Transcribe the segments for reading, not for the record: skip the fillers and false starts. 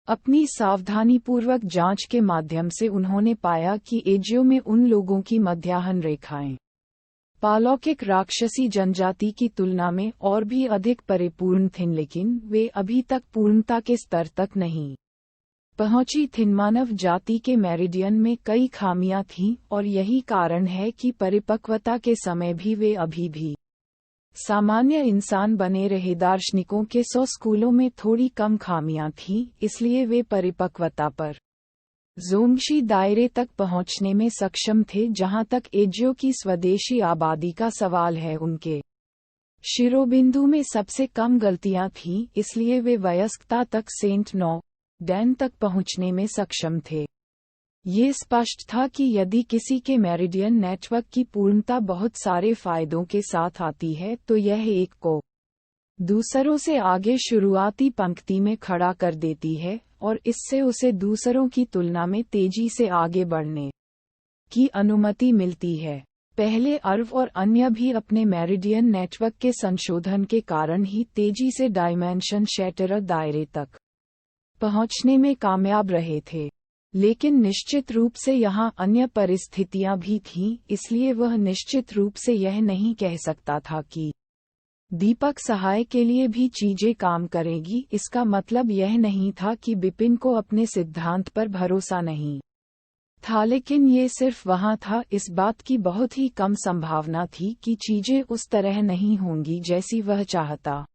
अपनी सावधानीपूर्वक जांच के माध्यम से उन्होंने पाया कि एजियो में उन लोगों की मध्याह्न रेखाएं पालौकिक राक्षसी जनजाति की तुलना में और भी अधिक परिपूर्ण थीं, लेकिन वे अभी तक पूर्णता के स्तर तक नहीं पहुंची थीं। मानव जाति के मेरिडियन में कई खामियां थीं और यही कारण है कि परिपक्वता के समय भी वे अभी भी सामान्य इंसान बने रहे। दार्शनिकों के 100 स्कूलों में थोड़ी कम खामियां थीं, इसलिए वे परिपक्वता पर ज़ोंगशी दायरे तक पहुंचने में सक्षम थे। जहां तक एजियो की स्वदेशी आबादी का सवाल है, उनके शिरोबिंदु में सबसे कम गलतियां थीं, इसलिए वे वयस्कता तक सेंट नौ डैन तक पहुंचने में सक्षम थे। ये स्पष्ट था कि यदि किसी के मेरिडियन नेटवर्क की पूर्णता बहुत सारे फायदों के साथ आती है, तो यह एक को दूसरों से आगे शुरुआती पंक्ति में खड़ा कर देती है और इससे उसे दूसरों की तुलना में तेजी से आगे बढ़ने की अनुमति मिलती है। पहले अर्व और अन्य भी अपने मेरिडियन नेटवर्क के संशोधन के कारण ही तेजी से डायमेंशन शैटरर दायरे तक पहुंचने में कामयाब रहे थे, लेकिन निश्चित रूप से यहाँ अन्य परिस्थितियां भी थीं, इसलिए वह निश्चित रूप से यह नहीं कह सकता था कि दीपक सहाय के लिए भी चीजें काम करेंगी। इसका मतलब यह नहीं था कि बिपिन को अपने सिद्धांत पर भरोसा नहीं था, लेकिन ये सिर्फ वहाँ था। इस बात की बहुत ही कम संभावना थी कि चीजें उस तरह नहीं होंगी जैसी वह चाहता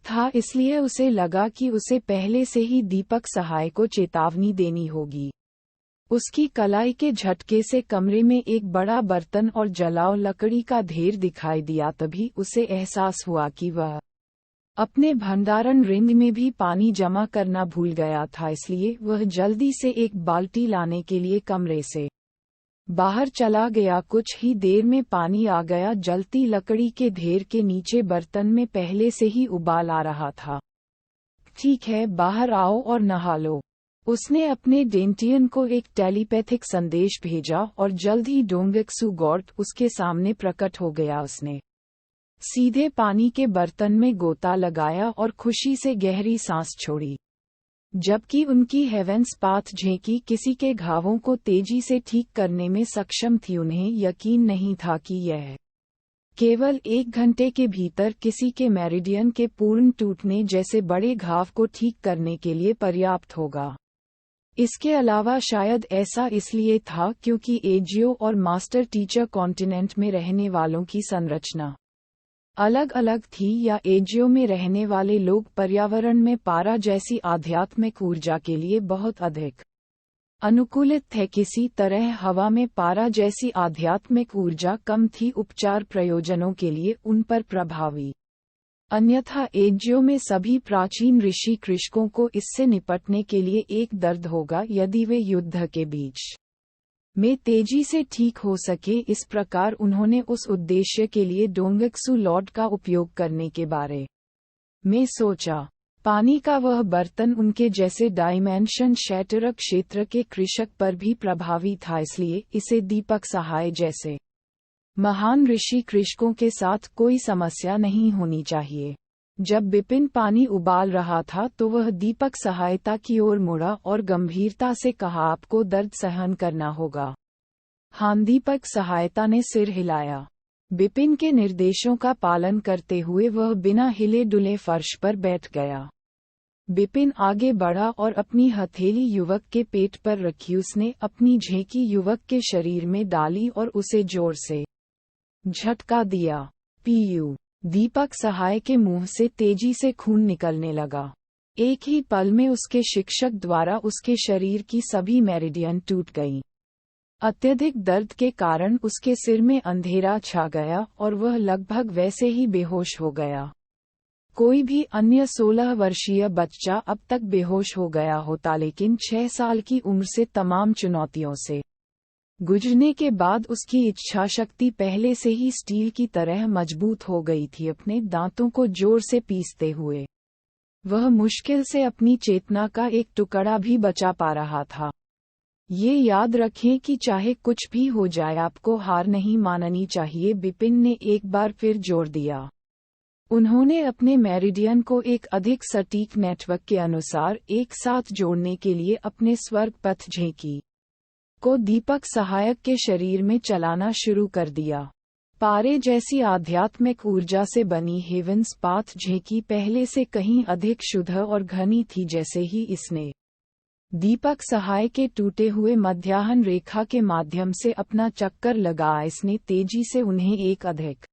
था, इसलिए उसे लगा कि उसे पहले से ही दीपक सहाय को चेतावनी देनी होगी। उसकी कलाई के झटके से कमरे में एक बड़ा बर्तन और जलाओ लकड़ी का ढेर दिखाई दिया। तभी उसे एहसास हुआ कि वह अपने भंडारण रिंग में भी पानी जमा करना भूल गया था, इसलिए वह जल्दी से एक बाल्टी लाने के लिए कमरे से बाहर चला गया। कुछ ही देर में पानी आ गया। जलती लकड़ी के ढेर के नीचे बर्तन में पहले से ही उबाल आ रहा था। ठीक है, बाहर आओ और नहा लो। उसने अपने डेंटियन को एक टेलीपैथिक संदेश भेजा और जल्द ही डोंगक्सू गॉर्ड उसके सामने प्रकट हो गया। उसने सीधे पानी के बर्तन में गोता लगाया और खुशी से गहरी सांस छोड़ी, जबकि उनकी हेवेंस पाथ झेंकी किसी के घावों को तेजी से ठीक करने में सक्षम थी। उन्हें यकीन नहीं था कि यह केवल 1 घंटे के भीतर किसी के मेरिडियन के पूर्ण टूटने जैसे बड़े घाव को ठीक करने के लिए पर्याप्त होगा। इसके अलावा शायद ऐसा इसलिए था क्योंकि एजियो और मास्टर टीचर कॉन्टिनेंट में रहने वालों की संरचना अलग अलग थी, या एजियो में रहने वाले लोग पर्यावरण में पारा जैसी आध्यात्मिक ऊर्जा के लिए बहुत अधिक अनुकूलित थे। किसी तरह हवा में पारा जैसी आध्यात्मिक ऊर्जा कम थी उपचार प्रयोजनों के लिए उन पर प्रभावी। अन्यथा एजियो में सभी प्राचीन ऋषि कृषकों को इससे निपटने के लिए एक दर्द होगा यदि वे युद्ध के बीच में तेजी से ठीक हो सके। इस प्रकार उन्होंने उस उद्देश्य के लिए डोंगक्सू लॉर्ड का उपयोग करने के बारे में सोचा। पानी का वह बर्तन उनके जैसे डायमेंशन शैटरर क्षेत्र के कृषक पर भी प्रभावी था, इसलिए इसे दीपक सहाय जैसे महान ऋषि कृषकों के साथ कोई समस्या नहीं होनी चाहिए। जब बिपिन पानी उबाल रहा था तो वह दीपक सहायता की ओर मुड़ा और गंभीरता से कहा, आपको दर्द सहन करना होगा। हाँ, दीपक सहायता ने सिर हिलाया। बिपिन के निर्देशों का पालन करते हुए वह बिना हिले डुले फर्श पर बैठ गया। बिपिन आगे बढ़ा और अपनी हथेली युवक के पेट पर रखी। उसने अपनी झेंकी युवक के शरीर में डाली और उसे जोर से झटका दिया। पीयू। दीपक सहाय के मुंह से तेजी से खून निकलने लगा। एक ही पल में उसके शिक्षक द्वारा उसके शरीर की सभी मेरिडियन टूट गईं। अत्यधिक दर्द के कारण उसके सिर में अंधेरा छा गया और वह लगभग वैसे ही बेहोश हो गया। कोई भी अन्य 16 वर्षीय बच्चा अब तक बेहोश हो गया होता, लेकिन 6 साल की उम्र से तमाम चुनौतियों से गुजरने के बाद उसकी इच्छा शक्ति पहले से ही स्टील की तरह मजबूत हो गई थी। अपने दांतों को जोर से पीसते हुए वह मुश्किल से अपनी चेतना का एक टुकड़ा भी बचा पा रहा था। ये याद रखें कि चाहे कुछ भी हो जाए, आपको हार नहीं माननी चाहिए, बिपिन ने एक बार फिर जोर दिया। उन्होंने अपने मेरिडियन को एक अधिक सटीक नेटवर्क के अनुसार एक साथ जोड़ने के लिए अपने स्वर्ग पथ झेंकी को दीपक सहायक के शरीर में चलाना शुरू कर दिया। पारे जैसी आध्यात्मिक ऊर्जा से बनी हेवंस पाथ झेंकी पहले से कहीं अधिक शुद्ध और घनी थी। जैसे ही इसने दीपक सहाय के टूटे हुए मध्याह्न रेखा के माध्यम से अपना चक्कर लगाया, इसने तेजी से उन्हें एक अधिक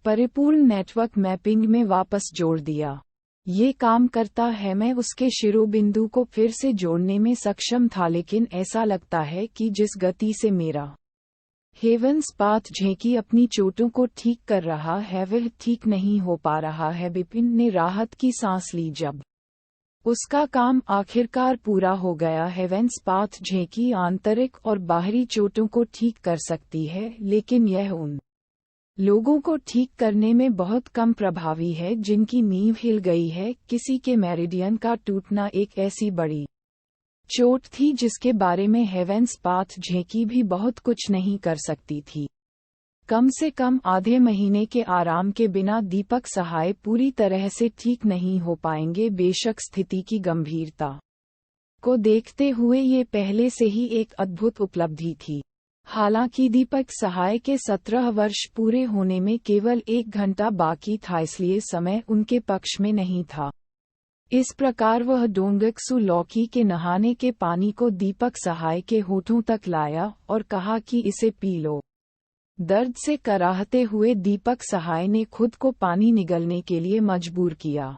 परिपूर्ण नेटवर्क मैपिंग में वापस जोड़ दिया। ये काम करता है। मैं उसके शिरोबिंदु को फिर से जोड़ने में सक्षम था, लेकिन ऐसा लगता है कि जिस गति से मेरा हेवंस पाथ झेंकी अपनी चोटों को ठीक कर रहा है वह ठीक नहीं हो पा रहा है। विपिन ने राहत की सांस ली जब उसका काम आखिरकार पूरा हो गया। हेवंस पाथ झेंकी आंतरिक और बाहरी चोटों को ठीक कर सकती है, लेकिन यह उन लोगों को ठीक करने में बहुत कम प्रभावी है जिनकी नींव हिल गई है। किसी के मेरिडियन का टूटना एक ऐसी बड़ी चोट थी जिसके बारे में हेवंस पाथ झेंकी भी बहुत कुछ नहीं कर सकती थी। कम से कम आधे महीने के आराम के बिना दीपक सहाय पूरी तरह से ठीक नहीं हो पाएंगे। बेशक स्थिति की गंभीरता को देखते हुए ये पहले से ही एक अद्भुत उपलब्धि थी। हालांकि दीपक सहाय के 17 वर्ष पूरे होने में केवल 1 घंटा बाकी था, इसलिए समय उनके पक्ष में नहीं था। इस प्रकार वह डोंगक्सु लौकी के नहाने के पानी को दीपक सहाय के होठों तक लाया और कहा कि इसे पी लो। दर्द से कराहते हुए दीपक सहाय ने खुद को पानी निगलने के लिए मजबूर किया,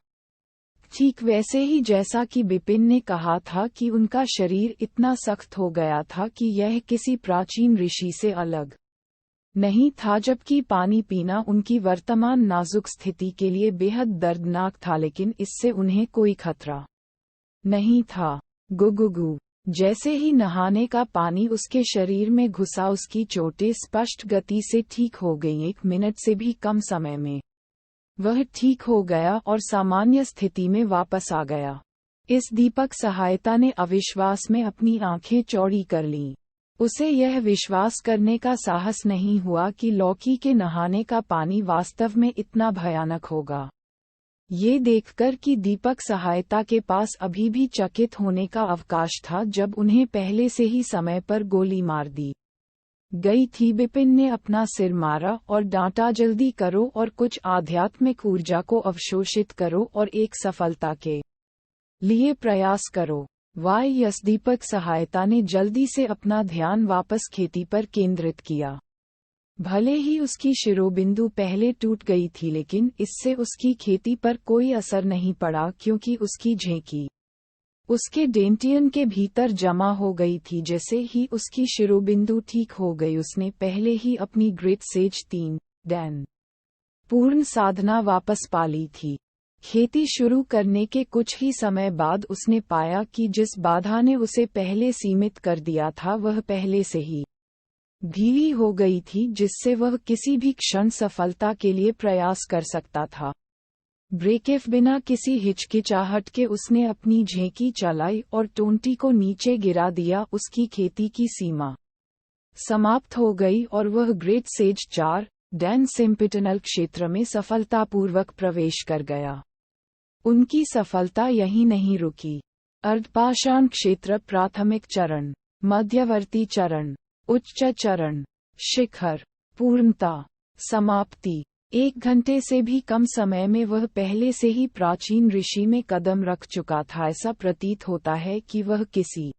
ठीक वैसे ही जैसा कि बिपिन ने कहा था कि उनका शरीर इतना सख्त हो गया था कि यह किसी प्राचीन ऋषि से अलग नहीं था, जबकि पानी पीना उनकी वर्तमान नाजुक स्थिति के लिए बेहद दर्दनाक था, लेकिन इससे उन्हें कोई खतरा नहीं था। गुगुगु जैसे ही नहाने का पानी उसके शरीर में घुसा, उसकी चोटें स्पष्ट गति से ठीक हो गईं। 1 मिनट से भी कम समय में वह ठीक हो गया और सामान्य स्थिति में वापस आ गया। इस दीपक सहायता ने अविश्वास में अपनी आंखें चौड़ी कर लीं। उसे यह विश्वास करने का साहस नहीं हुआ कि लौकी के नहाने का पानी वास्तव में इतना भयानक होगा। ये देखकर कि दीपक सहायता के पास अभी भी चकित होने का अवकाश था जब उन्हें पहले से ही समय पर गोली मार दी गई थी। बिपिन ने अपना सिर मारा और डांटा, जल्दी करो और कुछ आध्यात्मिक ऊर्जा को अवशोषित करो और एक सफलता के लिए प्रयास करो। यस दीपक सहायता ने जल्दी से अपना ध्यान वापस खेती पर केंद्रित किया। भले ही उसकी शिरोबिंदु पहले टूट गई थी, लेकिन इससे उसकी खेती पर कोई असर नहीं पड़ा क्योंकि उसकी झेंकी उसके डेंटियन के भीतर जमा हो गई थी। जैसे ही उसकी शिरोबिंदु ठीक हो गई, उसने पहले ही अपनी ग्रेट सेज 3 डैन पूर्ण साधना वापस पा ली थी। खेती शुरू करने के कुछ ही समय बाद उसने पाया कि जिस बाधा ने उसे पहले सीमित कर दिया था वह पहले से ही ढीली हो गई थी, जिससे वह किसी भी क्षण सफलता के लिए प्रयास कर सकता था। ब्रेकेफ बिना किसी हिचकिचाहट के उसने अपनी झेंकी चलाई और टोंटी को नीचे गिरा दिया। उसकी खेती की सीमा समाप्त हो गई और वह ग्रेट सेज 4 डैन सेम्पिटनल क्षेत्र में सफलतापूर्वक प्रवेश कर गया। उनकी सफलता यहीं नहीं रुकी। अर्धपाषाण क्षेत्र, प्राथमिक चरण, मध्यवर्ती चरण, उच्च चरण, शिखर, पूर्णता, समाप्ति। 1 घंटे से भी कम समय में वह पहले से ही प्राचीन ऋषि में कदम रख चुका था। ऐसा प्रतीत होता है कि वह किसी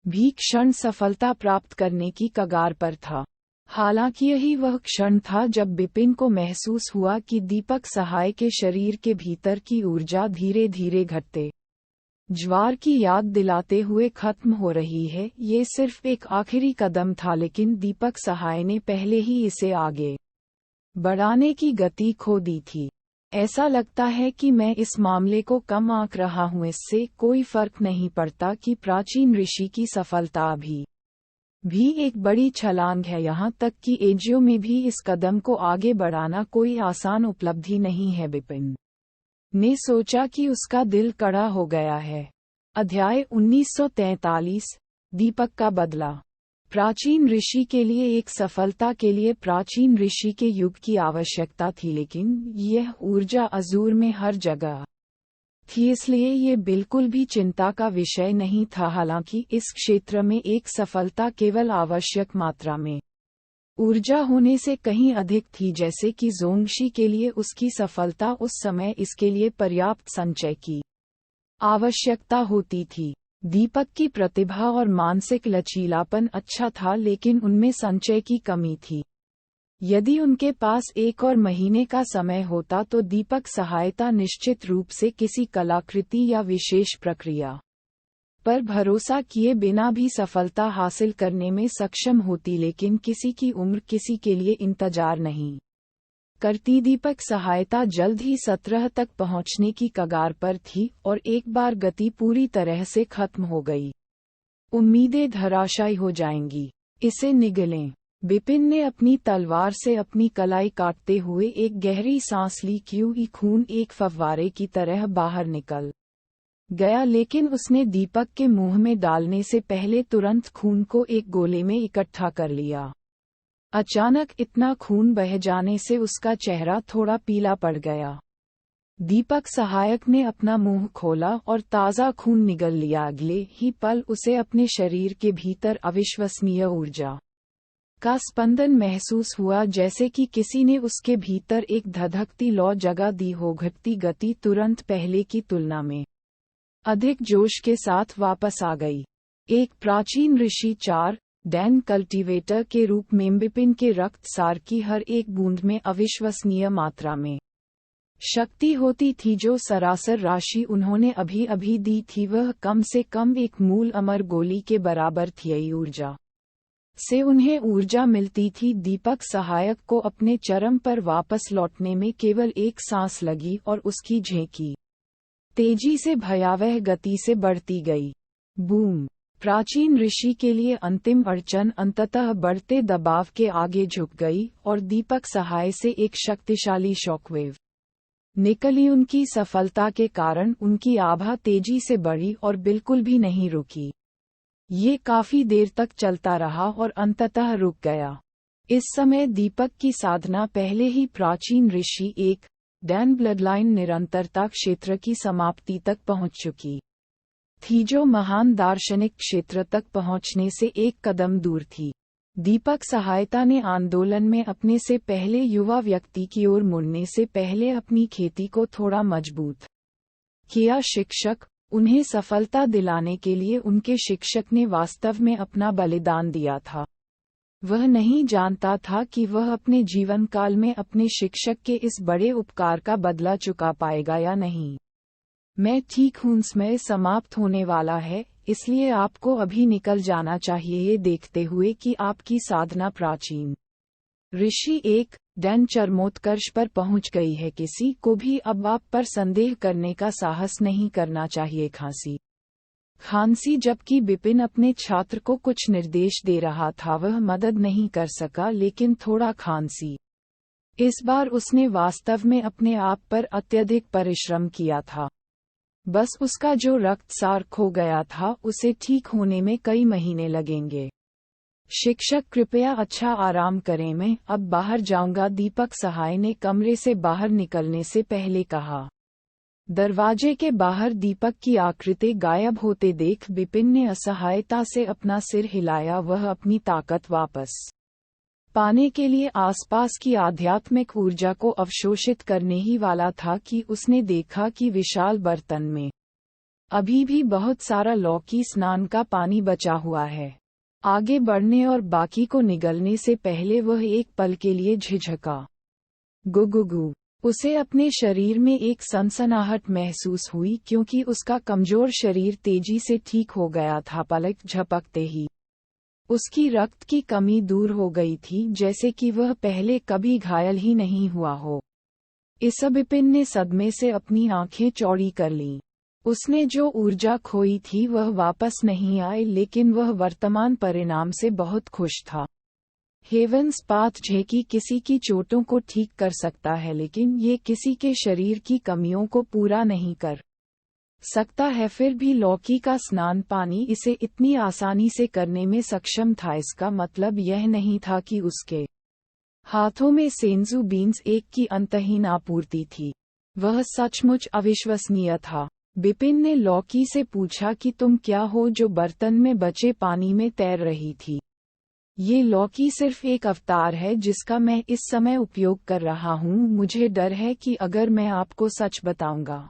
भी क्षण सफलता प्राप्त करने की कगार पर था। हालांकि यही वह क्षण था जब बिपिन को महसूस हुआ कि दीपक सहाय के शरीर के भीतर की ऊर्जा धीरे धीरे घटते ज्वार की याद दिलाते हुए खत्म हो रही है। ये सिर्फ एक आखिरी कदम था, लेकिन दीपक सहाय ने पहले ही इसे आगे बढ़ाने की गति खो दी थी। ऐसा लगता है कि मैं इस मामले को कम आंक रहा हूँ। इससे कोई फर्क नहीं पड़ता कि प्राचीन ऋषि की सफलता अभी भी एक बड़ी छलांग है। यहाँ तक कि एजियो में भी इस कदम को आगे बढ़ाना कोई आसान उपलब्धि नहीं है। बिपिन ने सोचा कि उसका दिल कड़ा हो गया है। अध्याय 1943 दीपक का बदला। प्राचीन ऋषि के लिए एक सफलता के लिए प्राचीन ऋषि के युग की आवश्यकता थी, लेकिन यह ऊर्जा अजूर में हर जगह थी, इसलिए ये बिल्कुल भी चिंता का विषय नहीं था। हालांकि इस क्षेत्र में एक सफलता केवल आवश्यक मात्रा में ऊर्जा होने से कहीं अधिक थी, जैसे कि जोंगशी के लिए उसकी सफलता उस समय इसके लिए पर्याप्त संचय की आवश्यकता होती थी। दीपक की प्रतिभा और मानसिक लचीलापन अच्छा था, लेकिन उनमें संचय की कमी थी। यदि उनके पास एक और महीने का समय होता तो दीपक सहायता निश्चित रूप से किसी कलाकृति या विशेष प्रक्रिया पर भरोसा किए बिना भी सफलता हासिल करने में सक्षम होती, लेकिन किसी की उम्र किसी के लिए इंतजार नहीं करती। दीपक सहायता जल्द ही 17 तक पहुंचने की कगार पर थी और एक बार गति पूरी तरह से खत्म हो गई, उम्मीदें धराशायी हो जाएंगी। इसे निगलें। बिपिन ने अपनी तलवार से अपनी कलाई काटते हुए एक गहरी सांस ली। खून एक फव्वारे की तरह बाहर निकल गया, लेकिन उसने दीपक के मुंह में डालने से पहले तुरंत खून को एक गोले में इकट्ठा कर लिया। अचानक इतना खून बह जाने से उसका चेहरा थोड़ा पीला पड़ गया। दीपक सहायक ने अपना मुंह खोला और ताज़ा खून निगल लिया। अगले ही पल उसे अपने शरीर के भीतर अविश्वसनीय ऊर्जा का स्पंदन महसूस हुआ, जैसे कि किसी ने उसके भीतर एक धधकती लौ जगा दी हो। घटती गति तुरंत पहले की तुलना में अधिक जोश के साथ वापस आ गई। एक प्राचीन ऋषि 4 डैन कल्टीवेटर के रूप में बिपिन के रक्त सार की हर एक बूंद में अविश्वसनीय मात्रा में शक्ति होती थी। जो सरासर राशि उन्होंने अभी अभी दी थी वह कम से कम एक मूल अमर गोली के बराबर थी। यही ऊर्जा से उन्हें ऊर्जा मिलती थी। दीपक सहायक को अपने चरम पर वापस लौटने में केवल एक सांस लगी और उसकी झेंकी तेजी से भयावह गति से बढ़ती गई। बूम! प्राचीन ऋषि के लिए अंतिम अड़चन अंततः बढ़ते दबाव के आगे झुक गई और दीपक सहाय से एक शक्तिशाली शॉकवेव निकली। उनकी सफलता के कारण उनकी आभा तेजी से बढ़ी और बिल्कुल भी नहीं रुकी। ये काफी देर तक चलता रहा और अंततः रुक गया। इस समय दीपक की साधना पहले ही प्राचीन ऋषि 1 डैन ब्लडलाइन निरंतरता क्षेत्र की समाप्ति तक पहुंच चुकी थी, जो महान दार्शनिक क्षेत्र तक पहुंचने से एक कदम दूर थी। दीपक सहायता ने आंदोलन में अपने से पहले युवा व्यक्ति की ओर मुड़ने से पहले अपनी खेती को थोड़ा मजबूत किया। शिक्षक उन्हें सफलता दिलाने के लिए उनके शिक्षक ने वास्तव में अपना बलिदान दिया था। वह नहीं जानता था कि वह अपने जीवन काल में अपने शिक्षक के इस बड़े उपकार का बदला चुका पाएगा या नहीं। मैं ठीक हूँ, समय समाप्त होने वाला है, इसलिए आपको अभी निकल जाना चाहिए, ये देखते हुए कि आपकी साधना प्राचीन ऋषि 1 डैन चरमोत्कर्ष पर पहुंच गई है। किसी को भी अब आप पर संदेह करने का साहस नहीं करना चाहिए। खांसी। जबकि बिपिन अपने छात्र को कुछ निर्देश दे रहा था, वह मदद नहीं कर सका, लेकिन थोड़ा खांसी। इस बार उसने वास्तव में अपने आप पर अत्यधिक परिश्रम किया था। बस उसका जो रक्तसार खो गया था उसे ठीक होने में कई महीने लगेंगे। शिक्षक कृपया अच्छा आराम करें, मैं अब बाहर जाऊंगा, दीपक सहाय ने कमरे से बाहर निकलने से पहले कहा। दरवाजे के बाहर दीपक की आकृति गायब होते देख बिपिन ने असहायता से अपना सिर हिलाया। वह अपनी ताकत वापस पाने के लिए आसपास की आध्यात्मिक ऊर्जा को अवशोषित करने ही वाला था कि उसने देखा कि विशाल बर्तन में अभी भी बहुत सारा लौकी स्नान का पानी बचा हुआ है। आगे बढ़ने और बाकी को निगलने से पहले वह एक पल के लिए झिझका। गुगुगु! उसे अपने शरीर में एक सनसनाहट महसूस हुई, क्योंकि उसका कमजोर शरीर तेजी से ठीक हो गया था। पलक झपकते ही उसकी रक्त की कमी दूर हो गई थी, जैसे कि वह पहले कभी घायल ही नहीं हुआ हो। इस बिपिन ने सदमे से अपनी आंखें चौड़ी कर लीं। उसने जो ऊर्जा खोई थी वह वापस नहीं आई, लेकिन वह वर्तमान परिणाम से बहुत खुश था। हेवंस पाथ झेकी किसी की चोटों को ठीक कर सकता है, लेकिन ये किसी के शरीर की कमियों को पूरा नहीं कर सकता है, फिर भी लौकी का स्नान पानी इसे इतनी आसानी से करने में सक्षम था। इसका मतलब यह नहीं था कि उसके हाथों में सेंजू बीन्स एक की अंतहीन आपूर्ति थी। वह सचमुच अविश्वसनीय था। बिपिन ने लौकी से पूछा कि तुम क्या हो जो बर्तन में बचे पानी में तैर रही थी? ये लौकी सिर्फ एक अवतार है जिसका मैं इस समय उपयोग कर रहा हूँ। मुझे डर है कि अगर मैं आपको सच बताऊंगा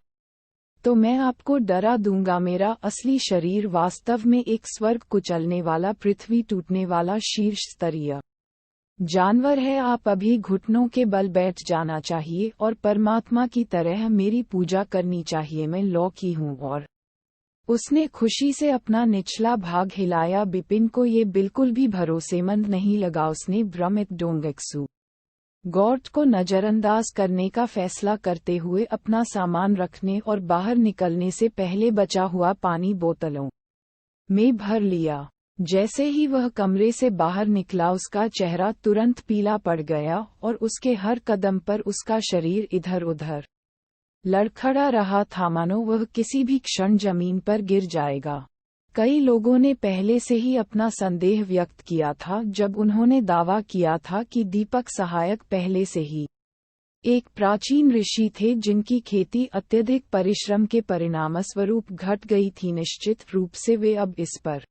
तो मैं आपको डरा दूंगा। मेरा असली शरीर वास्तव में एक स्वर्ग कुचलने वाला, पृथ्वी टूटने वाला शीर्ष स्तरीय जानवर है। आप अभी घुटनों के बल बैठ जाना चाहिए और परमात्मा की तरह मेरी पूजा करनी चाहिए। मैं लौकी हूँ। और उसने खुशी से अपना निचला भाग हिलाया। बिपिन को ये बिल्कुल भी भरोसेमंद नहीं लगा। उसने भ्रमित डोंगेक्सू गॉर्ड को नजरअंदाज करने का फैसला करते हुए अपना सामान रखने और बाहर निकलने से पहले बचा हुआ पानी बोतलों में भर लिया। जैसे ही वह कमरे से बाहर निकला उसका चेहरा तुरंत पीला पड़ गया और उसके हर कदम पर उसका शरीर इधर उधर लड़खड़ा रहा था, मानो वह किसी भी क्षण जमीन पर गिर जाएगा। कई लोगों ने पहले से ही अपना संदेह व्यक्त किया था जब उन्होंने दावा किया था कि दीपक सहायक पहले से ही एक प्राचीन ऋषि थे जिनकी खेती अत्यधिक परिश्रम के परिणामस्वरूप घट गई थी। निश्चित रूप से वे अब इस पर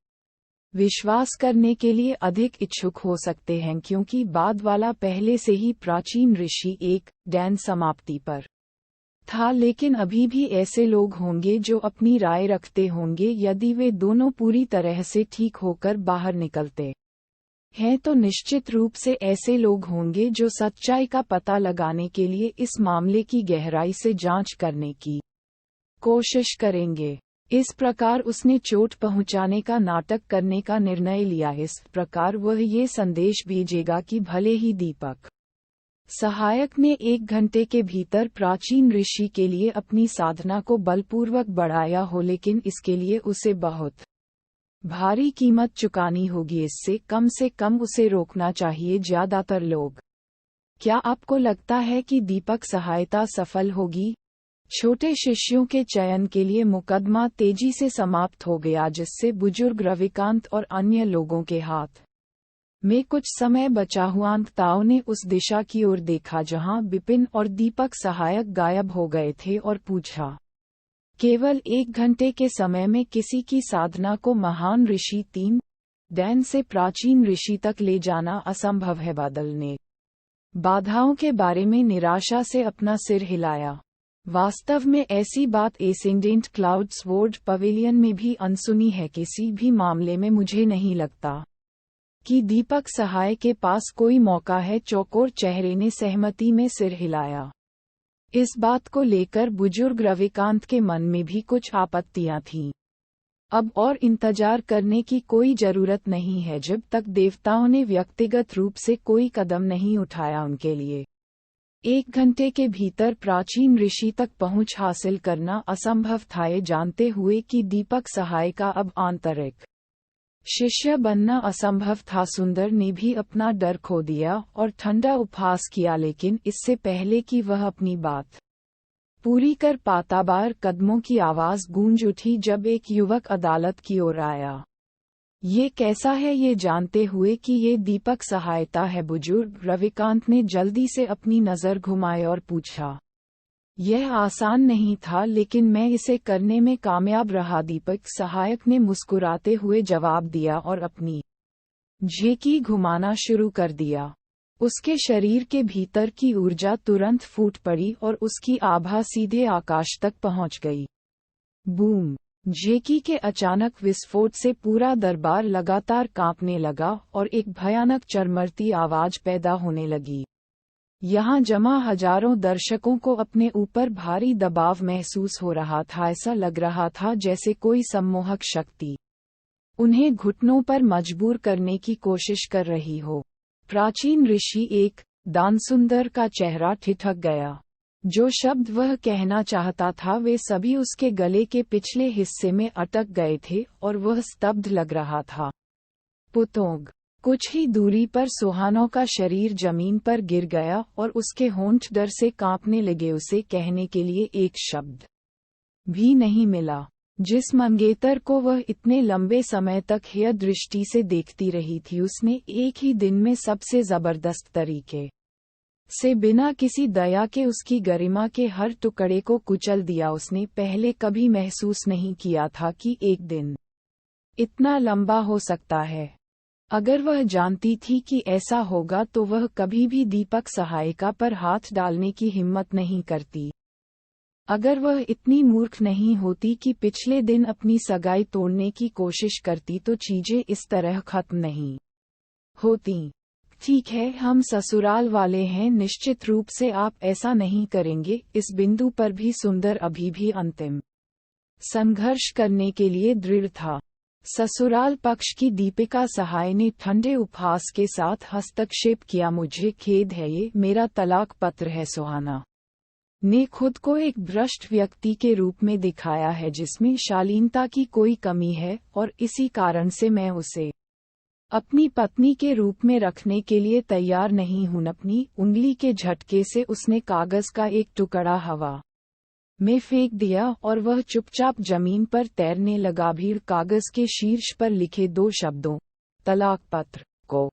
विश्वास करने के लिए अधिक इच्छुक हो सकते हैं क्योंकि बाद वाला पहले से ही प्राचीन ऋषि एक डैन समाप्ति पर था। लेकिन अभी भी ऐसे लोग होंगे जो अपनी राय रखते होंगे। यदि वे दोनों पूरी तरह से ठीक होकर बाहर निकलते हैं तो निश्चित रूप से ऐसे लोग होंगे जो सच्चाई का पता लगाने के लिए इस मामले की गहराई से जांच करने की कोशिश करेंगे। इस प्रकार उसने चोट पहुंचाने का नाटक करने का निर्णय लिया। इस प्रकार वह ये संदेश भेजेगा कि भले ही दीपक सहायक ने 1 घंटे के भीतर प्राचीन ऋषि के लिए अपनी साधना को बलपूर्वक बढ़ाया हो, लेकिन इसके लिए उसे बहुत भारी कीमत चुकानी होगी। इससे कम उसे रोकना चाहिए। ज्यादातर लोग, क्या आपको लगता है कि दीपक सहायता सफल होगी? छोटे शिष्यों के चयन के लिए मुकदमा तेजी से समाप्त हो गया, जिससे बुजुर्ग रविकांत और अन्य लोगों के हाथ में कुछ समय बचा हुआ। ताओ ने उस दिशा की ओर देखा जहां बिपिन और दीपक सहायक गायब हो गए थे और पूछा, केवल 1 घंटे के समय में किसी की साधना को महान ऋषि 3 डैन से प्राचीन ऋषि तक ले जाना असंभव है। बादल ने बाधाओं के बारे में निराशा से अपना सिर हिलाया। वास्तव में ऐसी बात एसेंडेंट क्लाउड स्वॉर्ड पवेलियन में भी अनसुनी है। किसी भी मामले में मुझे नहीं लगता कि दीपक सहाय के पास कोई मौका है। चौकोर चेहरे ने सहमति में सिर हिलाया। इस बात को लेकर बुजुर्ग रविकांत के मन में भी कुछ आपत्तियां थीं। अब और इंतजार करने की कोई जरूरत नहीं है जब तक देवताओं ने व्यक्तिगत रूप से कोई कदम नहीं उठाया। उनके लिए 1 घंटे के भीतर प्राचीन ऋषि तक पहुंच हासिल करना असंभव था, ये जानते हुए कि दीपक सहाय का अब आंतरिक शिष्य बनना असंभव था। सुंदर ने भी अपना डर खो दिया और ठंडा उपहास किया, लेकिन इससे पहले कि वह अपनी बात पूरी कर पाता, बार कदमों की आवाज गूंज उठी जब एक युवक अदालत की ओर आया। ये कैसा है? ये जानते हुए कि ये दीपक सहायता है, बुजुर्ग रविकांत ने जल्दी से अपनी नजर घुमाई और पूछा। यह आसान नहीं था, लेकिन मैं इसे करने में कामयाब रहा, दीपक सहायक ने मुस्कुराते हुए जवाब दिया और अपनी झेकी घुमाना शुरू कर दिया। उसके शरीर के भीतर की ऊर्जा तुरंत फूट पड़ी और उसकी आभा सीधे आकाश तक पहुंच गई। बूम! झेकी के अचानक विस्फोट से पूरा दरबार लगातार कांपने लगा और एक भयानक चरमरती आवाज पैदा होने लगी। यहाँ जमा हजारों दर्शकों को अपने ऊपर भारी दबाव महसूस हो रहा था। ऐसा लग रहा था जैसे कोई सम्मोहक शक्ति उन्हें घुटनों पर मजबूर करने की कोशिश कर रही हो। प्राचीन ऋषि एक दानसुंदर का चेहरा ठिठक गया। जो शब्द वह कहना चाहता था वे सभी उसके गले के पिछले हिस्से में अटक गए थे और वह स्तब्ध लग रहा था। पुतोंग! कुछ ही दूरी पर सुहानो का शरीर जमीन पर गिर गया और उसके होंठ डर से कांपने लगे। उसे कहने के लिए एक शब्द भी नहीं मिला। जिस मंगेतर को वह इतने लंबे समय तक हेय दृष्टि से देखती रही थी, उसने एक ही दिन में सबसे जबरदस्त तरीके से बिना किसी दया के उसकी गरिमा के हर टुकड़े को कुचल दिया। उसने पहले कभी महसूस नहीं किया था कि एक दिन इतना लंबा हो सकता है। अगर वह जानती थी कि ऐसा होगा तो वह कभी भी दीपक सहायिका पर हाथ डालने की हिम्मत नहीं करती। अगर वह इतनी मूर्ख नहीं होती कि पिछले दिन अपनी सगाई तोड़ने की कोशिश करती तो चीजें इस तरह खत्म नहीं होती। ठीक है, हम ससुराल वाले हैं, निश्चित रूप से आप ऐसा नहीं करेंगे। इस बिंदु पर भी सुंदर अभी भी अंतिम संघर्ष करने के लिए दृढ़ था। ससुराल पक्ष की दीपिका सहाय ने ठंडे उपहास के साथ हस्तक्षेप किया। मुझे खेद है, ये मेरा तलाक पत्र है। सुहाना ने खुद को एक भ्रष्ट व्यक्ति के रूप में दिखाया है जिसमें शालीनता की कोई कमी है, और इसी कारण से मैं उसे अपनी पत्नी के रूप में रखने के लिए तैयार नहीं हूं। अपनी उंगली के झटके से उसने कागज का एक टुकड़ा हवा में फेंक दिया और वह चुपचाप जमीन पर तैरने लगा। भीड़ कागज के शीर्ष पर लिखे 2 शब्दों तलाक पत्र को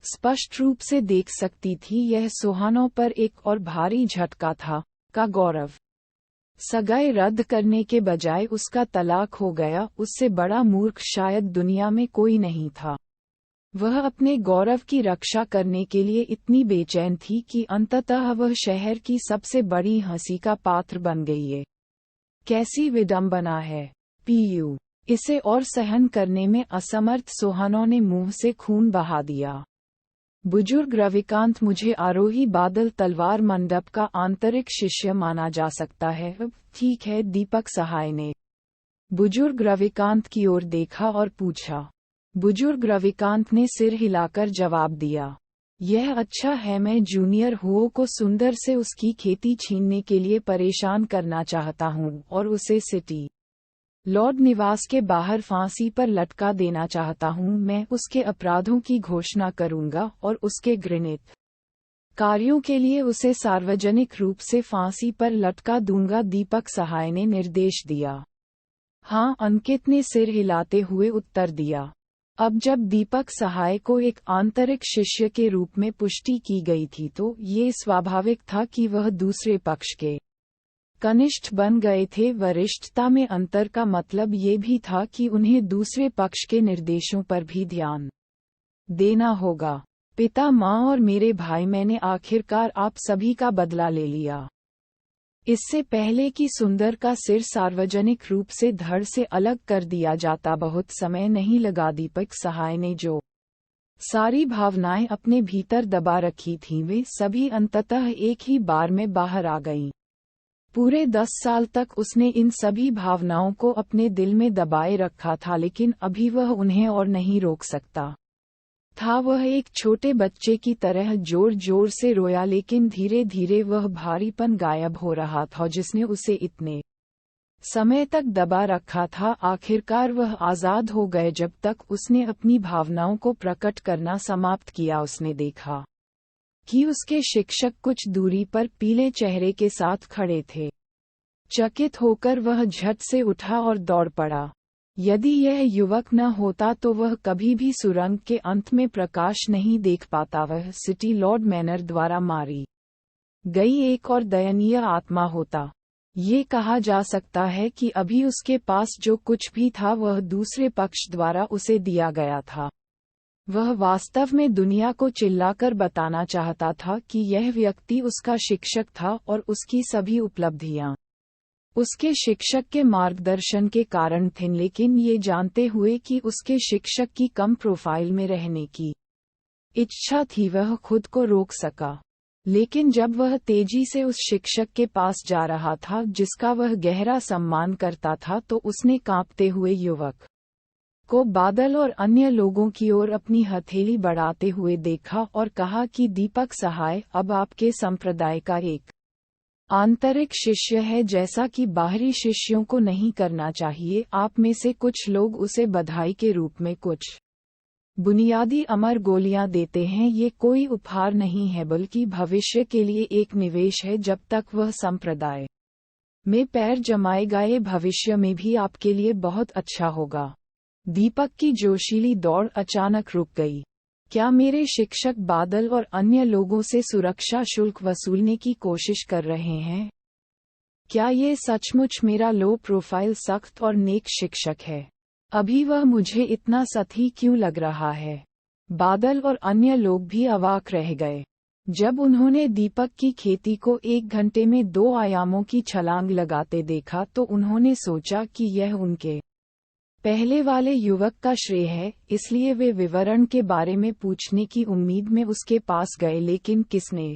स्पष्ट रूप से देख सकती थी। यह सुहाना पर एक और भारी झटका था। का गौरव सगाई रद्द करने के बजाय उसका तलाक हो गया। उससे बड़ा मूर्ख शायद दुनिया में कोई नहीं था। वह अपने गौरव की रक्षा करने के लिए इतनी बेचैन थी कि अंततः वह शहर की सबसे बड़ी हंसी का पात्र बन गई है। कैसी विडंबना है। पीयू इसे और सहन करने में असमर्थ सुहाना ने मुंह से खून बहा दिया। बुजुर्ग रविकांत मुझे आरोही बादल तलवार मंडप का आंतरिक शिष्य माना जा सकता है। ठीक है, दीपक सहाय ने बुजुर्ग रविकांत की ओर देखा और पूछा। बुजुर्ग रविकांत ने सिर हिलाकर जवाब दिया, यह अच्छा है। मैं जूनियर हुओ को सुंदर से उसकी खेती छीनने के लिए परेशान करना चाहता हूँ और उसे सिटी लॉर्ड निवास के बाहर फांसी पर लटका देना चाहता हूँ। मैं उसके अपराधों की घोषणा करूंगा और उसके घृणित कार्यों के लिए उसे सार्वजनिक रूप से फांसी पर लटका दूंगा। दीपक सहाय ने निर्देश दिया। हाँ, अंकित ने सिर हिलाते हुए उत्तर दिया। अब जब दीपक सहाय को एक आंतरिक शिष्य के रूप में पुष्टि की गई थी तो ये स्वाभाविक था कि वह दूसरे पक्ष के कनिष्ठ बन गए थे। वरिष्ठता में अंतर का मतलब ये भी था कि उन्हें दूसरे पक्ष के निर्देशों पर भी ध्यान देना होगा। पिता, माँ और मेरे भाई, मैंने आखिरकार आप सभी का बदला ले लिया। इससे पहले कि सुंदर का सिर सार्वजनिक रूप से धड़ से अलग कर दिया जाता बहुत समय नहीं लगा। दीपक सहाय ने जो सारी भावनाएं अपने भीतर दबा रखी थीं वे सभी अंततः एक ही बार में बाहर आ गईं। पूरे 10 साल तक उसने इन सभी भावनाओं को अपने दिल में दबाए रखा था, लेकिन अभी वह उन्हें और नहीं रोक सकता था। वह एक छोटे बच्चे की तरह जोर जोर से रोया, लेकिन धीरे धीरे वह भारीपन गायब हो रहा था जिसने उसे इतने समय तक दबा रखा था। आखिरकार वह आजाद हो गए। जब तक उसने अपनी भावनाओं को प्रकट करना समाप्त किया, उसने देखा कि उसके शिक्षक कुछ दूरी पर पीले चेहरे के साथ खड़े थे। चकित होकर वह झट से उठा और दौड़ पड़ा। यदि यह युवक न होता तो वह कभी भी सुरंग के अंत में प्रकाश नहीं देख पाता। वह सिटी लॉर्ड मैनर द्वारा मारी गई एक और दयनीय आत्मा होता। ये कहा जा सकता है कि अभी उसके पास जो कुछ भी था वह दूसरे पक्ष द्वारा उसे दिया गया था। वह वास्तव में दुनिया को चिल्लाकर बताना चाहता था कि यह व्यक्ति उसका शिक्षक था और उसकी सभी उपलब्धियां उसके शिक्षक के मार्गदर्शन के कारण थीं, लेकिन ये जानते हुए कि उसके शिक्षक की कम प्रोफाइल में रहने की इच्छा थी, वह खुद को रोक सका। लेकिन जब वह तेजी से उस शिक्षक के पास जा रहा था जिसका वह गहरा सम्मान करता था, तो उसने कांपते हुए युवक को बादल और अन्य लोगों की ओर अपनी हथेली बढ़ाते हुए देखा और कहा कि दीपक सहाय अब आपके संप्रदाय का एक आंतरिक शिष्य है, जैसा कि बाहरी शिष्यों को नहीं करना चाहिए। आप में से कुछ लोग उसे बधाई के रूप में कुछ बुनियादी अमर गोलियां देते हैं। ये कोई उपहार नहीं है बल्कि भविष्य के लिए एक निवेश है। जब तक वह संप्रदाय में पैर जमाएगा, ये भविष्य में भी आपके लिए बहुत अच्छा होगा। दीपक की जोशीली दौड़ अचानक रुक गई। क्या मेरे शिक्षक बादल और अन्य लोगों से सुरक्षा शुल्क वसूलने की कोशिश कर रहे हैं? क्या ये सचमुच मेरा लो प्रोफाइल सख्त और नेक शिक्षक है? अभी वह मुझे इतना सही क्यों लग रहा है? बादल और अन्य लोग भी अवाक रह गए। जब उन्होंने दीपक की खेती को 1 घंटे में 2 आयामों की छलांग लगाते देखा तो उन्होंने सोचा कि यह उनके पहले वाले युवक का श्रेय है, इसलिए वे विवरण के बारे में पूछने की उम्मीद में उसके पास गए। लेकिन किसने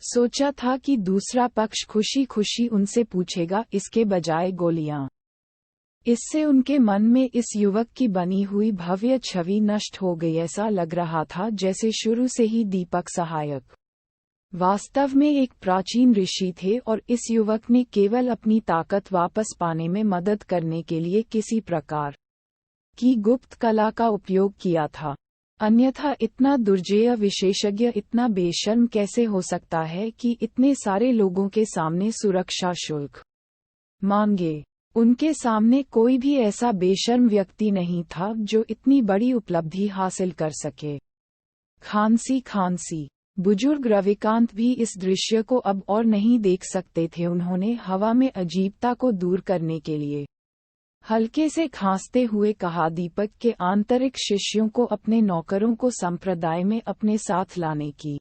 सोचा था कि दूसरा पक्ष खुशी खुशी उनसे पूछेगा, इसके बजाय गोलियां। इससे उनके मन में इस युवक की बनी हुई भव्य छवि नष्ट हो गई। ऐसा लग रहा था जैसे शुरू से ही दीपक सहायक वास्तव में एक प्राचीन ऋषि थे और इस युवक ने केवल अपनी ताकत वापस पाने में मदद करने के लिए किसी प्रकार की गुप्त कला का उपयोग किया था। अन्यथा इतना दुर्जेय विशेषज्ञ इतना बेशर्म कैसे हो सकता है कि इतने सारे लोगों के सामने सुरक्षा शुल्क मांगे? उनके सामने कोई भी ऐसा बेशर्म व्यक्ति नहीं था जो इतनी बड़ी उपलब्धि हासिल कर सके। खांसी। बुजुर्ग रविकांत भी इस दृश्य को अब और नहीं देख सकते थे। उन्होंने हवा में अजीबता को दूर करने के लिए हल्के से खांसते हुए कहा, दीपक के आंतरिक शिष्यों को अपने नौकरों को संप्रदाय में अपने साथ लाने की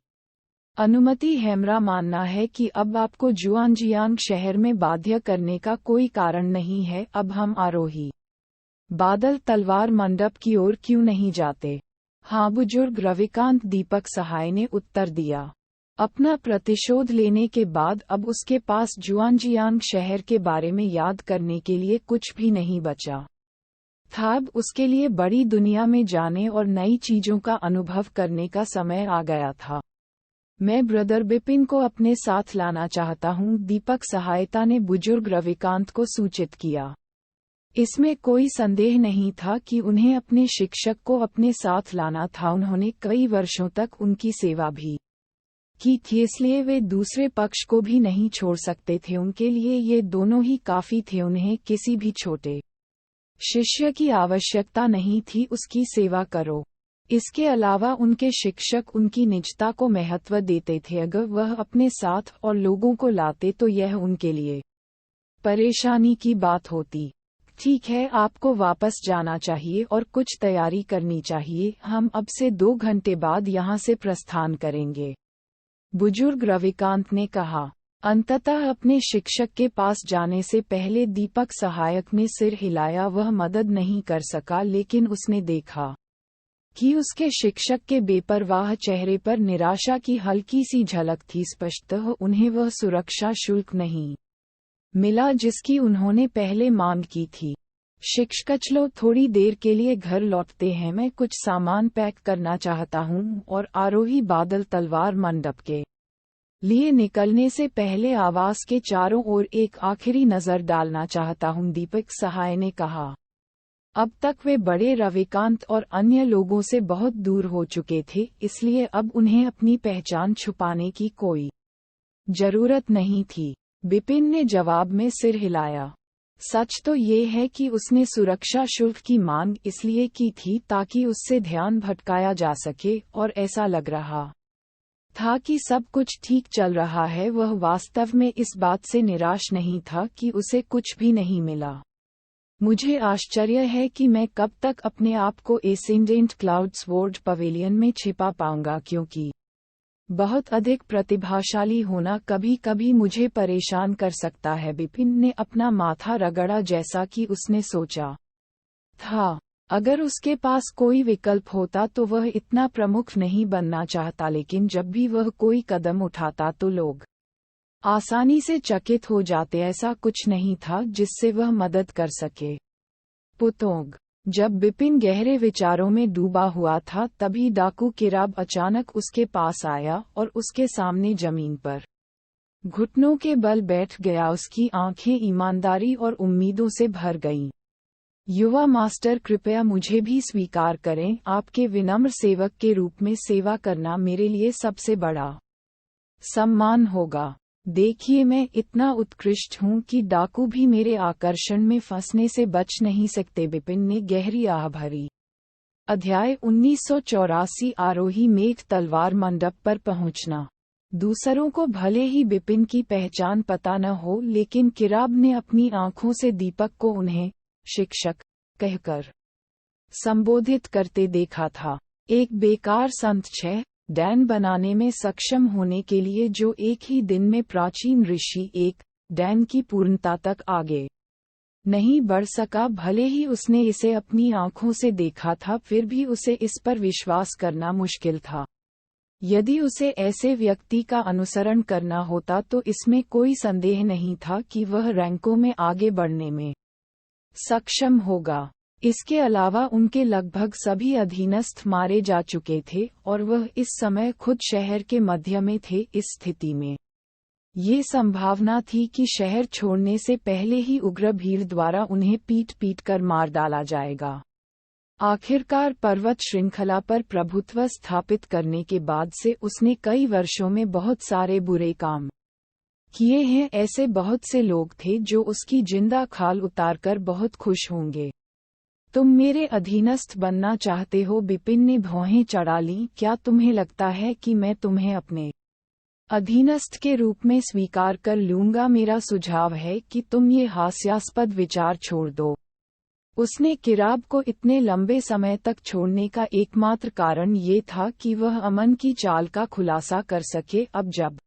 अनुमति है। मेरा मानना है कि अब आपको जुआनजियांग शहर में बाध्य करने का कोई कारण नहीं है। अब हम आरोही बादल तलवार मंडप की ओर क्यों नहीं जाते? हाँ बुजुर्ग रविकांत, दीपक सहाय ने उत्तर दिया। अपना प्रतिशोध लेने के बाद अब उसके पास जुआनजियांग शहर के बारे में याद करने के लिए कुछ भी नहीं बचा था। अब उसके लिए बड़ी दुनिया में जाने और नई चीजों का अनुभव करने का समय आ गया था। मैं ब्रदर बिपिन को अपने साथ लाना चाहता हूँ, दीपक सहायता ने बुजुर्ग रविकांत को सूचित किया। इसमें कोई संदेह नहीं था कि उन्हें अपने शिक्षक को अपने साथ लाना था। उन्होंने कई वर्षों तक उनकी सेवा भी की थी, इसलिए वे दूसरे पक्ष को भी नहीं छोड़ सकते थे। उनके लिए ये दोनों ही काफी थे। उन्हें किसी भी छोटे शिष्य की आवश्यकता नहीं थी। उसकी सेवा करो। इसके अलावा उनके शिक्षक उनकी निजता को महत्व देते थे। अगर वह अपने साथ और लोगों को लाते तो यह उनके लिए परेशानी की बात होती। ठीक है, आपको वापस जाना चाहिए और कुछ तैयारी करनी चाहिए। हम अब से 2 घंटे बाद यहाँ से प्रस्थान करेंगे, बुजुर्ग रविकांत ने कहा। अंततः अपने शिक्षक के पास जाने से पहले दीपक सहायक ने सिर हिलाया। वह मदद नहीं कर सका, लेकिन उसने देखा कि उसके शिक्षक के बेपरवाह चेहरे पर निराशा की हल्की सी झलक थी। स्पष्टतः उन्हें वह सुरक्षा शुल्क नहीं मिला जिसकी उन्होंने पहले मांग की थी। शिक्षक, चलो थोड़ी देर के लिए घर लौटते हैं, मैं कुछ सामान पैक करना चाहता हूँ और आरोही बादल तलवार मंडप के लिए निकलने से पहले आवास के चारों ओर एक आखिरी नजर डालना चाहता हूँ, दीपक सहाय ने कहा। अब तक वे बड़े रविकांत और अन्य लोगों से बहुत दूर हो चुके थे, इसलिए अब उन्हें अपनी पहचान छुपाने की कोई जरूरत नहीं थी। बिपिन ने जवाब में सिर हिलाया। सच तो ये है कि उसने सुरक्षा शुल्क की मांग इसलिए की थी ताकि उससे ध्यान भटकाया जा सके, और ऐसा लग रहा था कि सब कुछ ठीक चल रहा है। वह वास्तव में इस बात से निराश नहीं था कि उसे कुछ भी नहीं मिला। मुझे आश्चर्य है कि मैं कब तक अपने आप को एसेंडेंट क्लाउड्सवर्ड पवेलियन में छिपा पाऊंगा, क्योंकि बहुत अधिक प्रतिभाशाली होना कभी कभी मुझे परेशान कर सकता है। बिपिन ने अपना माथा रगड़ा, जैसा कि उसने सोचा था अगर उसके पास कोई विकल्प होता तो वह इतना प्रमुख नहीं बनना चाहता, लेकिन जब भी वह कोई कदम उठाता तो लोग आसानी से चकित हो जाते। ऐसा कुछ नहीं था जिससे वह मदद कर सके। पुतोंग। जब बिपिन गहरे विचारों में डूबा हुआ था तभी डाकू किराब अचानक उसके पास आया और उसके सामने जमीन पर घुटनों के बल बैठ गया। उसकी आंखें ईमानदारी और उम्मीदों से भर गईं। युवा मास्टर, कृपया मुझे भी स्वीकार करें। आपके विनम्र सेवक के रूप में सेवा करना मेरे लिए सबसे बड़ा सम्मान होगा। देखिए, मैं इतना उत्कृष्ट हूँ कि डाकू भी मेरे आकर्षण में फंसने से बच नहीं सकते। बिपिन ने गहरी आह भरी। अध्याय 1984। आरोही मेघ तलवार मंडप पर पहुंचना। दूसरों को भले ही बिपिन की पहचान पता न हो, लेकिन किराब ने अपनी आंखों से दीपक को उन्हें शिक्षक कहकर संबोधित करते देखा था। एक बेकार संत डैन बनाने में सक्षम होने के लिए जो एक ही दिन में प्राचीन ऋषि एक डैन की पूर्णता तक आगे नहीं बढ़ सका। भले ही उसने इसे अपनी आंखों से देखा था, फिर भी उसे इस पर विश्वास करना मुश्किल था। यदि उसे ऐसे व्यक्ति का अनुसरण करना होता तो इसमें कोई संदेह नहीं था कि वह रैंकों में आगे बढ़ने में सक्षम होगा। इसके अलावा उनके लगभग सभी अधीनस्थ मारे जा चुके थे और वह इस समय खुद शहर के मध्य में थे। इस स्थिति में ये संभावना थी कि शहर छोड़ने से पहले ही उग्र भीड़ द्वारा उन्हें पीट कर मार डाला जाएगा। आखिरकार पर्वत श्रृंखला पर प्रभुत्व स्थापित करने के बाद से उसने कई वर्षों में बहुत सारे बुरे काम किए हैं। ऐसे बहुत से लोग थे जो उसकी जिंदा खाल उतारकर बहुत खुश होंगे। तुम मेरे अधीनस्थ बनना चाहते हो? बिपिन ने भौहें चढ़ा लीं। क्या तुम्हें लगता है कि मैं तुम्हें अपने अधीनस्थ के रूप में स्वीकार कर लूंगा? मेरा सुझाव है कि तुम ये हास्यास्पद विचार छोड़ दो। उसने किराब को इतने लंबे समय तक छोड़ने का एकमात्र कारण ये था कि वह अमन की चाल का खुलासा कर सके। अब जब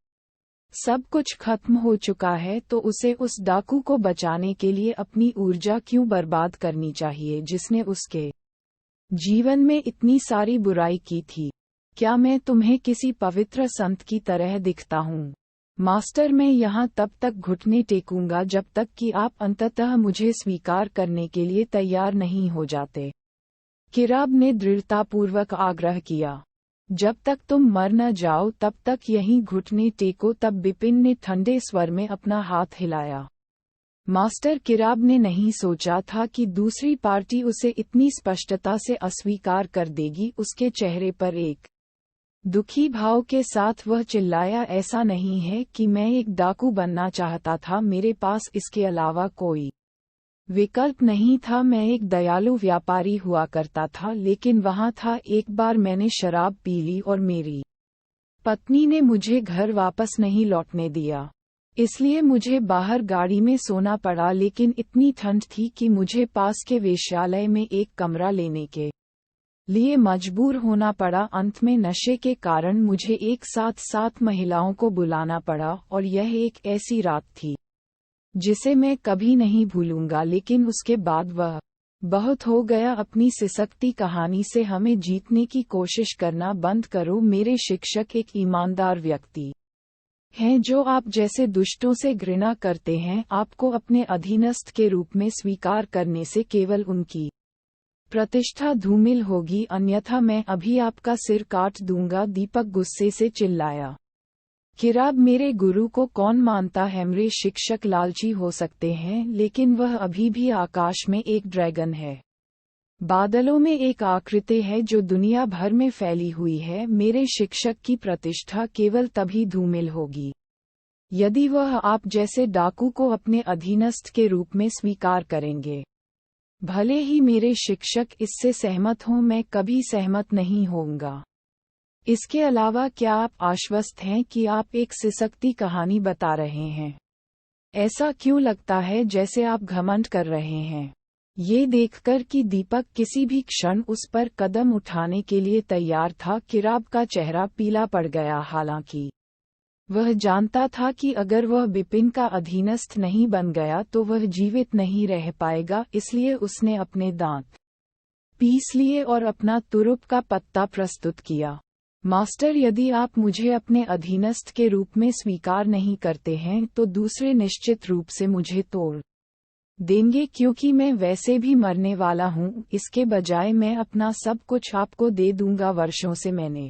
सब कुछ खत्म हो चुका है तो उसे उस डाकू को बचाने के लिए अपनी ऊर्जा क्यों बर्बाद करनी चाहिए जिसने उसके जीवन में इतनी सारी बुराई की थी? क्या मैं तुम्हें किसी पवित्र संत की तरह दिखता हूँ? मास्टर, मैं यहाँ तब तक घुटने टेकूंगा जब तक कि आप अंततः मुझे स्वीकार करने के लिए तैयार नहीं हो जाते। किराब ने दृढ़तापूर्वक आग्रह किया। जब तक तुम मर न जाओ तब तक यहीं घुटने टेको। तब बिपिन ने ठंडे स्वर में अपना हाथ हिलाया। मास्टर, किराब ने नहीं सोचा था कि दूसरी पार्टी उसे इतनी स्पष्टता से अस्वीकार कर देगी। उसके चेहरे पर एक दुखी भाव के साथ वह चिल्लाया, ऐसा नहीं है कि मैं एक डाकू बनना चाहता था, मेरे पास इसके अलावा कोई विकल्प नहीं था। मैं एक दयालु व्यापारी हुआ करता था, लेकिन वहाँ था एक बार मैंने शराब पी ली और मेरी पत्नी ने मुझे घर वापस नहीं लौटने दिया। इसलिए मुझे बाहर गाड़ी में सोना पड़ा, लेकिन इतनी ठंड थी कि मुझे पास के वेश्यालय में एक कमरा लेने के लिए मजबूर होना पड़ा। अंत में नशे के कारण मुझे एक साथ 7 महिलाओं को बुलाना पड़ा और यह एक ऐसी रात थी जिसे मैं कभी नहीं भूलूंगा। लेकिन उसके बाद वह बहुत हो गया। अपनी सिसकती कहानी से हमें जीतने की कोशिश करना बंद करो। मेरे शिक्षक एक ईमानदार व्यक्ति हैं जो आप जैसे दुष्टों से घृणा करते हैं। आपको अपने अधीनस्थ के रूप में स्वीकार करने से केवल उनकी प्रतिष्ठा धूमिल होगी, अन्यथा मैं अभी आपका सिर काट दूंगा। दीपक गुस्से से चिल्लाया। किराब, मेरे गुरु को कौन मानता है? मेरे शिक्षक लालची हो सकते हैं, लेकिन वह अभी भी आकाश में एक ड्रैगन है। बादलों में एक आकृति है जो दुनिया भर में फैली हुई है। मेरे शिक्षक की प्रतिष्ठा केवल तभी धूमिल होगी यदि वह आप जैसे डाकू को अपने अधीनस्थ के रूप में स्वीकार करेंगे। भले ही मेरे शिक्षक इससे सहमत हों, मैं कभी सहमत नहीं होऊंगा। इसके अलावा क्या आप आश्वस्त हैं कि आप एक सिसकती कहानी बता रहे हैं? ऐसा क्यों लगता है जैसे आप घमंड कर रहे हैं? ये देखकर कि दीपक किसी भी क्षण उस पर कदम उठाने के लिए तैयार था, किराब का चेहरा पीला पड़ गया। हालांकि वह जानता था कि अगर वह बिपिन का अधीनस्थ नहीं बन गया तो वह जीवित नहीं रह पाएगा, इसलिए उसने अपने दांत पीस लिए और अपना तुरुप का पत्ता प्रस्तुत किया। मास्टर, यदि आप मुझे अपने अधीनस्थ के रूप में स्वीकार नहीं करते हैं तो दूसरे निश्चित रूप से मुझे तोड़ देंगे, क्योंकि मैं वैसे भी मरने वाला हूँ। इसके बजाय मैं अपना सब कुछ आपको दे दूंगा। वर्षों से मैंने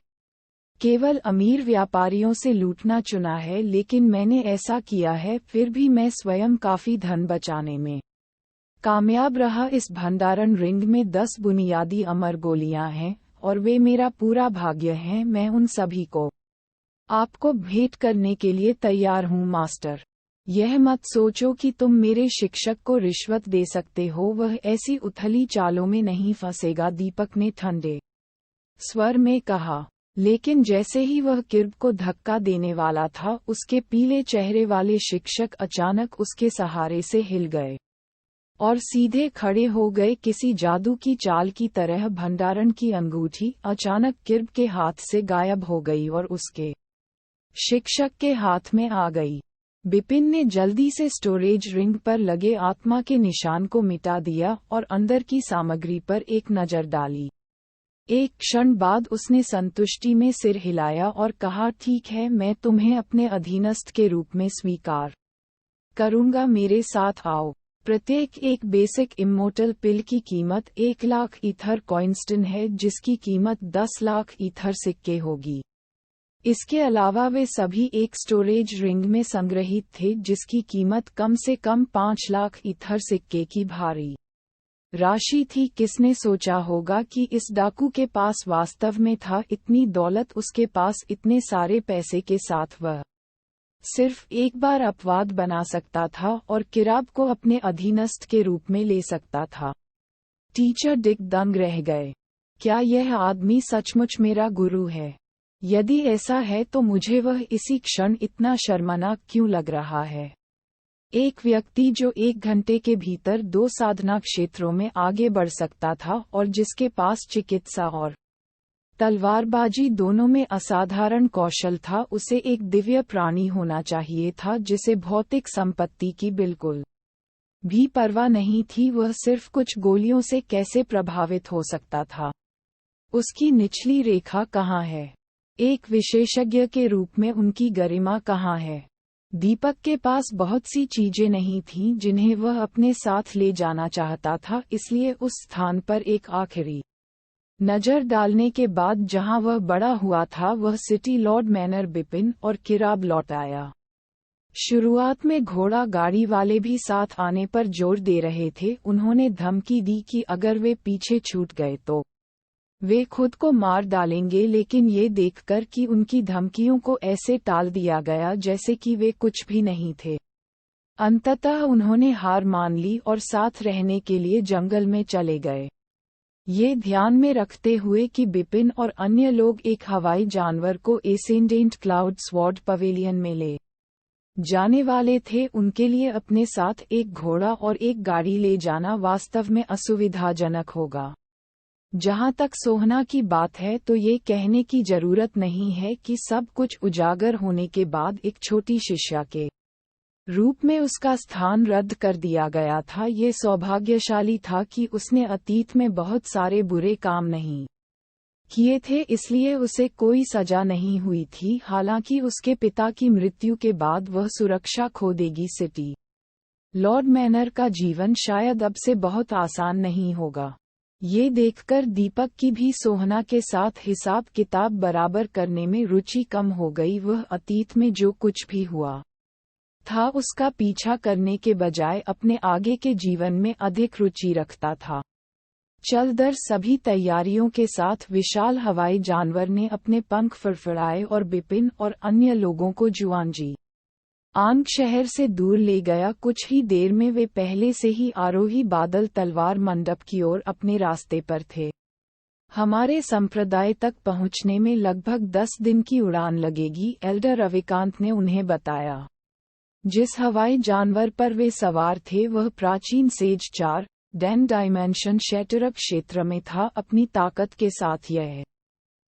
केवल अमीर व्यापारियों से लूटना चुना है, लेकिन मैंने ऐसा किया है, फिर भी मैं स्वयं काफी धन बचाने में कामयाब रहा। इस भंडारण रिंग में 10 बुनियादी अमर गोलियां हैं और वे मेरा पूरा भाग्य हैं। मैं उन सभी को आपको भेंट करने के लिए तैयार हूँ मास्टर। यह मत सोचो कि तुम मेरे शिक्षक को रिश्वत दे सकते हो, वह ऐसी उथली चालों में नहीं फंसेगा, दीपक ने ठंडे स्वर में कहा। लेकिन जैसे ही वह किर्ब को धक्का देने वाला था, उसके पीले चेहरे वाले शिक्षक अचानक उसके सहारे से हिल गए और सीधे खड़े हो गए। किसी जादू की चाल की तरह भंडारण की अंगूठी अचानक किर्ब के हाथ से गायब हो गई और उसके शिक्षक के हाथ में आ गई। बिपिन ने जल्दी से स्टोरेज रिंग पर लगे आत्मा के निशान को मिटा दिया और अंदर की सामग्री पर एक नजर डाली। एक क्षण बाद उसने संतुष्टि में सिर हिलाया और कहा, ठीक है, मैं तुम्हें अपने अधीनस्थ के रूप में स्वीकार करूंगा, मेरे साथ आओ। प्रत्येक एक बेसिक इमोर्टल पिल की कीमत 1 लाख ईथर कॉइंस्टन है, जिसकी कीमत 10 लाख ईथर सिक्के होगी। इसके अलावा वे सभी एक स्टोरेज रिंग में संग्रहित थे, जिसकी कीमत कम से कम 5 लाख ईथर सिक्के की भारी राशि थी। किसने सोचा होगा कि इस डाकू के पास वास्तव में था इतनी दौलत, उसके पास इतने सारे पैसे के साथ वह सिर्फ एक बार अपवाद बना सकता था और किराब को अपने अधीनस्थ के रूप में ले सकता था। टीचर डिक दंग रह गए। क्या यह आदमी सचमुच मेरा गुरु है? यदि ऐसा है तो मुझे वह इसी क्षण इतना शर्मनाक क्यों लग रहा है? एक व्यक्ति जो 1 घंटे के भीतर 2 साधना क्षेत्रों में आगे बढ़ सकता था और जिसके पास चिकित्सा और तलवारबाजी दोनों में असाधारण कौशल था, उसे एक दिव्य प्राणी होना चाहिए था जिसे भौतिक संपत्ति की बिल्कुल भी परवाह नहीं थी। वह सिर्फ कुछ गोलियों से कैसे प्रभावित हो सकता था? उसकी निचली रेखा कहाँ है? एक विशेषज्ञ के रूप में उनकी गरिमा कहाँ है? दीपक के पास बहुत सी चीजें नहीं थीं जिन्हें वह अपने साथ ले जाना चाहता था, इसलिए उस स्थान पर एक आखिरी नजर डालने के बाद जहां वह बड़ा हुआ था, वह सिटी लॉर्ड मैनर बिपिन और किराब लौट आया। शुरुआत में घोड़ा गाड़ी वाले भी साथ आने पर जोर दे रहे थे। उन्होंने धमकी दी कि अगर वे पीछे छूट गए तो वे खुद को मार डालेंगे, लेकिन ये देखकर कि उनकी धमकियों को ऐसे टाल दिया गया जैसे कि वे कुछ भी नहीं थे, अंततः उन्होंने हार मान ली और साथ रहने के लिए जंगल में चले गए। ये ध्यान में रखते हुए कि बिपिन और अन्य लोग एक हवाई जानवर को एसेंडेंट क्लाउड स्वॉर्ड पवेलियन में ले जाने वाले थे, उनके लिए अपने साथ एक घोड़ा और एक गाड़ी ले जाना वास्तव में असुविधाजनक होगा। जहां तक सोहना की बात है तो ये कहने की जरूरत नहीं है कि सब कुछ उजागर होने के बाद एक छोटी शिष्या के रूप में उसका स्थान रद्द कर दिया गया था। ये सौभाग्यशाली था कि उसने अतीत में बहुत सारे बुरे काम नहीं किए थे, इसलिए उसे कोई सजा नहीं हुई थी। हालांकि उसके पिता की मृत्यु के बाद वह सुरक्षा खो देगी। सिटी लॉर्ड मैनर का जीवन शायद अब से बहुत आसान नहीं होगा। ये देखकर दीपक की भी सोहना के साथ हिसाब किताब बराबर करने में रुचि कम हो गई। वह अतीत में जो कुछ भी हुआ था उसका पीछा करने के बजाय अपने आगे के जीवन में अधिक रुचि रखता था। चलदर सभी तैयारियों के साथ विशाल हवाई जानवर ने अपने पंख फड़फड़ाए और बिपिन और अन्य लोगों को जुआंजी आंग शहर से दूर ले गया। कुछ ही देर में वे पहले से ही आरोही बादल तलवार मंडप की ओर अपने रास्ते पर थे। हमारे संप्रदाय तक पहुंचने में लगभग 10 दिन की उड़ान लगेगी, एल्डर रविकांत ने उन्हें बताया। जिस हवाई जानवर पर वे सवार थे वह प्राचीन सेज 4 डैन डायमेंशन शैटरक क्षेत्र में था। अपनी ताकत के साथ यह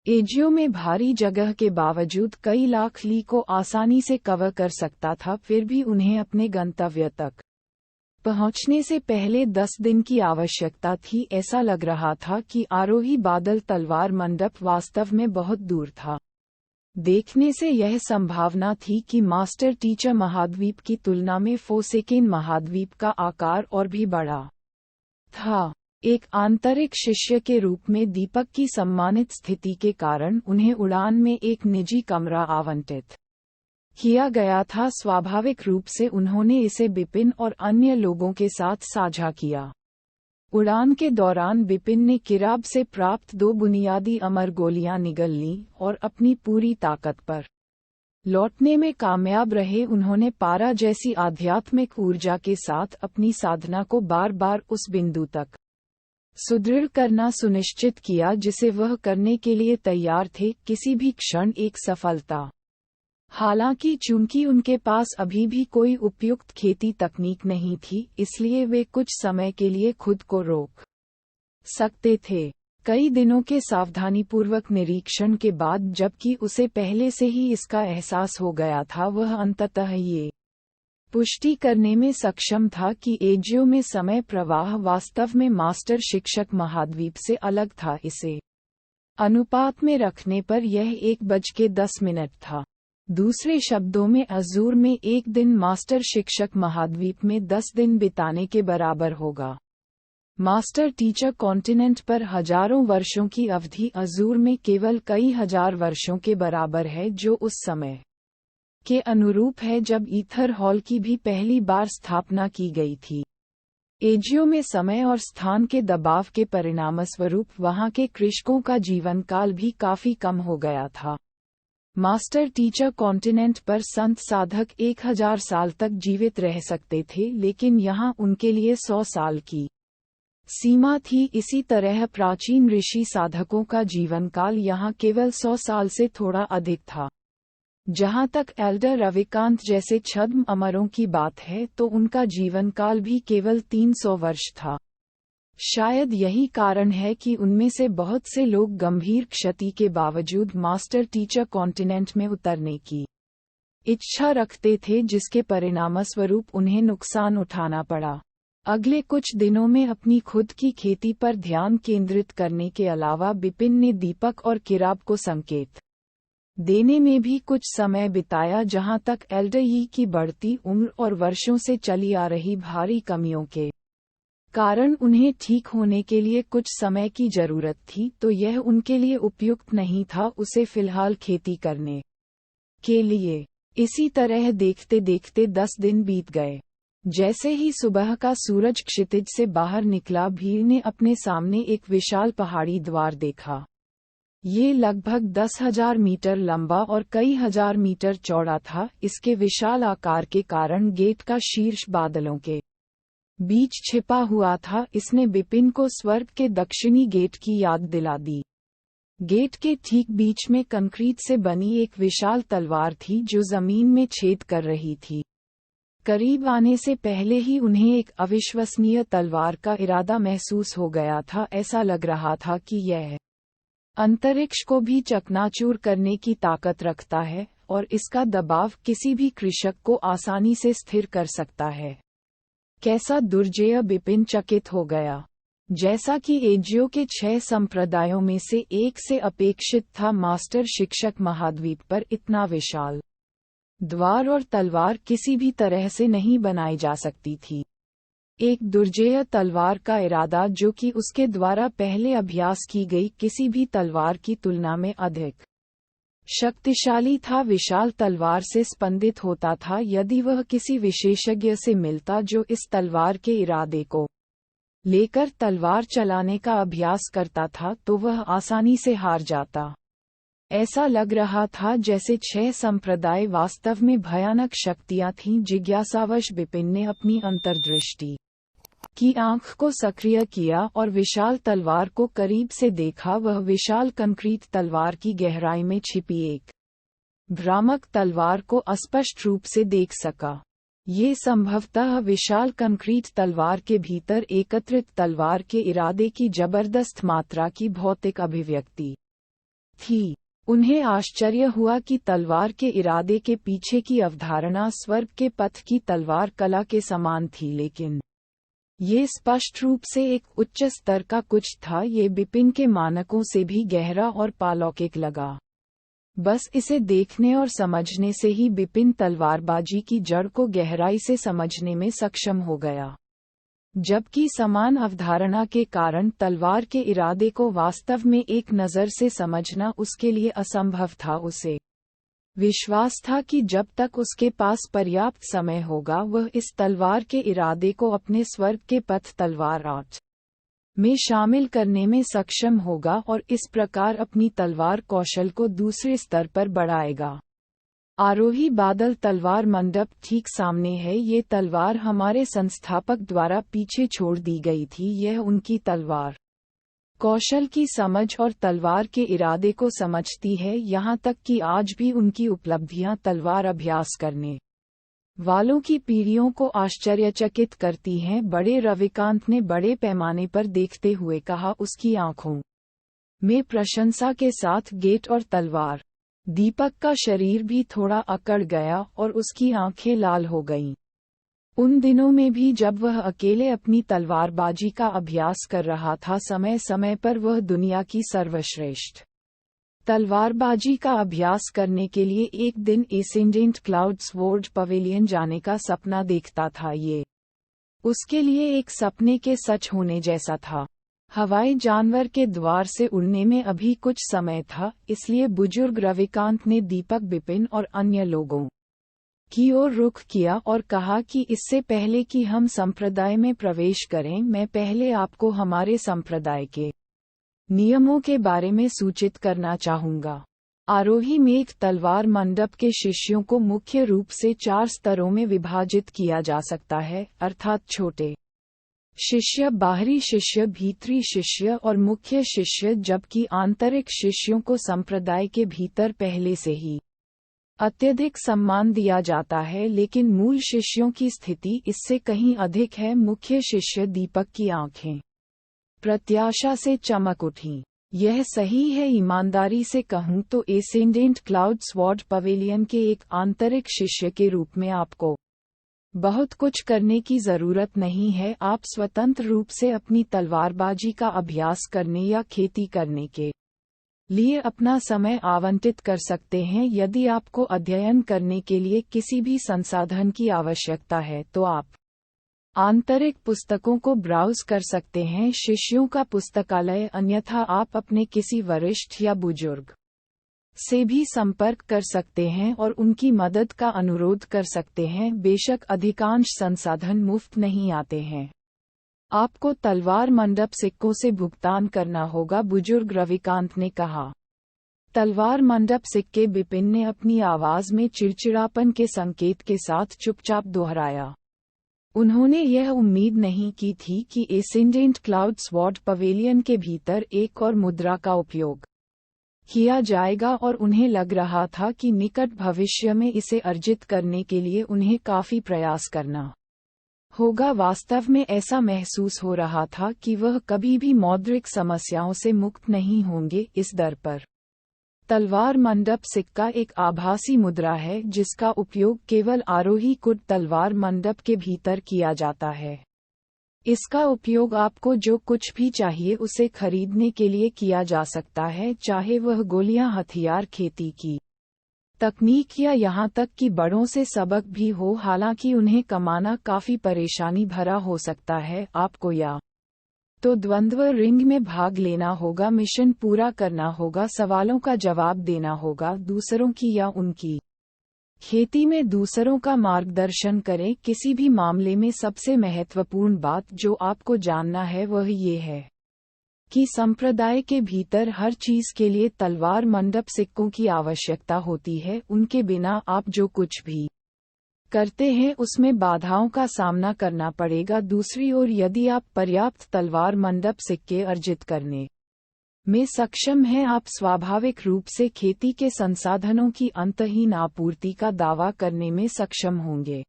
एजियो में भारी जगह के बावजूद कई लाख ली को आसानी से कवर कर सकता था। फिर भी उन्हें अपने गंतव्य तक पहुंचने से पहले 10 दिन की आवश्यकता थी। ऐसा लग रहा था कि आरोही बादल तलवार मंडप वास्तव में बहुत दूर था। देखने से यह संभावना थी कि मास्टर टीचर महाद्वीप की तुलना में फोसेकेन महाद्वीप का आकार और भी बड़ा था। एक आंतरिक शिष्य के रूप में दीपक की सम्मानित स्थिति के कारण उन्हें उड़ान में एक निजी कमरा आवंटित किया गया था। स्वाभाविक रूप से उन्होंने इसे बिपिन और अन्य लोगों के साथ साझा किया। उड़ान के दौरान बिपिन ने किराब से प्राप्त 2 बुनियादी अमर गोलियां निगल लीं और अपनी पूरी ताकत पर लौटने में कामयाब रहे। उन्होंने पारा जैसी आध्यात्मिक ऊर्जा के साथ अपनी साधना को बार बार उस बिंदु तक सुदृढ़ करना सुनिश्चित किया जिसे वह करने के लिए तैयार थे, किसी भी क्षण एक सफलता। हालांकि चूंकि उनके पास अभी भी कोई उपयुक्त खेती तकनीक नहीं थी, इसलिए वे कुछ समय के लिए खुद को रोक सकते थे। कई दिनों के सावधानीपूर्वक निरीक्षण के बाद, जबकि उसे पहले से ही इसका एहसास हो गया था, वह अंततः ये पुष्टि करने में सक्षम था कि एजियो में समय प्रवाह वास्तव में मास्टर शिक्षक महाद्वीप से अलग था। इसे अनुपात में रखने पर यह 1:10 था। दूसरे शब्दों में, अजूर में एक दिन मास्टर शिक्षक महाद्वीप में 10 दिन बिताने के बराबर होगा। मास्टर टीचर कॉन्टिनेंट पर हजारों वर्षों की अवधि अजूर में केवल कई हजार वर्षों के बराबर है, जो उस समय के अनुरूप है जब ईथर हॉल की भी पहली बार स्थापना की गई थी। एजियो में समय और स्थान के दबाव के परिणामस्वरूप वहां के कृषकों का जीवन काल भी काफी कम हो गया था। मास्टर टीचर कॉन्टिनेंट पर संत साधक 1000 साल तक जीवित रह सकते थे, लेकिन यहाँ उनके लिए 100 साल की सीमा थी। इसी तरह प्राचीन ऋषि साधकों का जीवन काल यहाँ केवल 100 साल से थोड़ा अधिक था। जहाँ तक एल्डर रविकांत जैसे छद्म अमरों की बात है, तो उनका जीवन काल भी केवल 300 वर्ष था। शायद यही कारण है कि उनमें से बहुत से लोग गंभीर क्षति के बावजूद मास्टर टीचर कॉन्टिनेंट में उतरने की इच्छा रखते थे, जिसके परिणामस्वरूप उन्हें नुकसान उठाना पड़ा। अगले कुछ दिनों में अपनी खुद की खेती पर ध्यान केंद्रित करने के अलावा बिपिन ने दीपक और किराब को संकेत देने में भी कुछ समय बिताया, जहां तक एल्डर यी की बढ़ती उम्र और वर्षों से चली आ रही भारी कमियों के कारण उन्हें ठीक होने के लिए कुछ समय की जरूरत थी, तो यह उनके लिए उपयुक्त नहीं था उसे फिलहाल खेती करने के लिए। इसी तरह देखते देखते 10 दिन बीत गए। जैसे ही सुबह का सूरज क्षितिज से बाहर निकला, भीड़ ने अपने सामने एक विशाल पहाड़ी द्वार देखा। ये लगभग 10,000 मीटर लंबा और कई हजार मीटर चौड़ा था। इसके विशाल आकार के कारण गेट का शीर्ष बादलों के बीच छिपा हुआ था। इसने बिपिन को स्वर्ग के दक्षिणी गेट की याद दिला दी। गेट के ठीक बीच में कंक्रीट से बनी एक विशाल तलवार थी, जो जमीन में छेद कर रही थी। करीब आने से पहले ही उन्हें एक अविश्वसनीय तलवार का इरादा महसूस हो गया था। ऐसा लग रहा था कि यह अंतरिक्ष को भी चकनाचूर करने की ताकत रखता है, और इसका दबाव किसी भी कृषक को आसानी से स्थिर कर सकता है। कैसा दुर्जेय! बिपिन चकित हो गया। जैसा कि एजियो के 6 संप्रदायों में से एक से अपेक्षित था, मास्टर शिक्षक महाद्वीप पर इतना विशाल द्वार और तलवार किसी भी तरह से नहीं बनाई जा सकती थी। एक दुर्जेय तलवार का इरादा, जो कि उसके द्वारा पहले अभ्यास की गई किसी भी तलवार की तुलना में अधिक शक्तिशाली था, विशाल तलवार से स्पंदित होता था। यदि वह किसी विशेषज्ञ से मिलता जो इस तलवार के इरादे को लेकर तलवार चलाने का अभ्यास करता था, तो वह आसानी से हार जाता। ऐसा लग रहा था जैसे 6 संप्रदाय वास्तव में भयानक शक्तियां थीं। जिज्ञासावश बिपिन ने अपनी अंतर्दृष्टि की आंख को सक्रिय किया और विशाल तलवार को करीब से देखा। वह विशाल कंक्रीट तलवार की गहराई में छिपी एक भ्रामक तलवार को अस्पष्ट रूप से देख सका। ये संभवतः विशाल कंक्रीट तलवार के भीतर एकत्रित तलवार के इरादे की जबरदस्त मात्रा की भौतिक अभिव्यक्ति थी। उन्हें आश्चर्य हुआ कि तलवार के इरादे के पीछे की अवधारणा स्वर्ग के पथ की तलवार कला के समान थी, लेकिन ये स्पष्ट रूप से एक उच्च स्तर का कुछ था। ये बिपिन के मानकों से भी गहरा और पालौकिक लगा। बस इसे देखने और समझने से ही बिपिन तलवारबाजी की जड़ को गहराई से समझने में सक्षम हो गया। जबकि समान अवधारणा के कारण तलवार के इरादे को वास्तव में एक नज़र से समझना उसके लिए असंभव था। उसे विश्वास था कि जब तक उसके पास पर्याप्त समय होगा, वह इस तलवार के इरादे को अपने स्वर्ग के पथ तलवार आर्ट में शामिल करने में सक्षम होगा और इस प्रकार अपनी तलवार कौशल को दूसरे स्तर पर बढ़ाएगा। आरोही बादल तलवार मंडप ठीक सामने है। ये तलवार हमारे संस्थापक द्वारा पीछे छोड़ दी गई थी। यह उनकी तलवार कौशल की समझ और तलवार के इरादे को समझती है, यहाँ तक कि आज भी उनकी उपलब्धियां तलवार अभ्यास करने वालों की पीढ़ियों को आश्चर्यचकित करती हैं। बड़े रविकांत ने बड़े पैमाने पर देखते हुए कहा। उसकी आंखों में प्रशंसा के साथ गेट और तलवार। दीपक का शरीर भी थोड़ा अकड़ गया और उसकी आंखें लाल हो गईं। उन दिनों में भी जब वह अकेले अपनी तलवारबाजी का अभ्यास कर रहा था, समय समय पर वह दुनिया की सर्वश्रेष्ठ तलवारबाजी का अभ्यास करने के लिए एक दिन एसेंडेंट क्लाउड स्वॉर्ड पवेलियन जाने का सपना देखता था। ये उसके लिए एक सपने के सच होने जैसा था। हवाई जानवर के द्वार से उड़ने में अभी कुछ समय था, इसलिए बुजुर्ग रविकांत ने दीपक, बिपिन और अन्य लोगों की ओर रुख किया और कहा कि इससे पहले कि हम संप्रदाय में प्रवेश करें, मैं पहले आपको हमारे संप्रदाय के नियमों के बारे में सूचित करना चाहूँगा। आरोही मेघ तलवार मंडप के शिष्यों को मुख्य रूप से 4 स्तरों में विभाजित किया जा सकता है, अर्थात छोटे शिष्य, बाहरी शिष्य, भीतरी शिष्य और मुख्य शिष्य, जबकि आंतरिक शिष्यों को संप्रदाय के भीतर पहले से ही अत्यधिक सम्मान दिया जाता है, लेकिन मूल शिष्यों की स्थिति इससे कहीं अधिक है। मुख्य शिष्य दीपक की आंखें प्रत्याशा से चमक उठीं। यह सही है, ईमानदारी से कहूँ तो एसेंडेंट क्लाउड स्वॉर्ड पवेलियन के एक आंतरिक शिष्य के रूप में आपको बहुत कुछ करने की जरूरत नहीं है। आप स्वतंत्र रूप से अपनी तलवारबाजी का अभ्यास करने या खेती करने के लिए अपना समय आवंटित कर सकते हैं। यदि आपको अध्ययन करने के लिए किसी भी संसाधन की आवश्यकता है तो आप आंतरिक पुस्तकों को ब्राउज कर सकते हैं, शिष्यों का पुस्तकालय, अन्यथा आप अपने किसी वरिष्ठ या बुजुर्ग से भी संपर्क कर सकते हैं और उनकी मदद का अनुरोध कर सकते हैं। बेशक अधिकांश संसाधन मुफ्त नहीं आते हैं। आपको तलवार मंडप सिक्कों से भुगतान करना होगा, बुजुर्ग रविकांत ने कहा। तलवार मंडप सिक्के, बिपिन ने अपनी आवाज में चिड़चिड़ापन के संकेत के साथ चुपचाप दोहराया। उन्होंने यह उम्मीद नहीं की थी कि एसेंडेंट क्लाउड स्वॉर्ड पवेलियन के भीतर एक और मुद्रा का उपयोग किया जाएगा और उन्हें लग रहा था कि निकट भविष्य में इसे अर्जित करने के लिए उन्हें काफी प्रयास करना होगा। वास्तव में ऐसा महसूस हो रहा था कि वह कभी भी मौद्रिक समस्याओं से मुक्त नहीं होंगे। इस दर पर तलवार मंडप सिक्का एक आभासी मुद्रा है जिसका उपयोग केवल आरोही कुट तलवार मंडप के भीतर किया जाता है। इसका उपयोग आपको जो कुछ भी चाहिए उसे खरीदने के लिए किया जा सकता है, चाहे वह गोलियां, हथियार, खेती की तकनीक या यहाँ तक कि बड़ों से सबक भी हो। हालांकि उन्हें कमाना काफी परेशानी भरा हो सकता है। आपको या तो द्वंद्व रिंग में भाग लेना होगा, मिशन पूरा करना होगा, सवालों का जवाब देना होगा, दूसरों की या उनकी खेती में दूसरों का मार्गदर्शन करें। किसी भी मामले में सबसे महत्वपूर्ण बात जो आपको जानना है वह ये है कि संप्रदाय के भीतर हर चीज के लिए तलवार मंडप सिक्कों की आवश्यकता होती है। उनके बिना आप जो कुछ भी करते हैं उसमें बाधाओं का सामना करना पड़ेगा। दूसरी ओर, यदि आप पर्याप्त तलवार मंडप सिक्के अर्जित करने में सक्षम हैं, आप स्वाभाविक रूप से खेती के संसाधनों की अंतहीन आपूर्ति का दावा करने में सक्षम होंगे।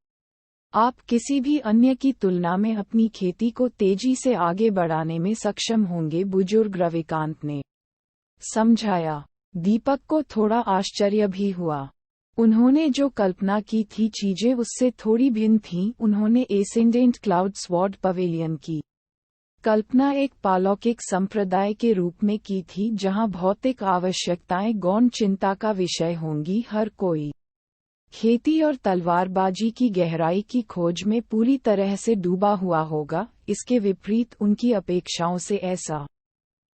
आप किसी भी अन्य की तुलना में अपनी खेती को तेजी से आगे बढ़ाने में सक्षम होंगे, बुजुर्ग रविकांत ने समझाया। दीपक को थोड़ा आश्चर्य भी हुआ। उन्होंने जो कल्पना की थी चीजें उससे थोड़ी भिन्न थीं। उन्होंने एसेंडेंट क्लाउड स्वॉर्ड पवेलियन की कल्पना एक पालौकिक संप्रदाय के रूप में की थी, जहां भौतिक आवश्यकताएं गौण चिंता का विषय होंगी। हर कोई खेती और तलवारबाजी की गहराई की खोज में पूरी तरह से डूबा हुआ होगा। इसके विपरीत उनकी अपेक्षाओं से ऐसा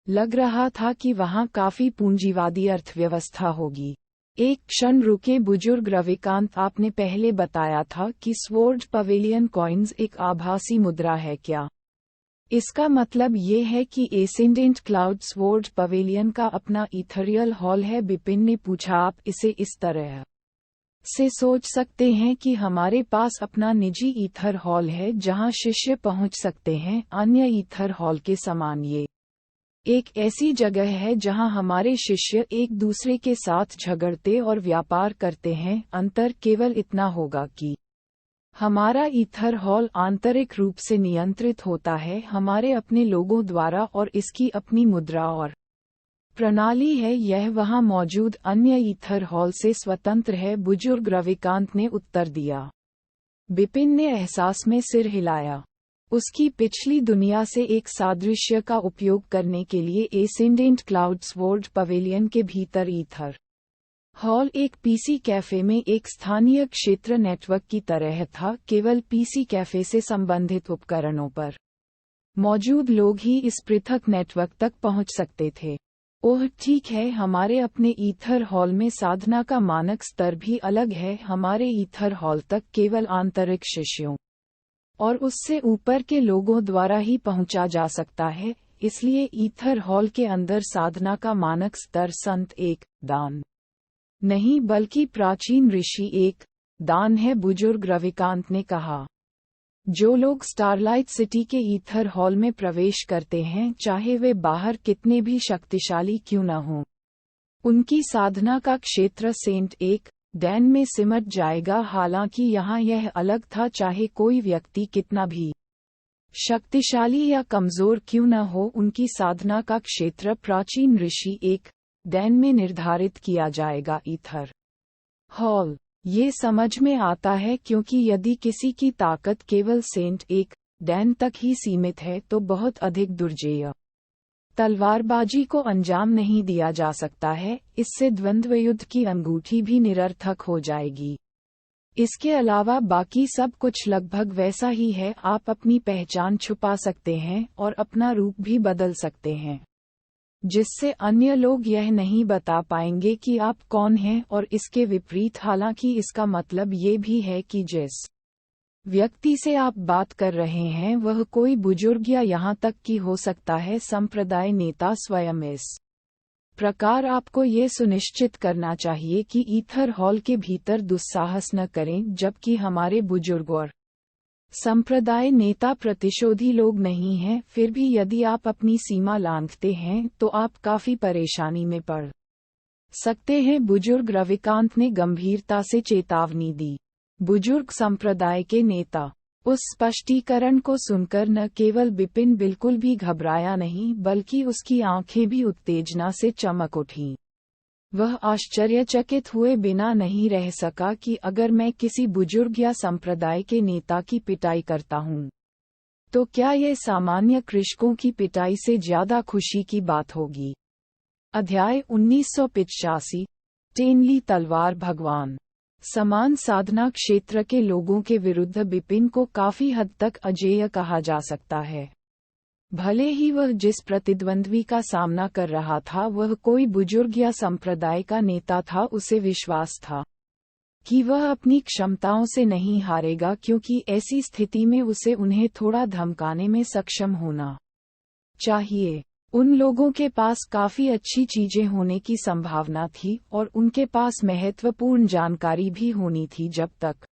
लग रहा था कि वहां काफी पूंजीवादी अर्थव्यवस्था होगी। एक क्षण रुके, बुजुर्ग रविकांत, आपने पहले बताया था कि स्वॉर्ड पवेलियन कॉइन्स एक आभासी मुद्रा है क्या? इसका मतलब ये है कि एसेंडेंट क्लाउड स्वॉर्ड पवेलियन का अपना इथेरियल हॉल है? बिपिन ने पूछा। आप इसे इस तरह से सोच सकते हैं कि हमारे पास अपना निजी ईथर हॉल है जहां शिष्य पहुंच सकते हैं। अन्य ईथर हॉल के समान ये एक ऐसी जगह है जहां हमारे शिष्य एक दूसरे के साथ झगड़ते और व्यापार करते हैं। अंतर केवल इतना होगा कि हमारा ईथर हॉल आंतरिक रूप से नियंत्रित होता है हमारे अपने लोगों द्वारा और इसकी अपनी मुद्रा और प्रणाली है। यह वहां मौजूद अन्य ईथर हॉल से स्वतंत्र है। बुजुर्ग रविकांत ने उत्तर दिया। बिपिन ने एहसास में सिर हिलाया। उसकी पिछली दुनिया से एक सादृश्य का उपयोग करने के लिए एसेंडेंट क्लाउड्स वर्ल्ड पवेलियन के भीतर ईथर हॉल एक पीसी कैफे में एक स्थानीय क्षेत्र नेटवर्क की तरह था। केवल पीसी कैफे से संबंधित उपकरणों पर मौजूद लोग ही इस पृथक नेटवर्क तक पहुंच सकते थे। ओह ठीक है, हमारे अपने ईथर हॉल में साधना का मानक स्तर भी अलग है। हमारे ईथर हॉल तक केवल आंतरिक शिष्यों और उससे ऊपर के लोगों द्वारा ही पहुंचा जा सकता है। इसलिए ईथर हॉल के अंदर साधना का मानक स्तर संत एक दान नहीं बल्कि प्राचीन ऋषि एक दान है। बुजुर्ग रविकांत ने कहा। जो लोग स्टारलाइट सिटी के ईथर हॉल में प्रवेश करते हैं, चाहे वे बाहर कितने भी शक्तिशाली क्यों न हों, उनकी साधना का क्षेत्र सेंट एक डैन में सिमट जाएगा। हालांकि यहाँ यह अलग था। चाहे कोई व्यक्ति कितना भी शक्तिशाली या कमजोर क्यों न हो, उनकी साधना का क्षेत्र प्राचीन ऋषि एक डैन में निर्धारित किया जाएगा। ईथर हॉल ये समझ में आता है क्योंकि यदि किसी की ताकत केवल सेंट एक डैन तक ही सीमित है तो बहुत अधिक दुर्जेय तलवारबाजी को अंजाम नहीं दिया जा सकता है। इससे द्वंद्व युद्ध की अंगूठी भी निरर्थक हो जाएगी। इसके अलावा बाकी सब कुछ लगभग वैसा ही है। आप अपनी पहचान छुपा सकते हैं और अपना रूप भी बदल सकते हैं, जिससे अन्य लोग यह नहीं बता पाएंगे कि आप कौन हैं। और इसके विपरीत, हालांकि इसका मतलब ये भी है कि जिस व्यक्ति से आप बात कर रहे हैं वह कोई बुजुर्ग या यहाँ तक कि हो सकता है संप्रदाय नेता स्वयं। इस प्रकार आपको ये सुनिश्चित करना चाहिए कि ईथर हॉल के भीतर दुस्साहस न करें। जबकि हमारे बुजुर्ग और संप्रदाय नेता प्रतिशोधी लोग नहीं हैं, फिर भी यदि आप अपनी सीमा लांघते हैं तो आप काफी परेशानी में पड़ सकते हैं। बुजुर्ग रविकांत ने गंभीरता से चेतावनी दी। बुजुर्ग संप्रदाय के नेता। उस स्पष्टीकरण को सुनकर न केवल बिपिन बिल्कुल भी घबराया नहीं, बल्कि उसकी आंखें भी उत्तेजना से चमक उठीं। वह आश्चर्यचकित हुए बिना नहीं रह सका कि अगर मैं किसी बुजुर्ग या संप्रदाय के नेता की पिटाई करता हूँ, तो क्या यह सामान्य कृषकों की पिटाई से ज्यादा खुशी की बात होगी। अध्याय 1985। टेनली तलवार भगवान। समान साधना क्षेत्र के लोगों के विरुद्ध बिपिन को काफी हद तक अजेय कहा जा सकता है। भले ही वह जिस प्रतिद्वंद्वी का सामना कर रहा था वह कोई बुजुर्ग या संप्रदाय का नेता था, उसे विश्वास था कि वह अपनी क्षमताओं से नहीं हारेगा, क्योंकि ऐसी स्थिति में उसे उन्हें थोड़ा धमकाने में सक्षम होना चाहिए। उन लोगों के पास काफी अच्छी चीजें होने की संभावना थी और उनके पास महत्वपूर्ण जानकारी भी होनी थी। जब तक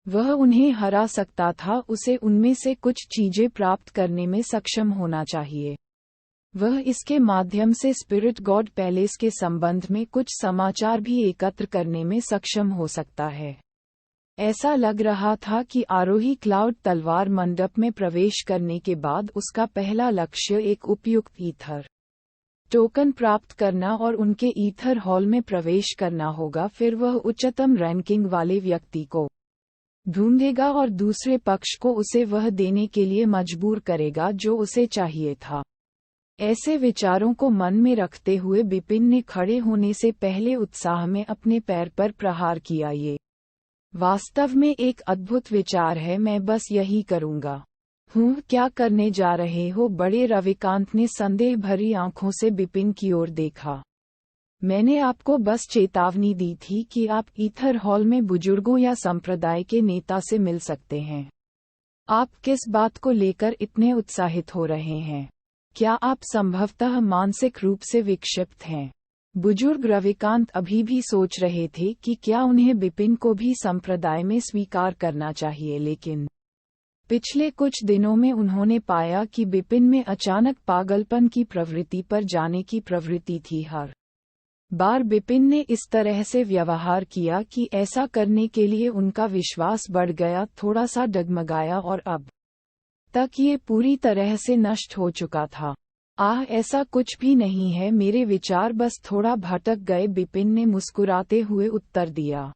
वह उन्हें हरा सकता था, उसे उनमें से कुछ चीजें प्राप्त करने में सक्षम होना चाहिए। वह इसके माध्यम से स्पिरिट गॉड पैलेस के संबंध में कुछ समाचार भी एकत्र करने में सक्षम हो सकता है। ऐसा लग रहा था कि आरोही क्लाउड तलवार मंडप में प्रवेश करने के बाद उसका पहला लक्ष्य एक उपयुक्त ईथर टोकन प्राप्त करना और उनके ईथर हॉल में प्रवेश करना होगा। फिर वह उच्चतम रैंकिंग वाले व्यक्ति को ढूंढेगा और दूसरे पक्ष को उसे वह देने के लिए मजबूर करेगा जो उसे चाहिए था। ऐसे विचारों को मन में रखते हुए बिपिन ने खड़े होने से पहले उत्साह में अपने पैर पर प्रहार किया। ये वास्तव में एक अद्भुत विचार है, मैं बस यही करूंगा। क्या करने जा रहे हो? बड़े रविकांत ने संदेह भरी आंखों से बिपिन की ओर देखा। मैंने आपको बस चेतावनी दी थी कि आप ईथर हॉल में बुजुर्गों या संप्रदाय के नेता से मिल सकते हैं। आप किस बात को लेकर इतने उत्साहित हो रहे हैं? क्या आप संभवतः मानसिक रूप से विक्षिप्त हैं? बुजुर्ग रविकांत अभी भी सोच रहे थे कि क्या उन्हें बिपिन को भी संप्रदाय में स्वीकार करना चाहिए, लेकिन पिछले कुछ दिनों में उन्होंने पाया कि बिपिन में अचानक पागलपन की प्रवृत्ति पर जाने की प्रवृत्ति थी। हर बार बिपिन ने इस तरह से व्यवहार किया कि ऐसा करने के लिए उनका विश्वास बढ़ गया, थोड़ा सा डगमगाया और अब तक ये पूरी तरह से नष्ट हो चुका था। ऐसा कुछ भी नहीं है, मेरे विचार बस थोड़ा भटक गए, बिपिन ने मुस्कुराते हुए उत्तर दिया।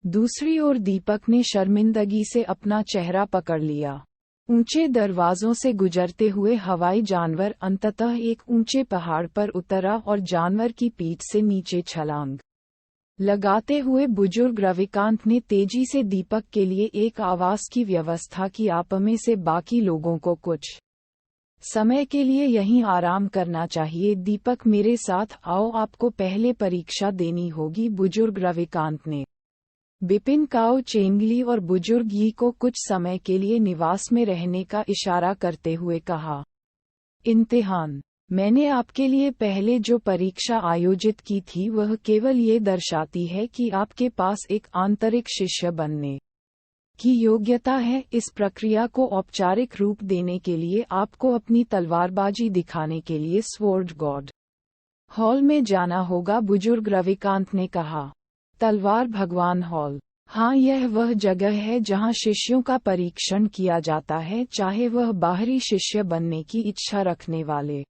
दूसरी ओर दीपक ने शर्मिंदगी से अपना चेहरा पकड़ लिया। ऊंचे दरवाजों से गुजरते हुए हवाई जानवर अंततः एक ऊंचे पहाड़ पर उतरा और जानवर की पीठ से नीचे छलांग लगाते हुए बुजुर्ग रविकांत ने तेजी से दीपक के लिए एक आवास की व्यवस्था की। आप में से बाकी लोगों को कुछ समय के लिए यहीं आराम करना चाहिए। दीपक मेरे साथ आओ, आपको पहले परीक्षा देनी होगी, बुजुर्ग रविकांत ने बिपिन काओ चेंगली और बुजुर्ग यी को कुछ समय के लिए निवास में रहने का इशारा करते हुए कहा। इम्तिहान। मैंने आपके लिए पहले जो परीक्षा आयोजित की थी वह केवल ये दर्शाती है कि आपके पास एक आंतरिक शिष्य बनने की योग्यता है। इस प्रक्रिया को औपचारिक रूप देने के लिए आपको अपनी तलवारबाजी दिखाने के लिए स्वॉर्ड गॉड हॉल में जाना होगा, बुजुर्ग रविकांत ने कहा। तलवार भगवान हॉल? हाँ, यह वह जगह है जहाँ शिष्यों का परीक्षण किया जाता है, चाहे वह बाहरी शिष्य बनने की इच्छा रखने वाले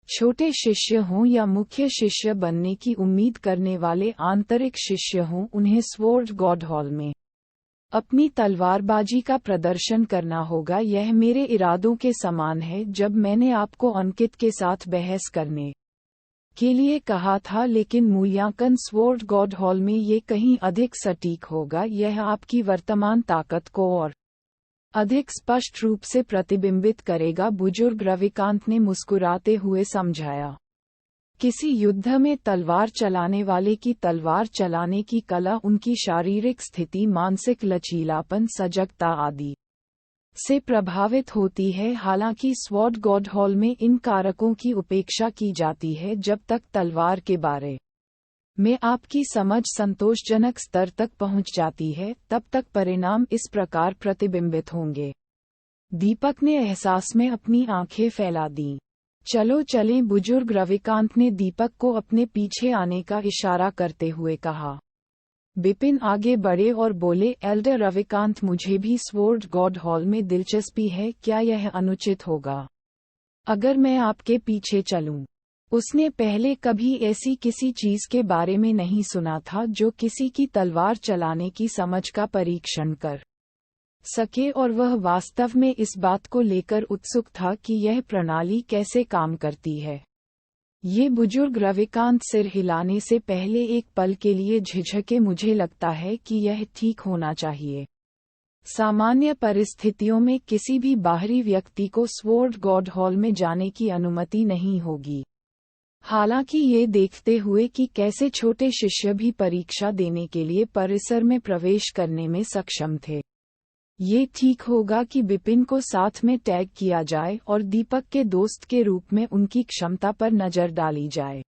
छोटे शिष्य हों या मुख्य शिष्य बनने की उम्मीद करने वाले आंतरिक शिष्य हों, उन्हें स्वॉर्ड गॉड हॉल में अपनी तलवारबाजी का प्रदर्शन करना होगा। यह मेरे इरादों के समान है जब मैंने आपको अंकित के साथ बहस करने के लिए कहा था, लेकिन मूल्यांकन स्वॉर्ड गॉड हॉल में ये कहीं अधिक सटीक होगा। यह आपकी वर्तमान ताकत को और अधिक स्पष्ट रूप से प्रतिबिंबित करेगा, बुजुर्ग रविकांत ने मुस्कुराते हुए समझाया। किसी युद्ध में तलवार चलाने वाले की तलवार चलाने की कला उनकी शारीरिक स्थिति, मानसिक लचीलापन, सजगता आदि से प्रभावित होती है। हालांकि स्वॉर्ड गॉड हॉल में इन कारकों की उपेक्षा की जाती है। जब तक तलवार के बारे में आपकी समझ संतोषजनक स्तर तक पहुंच जाती है, तब तक परिणाम इस प्रकार प्रतिबिंबित होंगे। दीपक ने एहसास में अपनी आंखें फैला दीं। चलो चलें, बुजुर्ग रविकांत ने दीपक को अपने पीछे आने का इशारा करते हुए कहा। बिपिन आगे बढ़े और बोले, एल्डर रविकांत, मुझे भी स्वॉर्ड गॉड हॉल में दिलचस्पी है, क्या यह अनुचित होगा अगर मैं आपके पीछे चलूं? उसने पहले कभी ऐसी किसी चीज के बारे में नहीं सुना था जो किसी की तलवार चलाने की समझ का परीक्षण कर सके, और वह वास्तव में इस बात को लेकर उत्सुक था कि यह प्रणाली कैसे काम करती है। ये बुजुर्ग रविकांत सिर हिलाने से पहले एक पल के लिए झिझके। मुझे लगता है कि यह ठीक होना चाहिए। सामान्य परिस्थितियों में किसी भी बाहरी व्यक्ति को स्वॉर्ड गॉड हॉल में जाने की अनुमति नहीं होगी। हालांकि ये देखते हुए कि कैसे छोटे शिष्य भी परीक्षा देने के लिए परिसर में प्रवेश करने में सक्षम थे, ये ठीक होगा कि बिपिन को साथ में टैग किया जाए और दीपक के दोस्त के रूप में उनकी क्षमता पर नजर डाली जाए।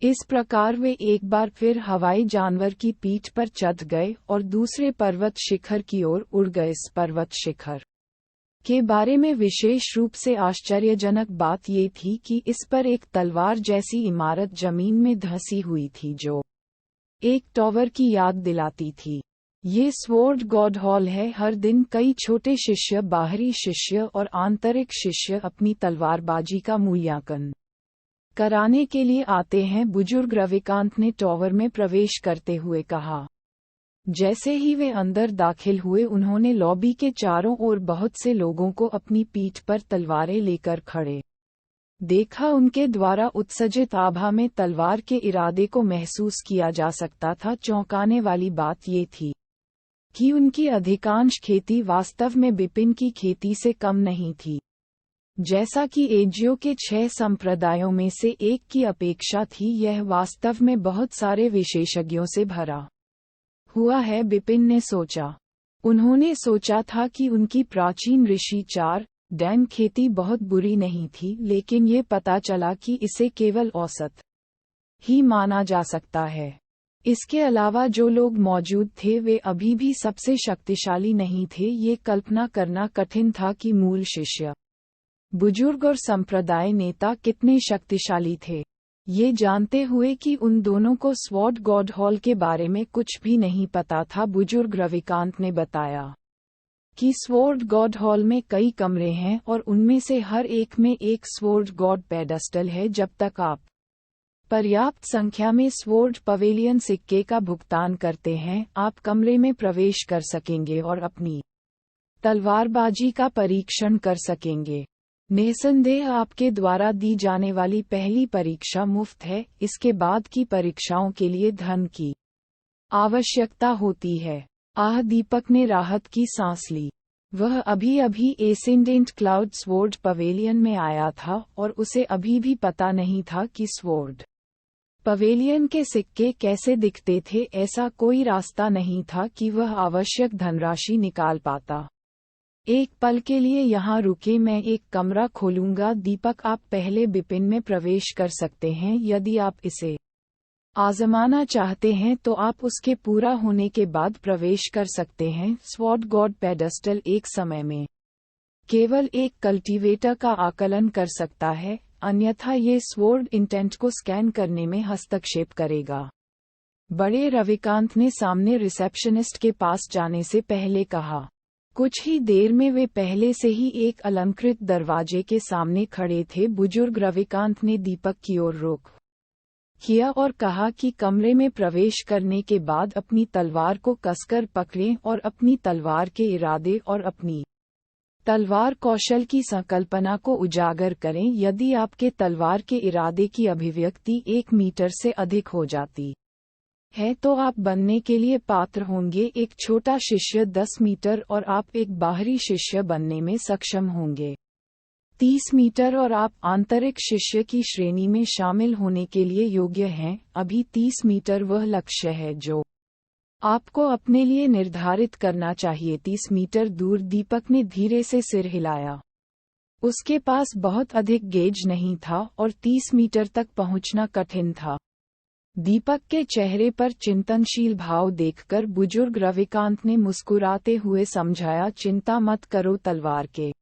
इस प्रकार वे एक बार फिर हवाई जानवर की पीठ पर चढ़ गए और दूसरे पर्वत शिखर की ओर उड़ गए। इस पर्वत शिखर के बारे में विशेष रूप से आश्चर्यजनक बात ये थी कि इस पर एक तलवार जैसी इमारत जमीन में धंसी हुई थी जो एक टॉवर की याद दिलाती थी। ये स्वॉर्ड गॉड हॉल है। हर दिन कई छोटे शिष्य, बाहरी शिष्य और आंतरिक शिष्य अपनी तलवारबाजी का मूल्यांकन कराने के लिए आते हैं, बुजुर्ग रविकांत ने टॉवर में प्रवेश करते हुए कहा। जैसे ही वे अंदर दाखिल हुए, उन्होंने लॉबी के चारों ओर बहुत से लोगों को अपनी पीठ पर तलवारें लेकर खड़े देखा। उनके द्वारा उत्सर्जित आभा में तलवार के इरादे को महसूस किया जा सकता था। चौंकाने वाली बात ये थी कि उनकी अधिकांश खेती वास्तव में बिपिन की खेती से कम नहीं थी। जैसा कि एजियो के 6 संप्रदायों में से एक की अपेक्षा थी, यह वास्तव में बहुत सारे विशेषज्ञों से भरा हुआ है, बिपिन ने सोचा। उन्होंने सोचा था कि उनकी प्राचीन ऋषि 4 डैम खेती बहुत बुरी नहीं थी, लेकिन ये पता चला कि इसे केवल औसत ही माना जा सकता है। इसके अलावा जो लोग मौजूद थे वे अभी भी सबसे शक्तिशाली नहीं थे। ये कल्पना करना कठिन था कि मूल शिष्य, बुजुर्ग और संप्रदाय नेता कितने शक्तिशाली थे। ये जानते हुए कि उन दोनों को स्वॉर्ड गॉड हॉल के बारे में कुछ भी नहीं पता था, बुजुर्ग रविकांत ने बताया कि स्वॉर्ड गॉड हॉल में कई कमरे हैं और उनमें से हर एक में एक स्वॉर्ड गॉड पेडेस्टल है। जब तक आप पर्याप्त संख्या में स्वॉर्ड पवेलियन सिक्के का भुगतान करते हैं, आप कमरे में प्रवेश कर सकेंगे और अपनी तलवारबाजी का परीक्षण कर सकेंगे। निसंदेह आपके द्वारा दी जाने वाली पहली परीक्षा मुफ्त है। इसके बाद की परीक्षाओं के लिए धन की आवश्यकता होती है। दीपक ने राहत की सांस ली। वह अभी अभी एसेंडेंट क्लाउड स्वॉर्ड पवेलियन में आया था और उसे अभी भी पता नहीं था कि स्वॉर्ड पवेलियन के सिक्के कैसे दिखते थे। ऐसा कोई रास्ता नहीं था कि वह आवश्यक धनराशि निकाल पाता। एक पल के लिए यहाँ रुके, मैं एक कमरा खोलूंगा। दीपक, आप पहले बिपिन में प्रवेश कर सकते हैं। यदि आप इसे आजमाना चाहते हैं तो आप उसके पूरा होने के बाद प्रवेश कर सकते हैं। स्वॉर्ड गॉड पेडेस्टल एक समय में केवल एक कल्टीवेटर का आकलन कर सकता है, अन्यथा ये स्वॉर्ड इंटेंट को स्कैन करने में हस्तक्षेप करेगा। बड़े रविकांत ने सामने रिसेप्शनिस्ट के पास जाने से पहले कहा। कुछ ही देर में वे पहले से ही एक अलंकृत दरवाजे के सामने खड़े थे। बुजुर्ग रविकांत ने दीपक की ओर रुख किया और कहा कि कमरे में प्रवेश करने के बाद अपनी तलवार को कसकर पकड़ें और अपनी तलवार के इरादे और अपनी तलवार कौशल की संकल्पना को उजागर करें। यदि आपके तलवार के इरादे की अभिव्यक्ति 1 मीटर से अधिक हो जाती है तो आप बनने के लिए पात्र होंगे। एक छोटा शिष्य 10 मीटर और आप एक बाहरी शिष्य बनने में सक्षम होंगे 30 मीटर और आप आंतरिक शिष्य की श्रेणी में शामिल होने के लिए योग्य हैं। अभी 30 मीटर वह लक्ष्य है जो आपको अपने लिए निर्धारित करना चाहिए। 30 मीटर दूर दीपक ने धीरे से सिर हिलाया। उसके पास बहुत अधिक गेज नहीं था और 30 मीटर तक पहुंचना कठिन था। दीपक के चेहरे पर चिंतनशील भाव देखकर बुजुर्ग रविकांत ने मुस्कुराते हुए समझाया, चिंता मत करो, तलवार के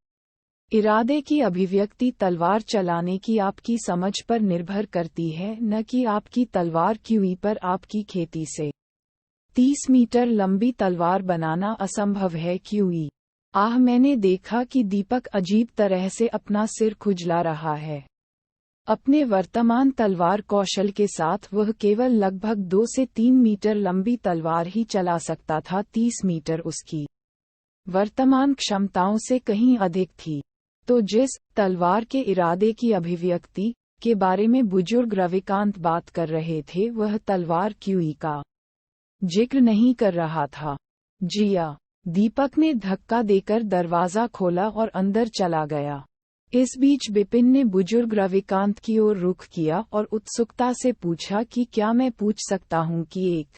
इरादे की अभिव्यक्ति तलवार चलाने की आपकी समझ पर निर्भर करती है, न कि आपकी तलवार क्यूई पर। आपकी खेती से 30 मीटर लंबी तलवार बनाना असंभव है क्यूई। मैंने देखा कि दीपक अजीब तरह से अपना सिर खुजला रहा है। अपने वर्तमान तलवार कौशल के साथ वह केवल लगभग 2 से 3 मीटर लंबी तलवार ही चला सकता था। 30 मीटर उसकी वर्तमान क्षमताओं से कहीं अधिक थी। तो जिस तलवार के इरादे की अभिव्यक्ति के बारे में बुजुर्ग रविकांत बात कर रहे थे, वह तलवार क्यूई का जिक्र नहीं कर रहा था। जिया, दीपक ने धक्का देकर दरवाजा खोला और अंदर चला गया। इस बीच बिपिन ने बुजुर्ग रविकांत की ओर रुख किया और उत्सुकता से पूछा कि क्या मैं पूछ सकता हूं कि एक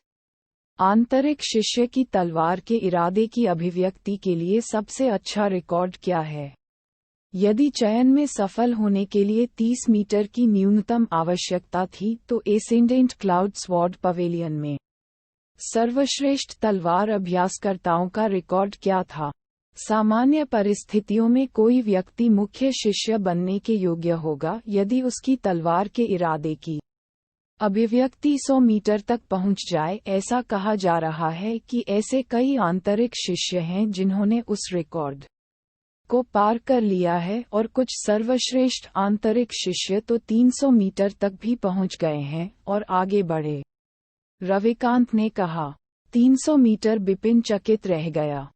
आंतरिक शिष्य की तलवार के इरादे की अभिव्यक्ति के लिए सबसे अच्छा रिकॉर्ड क्या है? यदि चयन में सफल होने के लिए 30 मीटर की न्यूनतम आवश्यकता थी तो एसेंडेंट क्लाउड स्वॉर्ड पवेलियन में सर्वश्रेष्ठ तलवार अभ्यासकर्ताओं का रिकॉर्ड क्या था? सामान्य परिस्थितियों में कोई व्यक्ति मुख्य शिष्य बनने के योग्य होगा यदि उसकी तलवार के इरादे की अभिव्यक्ति 100 मीटर तक पहुंच जाए। ऐसा कहा जा रहा है कि ऐसे कई आंतरिक शिष्य हैं जिन्होंने उस रिकॉर्ड को पार कर लिया है और कुछ सर्वश्रेष्ठ आंतरिक शिष्य तो 300 मीटर तक भी पहुंच गए हैं और आगे बढ़े। रविकांत ने कहा। 300 मीटर। बिपिन चकित रह गया।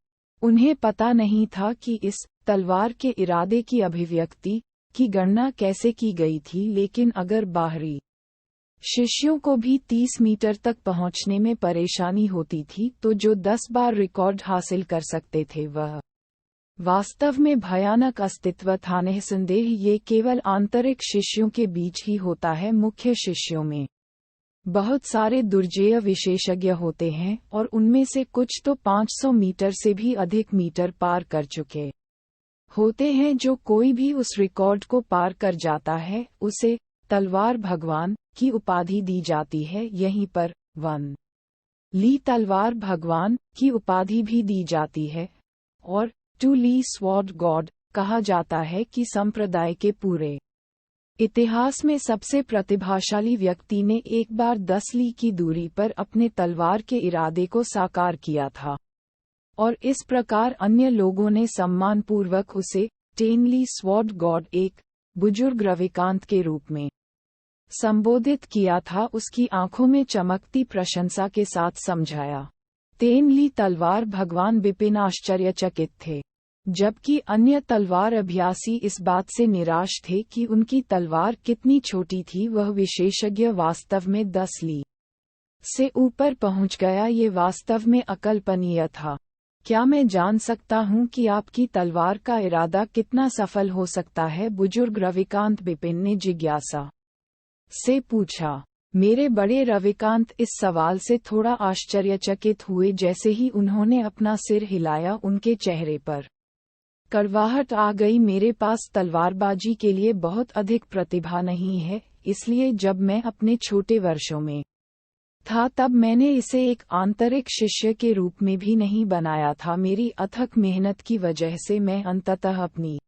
उन्हें पता नहीं था कि इस तलवार के इरादे की अभिव्यक्ति की गणना कैसे की गई थी, लेकिन अगर बाहरी शिष्यों को भी 30 मीटर तक पहुंचने में परेशानी होती थी तो जो 10 बार रिकॉर्ड हासिल कर सकते थे वह वास्तव में भयानक अस्तित्व था। निसंदेह ये केवल आंतरिक शिष्यों के बीच ही होता है। मुख्य शिष्यों में बहुत सारे दुर्जेय विशेषज्ञ होते हैं और उनमें से कुछ तो 500 मीटर से भी अधिक मीटर पार कर चुके होते हैं। जो कोई भी उस रिकॉर्ड को पार कर जाता है उसे तलवार भगवान की उपाधि दी जाती है। यहीं पर वन ली तलवार भगवान की उपाधि भी दी जाती है और टू ली स्वॉर्ड गॉड कहा जाता है कि संप्रदाय के पूरे इतिहास में सबसे प्रतिभाशाली व्यक्ति ने एक बार 10 ली की दूरी पर अपने तलवार के इरादे को साकार किया था और इस प्रकार अन्य लोगों ने सम्मानपूर्वक उसे 10 ली स्वॉर्ड गॉड एक बुजुर्ग रविकांत के रूप में संबोधित किया था। उसकी आंखों में चमकती प्रशंसा के साथ समझाया। 10 ली तलवार भगवान बिपिन आश्चर्यचकित थे, जबकि अन्य तलवार अभ्यासी इस बात से निराश थे कि उनकी तलवार कितनी छोटी थी। वह विशेषज्ञ वास्तव में 10 ली से ऊपर पहुंच गया। ये वास्तव में अकल्पनीय था। क्या मैं जान सकता हूं कि आपकी तलवार का इरादा कितना सफल हो सकता है? बुजुर्ग रविकांत बिपिन ने जिज्ञासा से पूछा। मेरे बड़े रविकांत इस सवाल से थोड़ा आश्चर्यचकित हुए। जैसे ही उन्होंने अपना सिर हिलाया, उनके चेहरे पर कड़वाहट आ गई। मेरे पास तलवारबाजी के लिए बहुत अधिक प्रतिभा नहीं है, इसलिए जब मैं अपने छोटे वर्षों में था तब मैंने इसे एक आंतरिक शिष्य के रूप में भी नहीं बनाया था। मेरी अथक मेहनत की वजह से मैं अंततः अपनी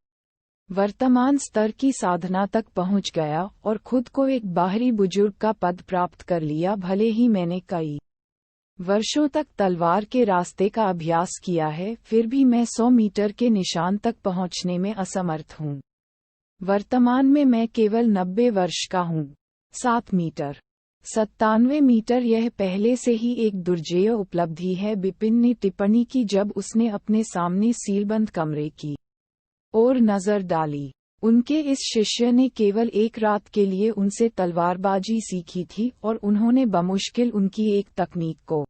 वर्तमान स्तर की साधना तक पहुंच गया और खुद को एक बाहरी बुजुर्ग का पद प्राप्त कर लिया। भले ही मैंने कई वर्षों तक तलवार के रास्ते का अभ्यास किया है, फिर भी मैं 100 मीटर के निशान तक पहुंचने में असमर्थ हूं। वर्तमान में मैं केवल 90 वर्ष का हूं। 7 मीटर 97 मीटर यह पहले से ही एक दुर्जेय उपलब्धि है, बिपिन ने टिप्पणी की जब उसने अपने सामने सीलबंद कमरे की ओर नजर डाली। उनके इस शिष्य ने केवल एक रात के लिए उनसे तलवारबाजी सीखी थी और उन्होंने बमुश्किल उनकी एक तकनीक को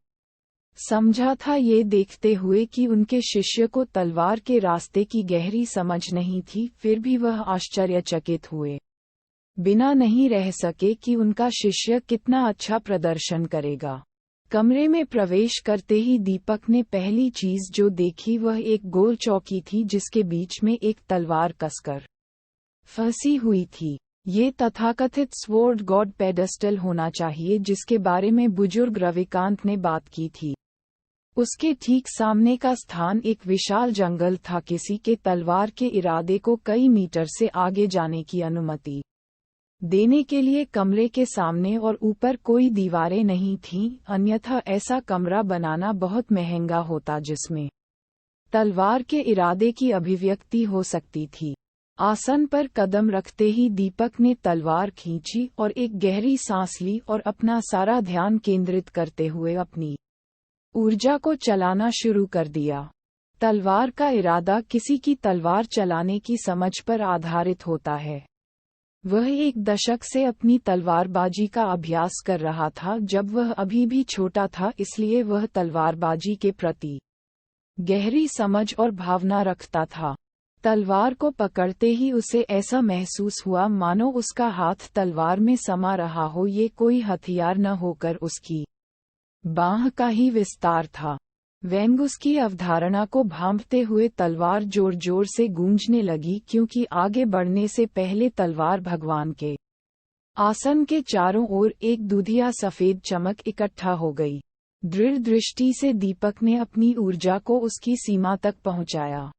समझा था। ये देखते हुए कि उनके शिष्य को तलवार के रास्ते की गहरी समझ नहीं थी, फिर भी वह आश्चर्यचकित हुए बिना नहीं रह सके कि उनका शिष्य कितना अच्छा प्रदर्शन करेगा। कमरे में प्रवेश करते ही दीपक ने पहली चीज जो देखी वह एक गोल चौकी थी जिसके बीच में एक तलवार कसकर फंसी हुई थी। ये तथाकथित स्वॉर्ड गॉड पेडेस्टल होना चाहिए जिसके बारे में बुजुर्ग रविकांत ने बात की थी। उसके ठीक सामने का स्थान एक विशाल जंगल था। किसी के तलवार के इरादे को कई मीटर से आगे जाने की अनुमति देने के लिए कमरे के सामने और ऊपर कोई दीवारें नहीं थीं, अन्यथा ऐसा कमरा बनाना बहुत महंगा होता जिसमें तलवार के इरादे की अभिव्यक्ति हो सकती थी। आसन पर कदम रखते ही दीपक ने तलवार खींची और एक गहरी सांस ली और अपना सारा ध्यान केंद्रित करते हुए अपनी ऊर्जा को चलाना शुरू कर दिया। तलवार का इरादा किसी की तलवार चलाने की समझ पर आधारित होता है। वह एक दशक से अपनी तलवारबाजी का अभ्यास कर रहा था जब वह अभी भी छोटा था, इसलिए वह तलवारबाजी के प्रति गहरी समझ और भावना रखता था। तलवार को पकड़ते ही उसे ऐसा महसूस हुआ मानो उसका हाथ तलवार में समा रहा हो। ये कोई हथियार न होकर उसकी बांह का ही विस्तार था। वेंग उसकी अवधारणा को भांपते हुए तलवार जोर जोर से गूंजने लगी, क्योंकि आगे बढ़ने से पहले तलवार भगवान के आसन के चारों ओर एक दूधिया सफेद चमक इकट्ठा हो गई। दृढ़ दृष्टि से दीपक ने अपनी ऊर्जा को उसकी सीमा तक पहुंचाया।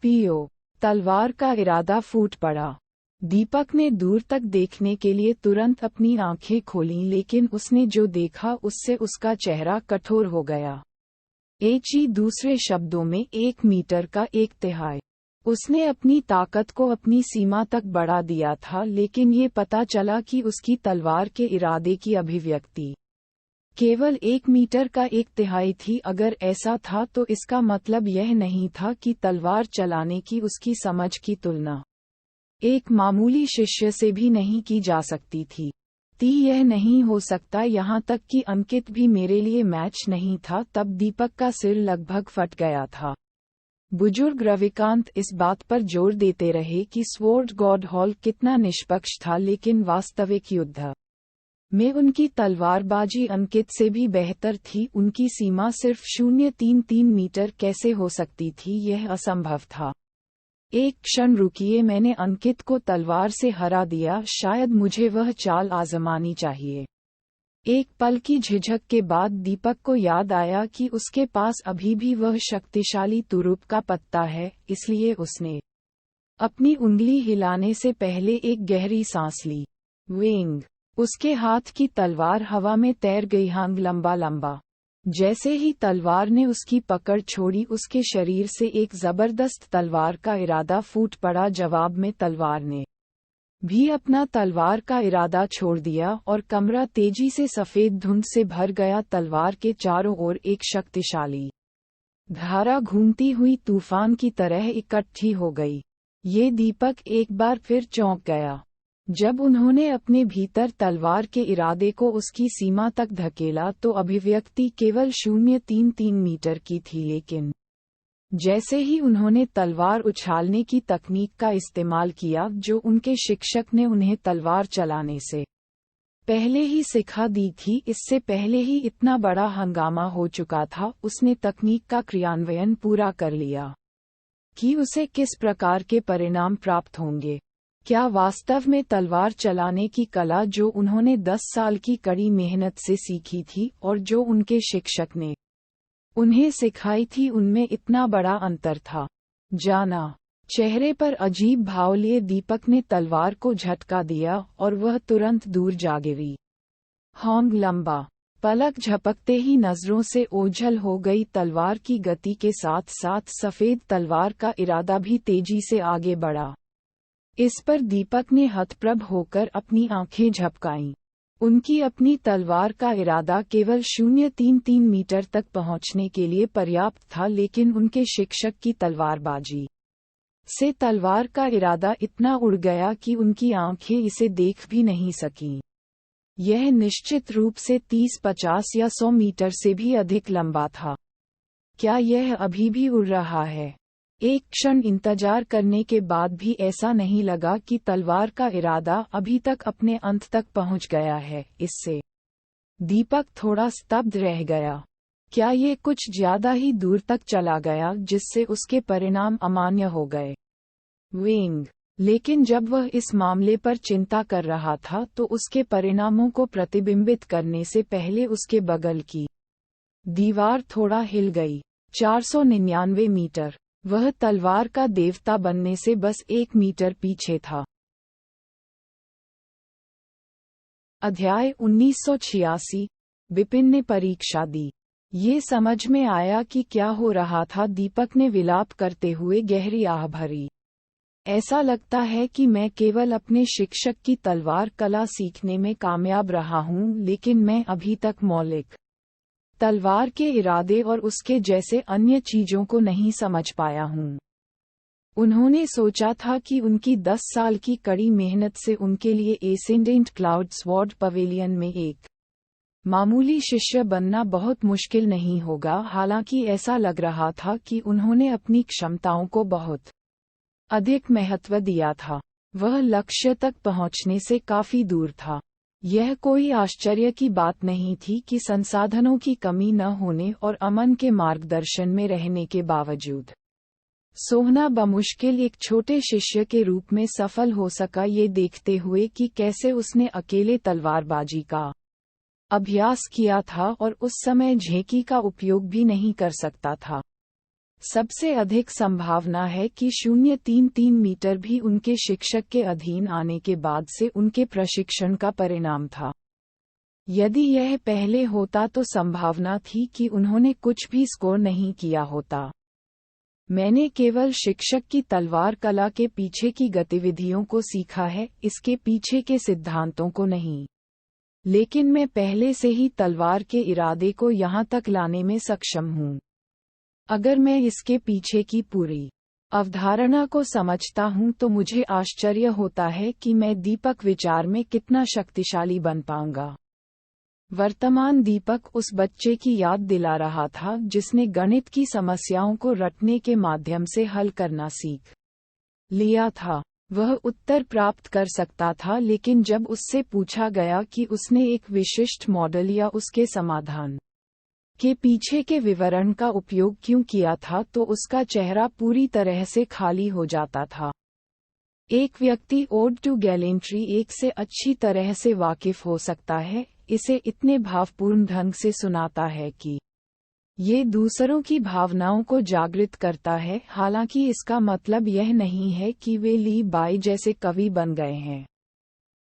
पियो तलवार का इरादा फूट पड़ा। दीपक ने दूर तक देखने के लिए तुरंत अपनी आंखें खोलीं, लेकिन उसने जो देखा उससे उसका चेहरा कठोर हो गया। दूसरे शब्दों में 1 मीटर का 1/3। उसने अपनी ताकत को अपनी सीमा तक बढ़ा दिया था, लेकिन ये पता चला कि उसकी तलवार के इरादे की अभिव्यक्ति केवल 1 मीटर का 1/3 थी। अगर ऐसा था तो इसका मतलब यह नहीं था कि तलवार चलाने की उसकी समझ की तुलना एक मामूली शिष्य से भी नहीं की जा सकती थी। यह नहीं हो सकता, यहाँ तक कि अंकित भी मेरे लिए मैच नहीं था। तब दीपक का सिर लगभग फट गया था। बुजुर्ग रविकांत इस बात पर जोर देते रहे कि स्वॉर्ड गॉड हॉल कितना निष्पक्ष था, लेकिन वास्तविक युद्ध में उनकी तलवारबाजी अंकित से भी बेहतर थी। उनकी सीमा सिर्फ 0.33 मीटर कैसे हो सकती थी? यह असंभव था। एक क्षण रुकिए, मैंने अंकित को तलवार से हरा दिया, शायद मुझे वह चाल आजमानी चाहिए। एक पल की झिझक के बाद दीपक को याद आया कि उसके पास अभी भी वह शक्तिशाली तुरुप का पत्ता है, इसलिए उसने अपनी उंगली हिलाने से पहले एक गहरी सांस ली। विंग! उसके हाथ की तलवार हवा में तैर गई, हांग लंबा लंबा। जैसे ही तलवार ने उसकी पकड़ छोड़ी, उसके शरीर से एक जबरदस्त तलवार का इरादा फूट पड़ा। जवाब में तलवार ने भी अपना तलवार का इरादा छोड़ दिया और कमरा तेजी से सफेद धुंध से भर गया। तलवार के चारों ओर एक शक्तिशाली धारा घूमती हुई तूफान की तरह इकट्ठी हो गई। ये दीपक एक बार फिर चौंक गया जब उन्होंने अपने भीतर तलवार के इरादे को उसकी सीमा तक धकेला तो अभिव्यक्ति केवल 0.33 मीटर की थी, लेकिन जैसे ही उन्होंने तलवार उछालने की तकनीक का इस्तेमाल किया जो उनके शिक्षक ने उन्हें तलवार चलाने से पहले ही सिखा दी थी, इससे पहले ही इतना बड़ा हंगामा हो चुका था। उसने तकनीक का क्रियान्वयन पूरा कर लिया कि उसे किस प्रकार के परिणाम प्राप्त होंगे। क्या वास्तव में तलवार चलाने की कला जो उन्होंने 10 साल की कड़ी मेहनत से सीखी थी और जो उनके शिक्षक ने उन्हें सिखाई थी, उनमें इतना बड़ा अंतर था? जाना। चेहरे पर अजीब भाव लिए दीपक ने तलवार को झटका दिया और वह तुरंत दूर जा गिरी। हॉन्ग लंबा। पलक झपकते ही नजरों से ओझल हो गई। तलवार की गति के साथ साथ सफेद तलवार का इरादा भी तेजी से आगे बढ़ा। इस पर दीपक ने हतप्रभ होकर अपनी आंखें झपकाईं। उनकी अपनी तलवार का इरादा केवल 0.33 मीटर तक पहुंचने के लिए पर्याप्त था, लेकिन उनके शिक्षक की तलवारबाजी से तलवार का इरादा इतना उड़ गया कि उनकी आंखें इसे देख भी नहीं सकीं। यह निश्चित रूप से 30, 50 या 100 मीटर से भी अधिक लंबा था। क्या यह अभी भी उड़ रहा है? एक क्षण इंतजार करने के बाद भी ऐसा नहीं लगा कि तलवार का इरादा अभी तक अपने अंत तक पहुंच गया है। इससे दीपक थोड़ा स्तब्ध रह गया। क्या ये कुछ ज्यादा ही दूर तक चला गया जिससे उसके परिणाम अमान्य हो गए? विंग! लेकिन जब वह इस मामले पर चिंता कर रहा था तो उसके परिणामों को प्रतिबिंबित करने से पहले उसके बगल की दीवार थोड़ा हिल गई। 499 मीटर। वह तलवार का देवता बनने से बस 1 मीटर पीछे था। अध्याय 1986। विपिन ने परीक्षा दी। ये समझ में आया कि क्या हो रहा था। दीपक ने विलाप करते हुए गहरी आह भरी। ऐसा लगता है कि मैं केवल अपने शिक्षक की तलवार कला सीखने में कामयाब रहा हूँ, लेकिन मैं अभी तक मौलिक तलवार के इरादे और उसके जैसे अन्य चीजों को नहीं समझ पाया हूँ। उन्होंने सोचा था कि उनकी 10 साल की कड़ी मेहनत से उनके लिए एसेंडेंट क्लाउड स्वॉर्ड पवेलियन में एक मामूली शिष्य बनना बहुत मुश्किल नहीं होगा। हालांकि ऐसा लग रहा था कि उन्होंने अपनी क्षमताओं को बहुत अधिक महत्व दिया था। वह लक्ष्य तक पहुंचने से काफी दूर था। यह कोई आश्चर्य की बात नहीं थी कि संसाधनों की कमी न होने और अमन के मार्गदर्शन में रहने के बावजूद सोहना बमुश्किल एक छोटे शिष्य के रूप में सफल हो सका, ये देखते हुए कि कैसे उसने अकेले तलवारबाजी का अभ्यास किया था और उस समय झेकी का उपयोग भी नहीं कर सकता था। सबसे अधिक संभावना है कि 0.33 मीटर भी उनके शिक्षक के अधीन आने के बाद से उनके प्रशिक्षण का परिणाम था। यदि यह पहले होता तो संभावना थी कि उन्होंने कुछ भी स्कोर नहीं किया होता। मैंने केवल शिक्षक की तलवार कला के पीछे की गतिविधियों को सीखा है, इसके पीछे के सिद्धांतों को नहीं। लेकिन मैं पहले से ही तलवार के इरादे को यहाँ तक लाने में सक्षम हूँ। अगर मैं इसके पीछे की पूरी अवधारणा को समझता हूँ तो मुझे आश्चर्य होता है कि मैं दीपक विचार में कितना शक्तिशाली बन पाऊंगा। वर्तमान दीपक उस बच्चे की याद दिला रहा था जिसने गणित की समस्याओं को रटने के माध्यम से हल करना सीख लिया था। वह उत्तर प्राप्त कर सकता था, लेकिन जब उससे पूछा गया कि उसने एक विशिष्ट मॉडल या उसके समाधान के पीछे के विवरण का उपयोग क्यों किया था तो उसका चेहरा पूरी तरह से खाली हो जाता था। एक व्यक्ति ओड टू गैलेंट्री एक से अच्छी तरह से वाकिफ हो सकता है, इसे इतने भावपूर्ण ढंग से सुनाता है कि ये दूसरों की भावनाओं को जागृत करता है। हालांकि इसका मतलब यह नहीं है कि वे ली बाई जैसे कवि बन गए हैं,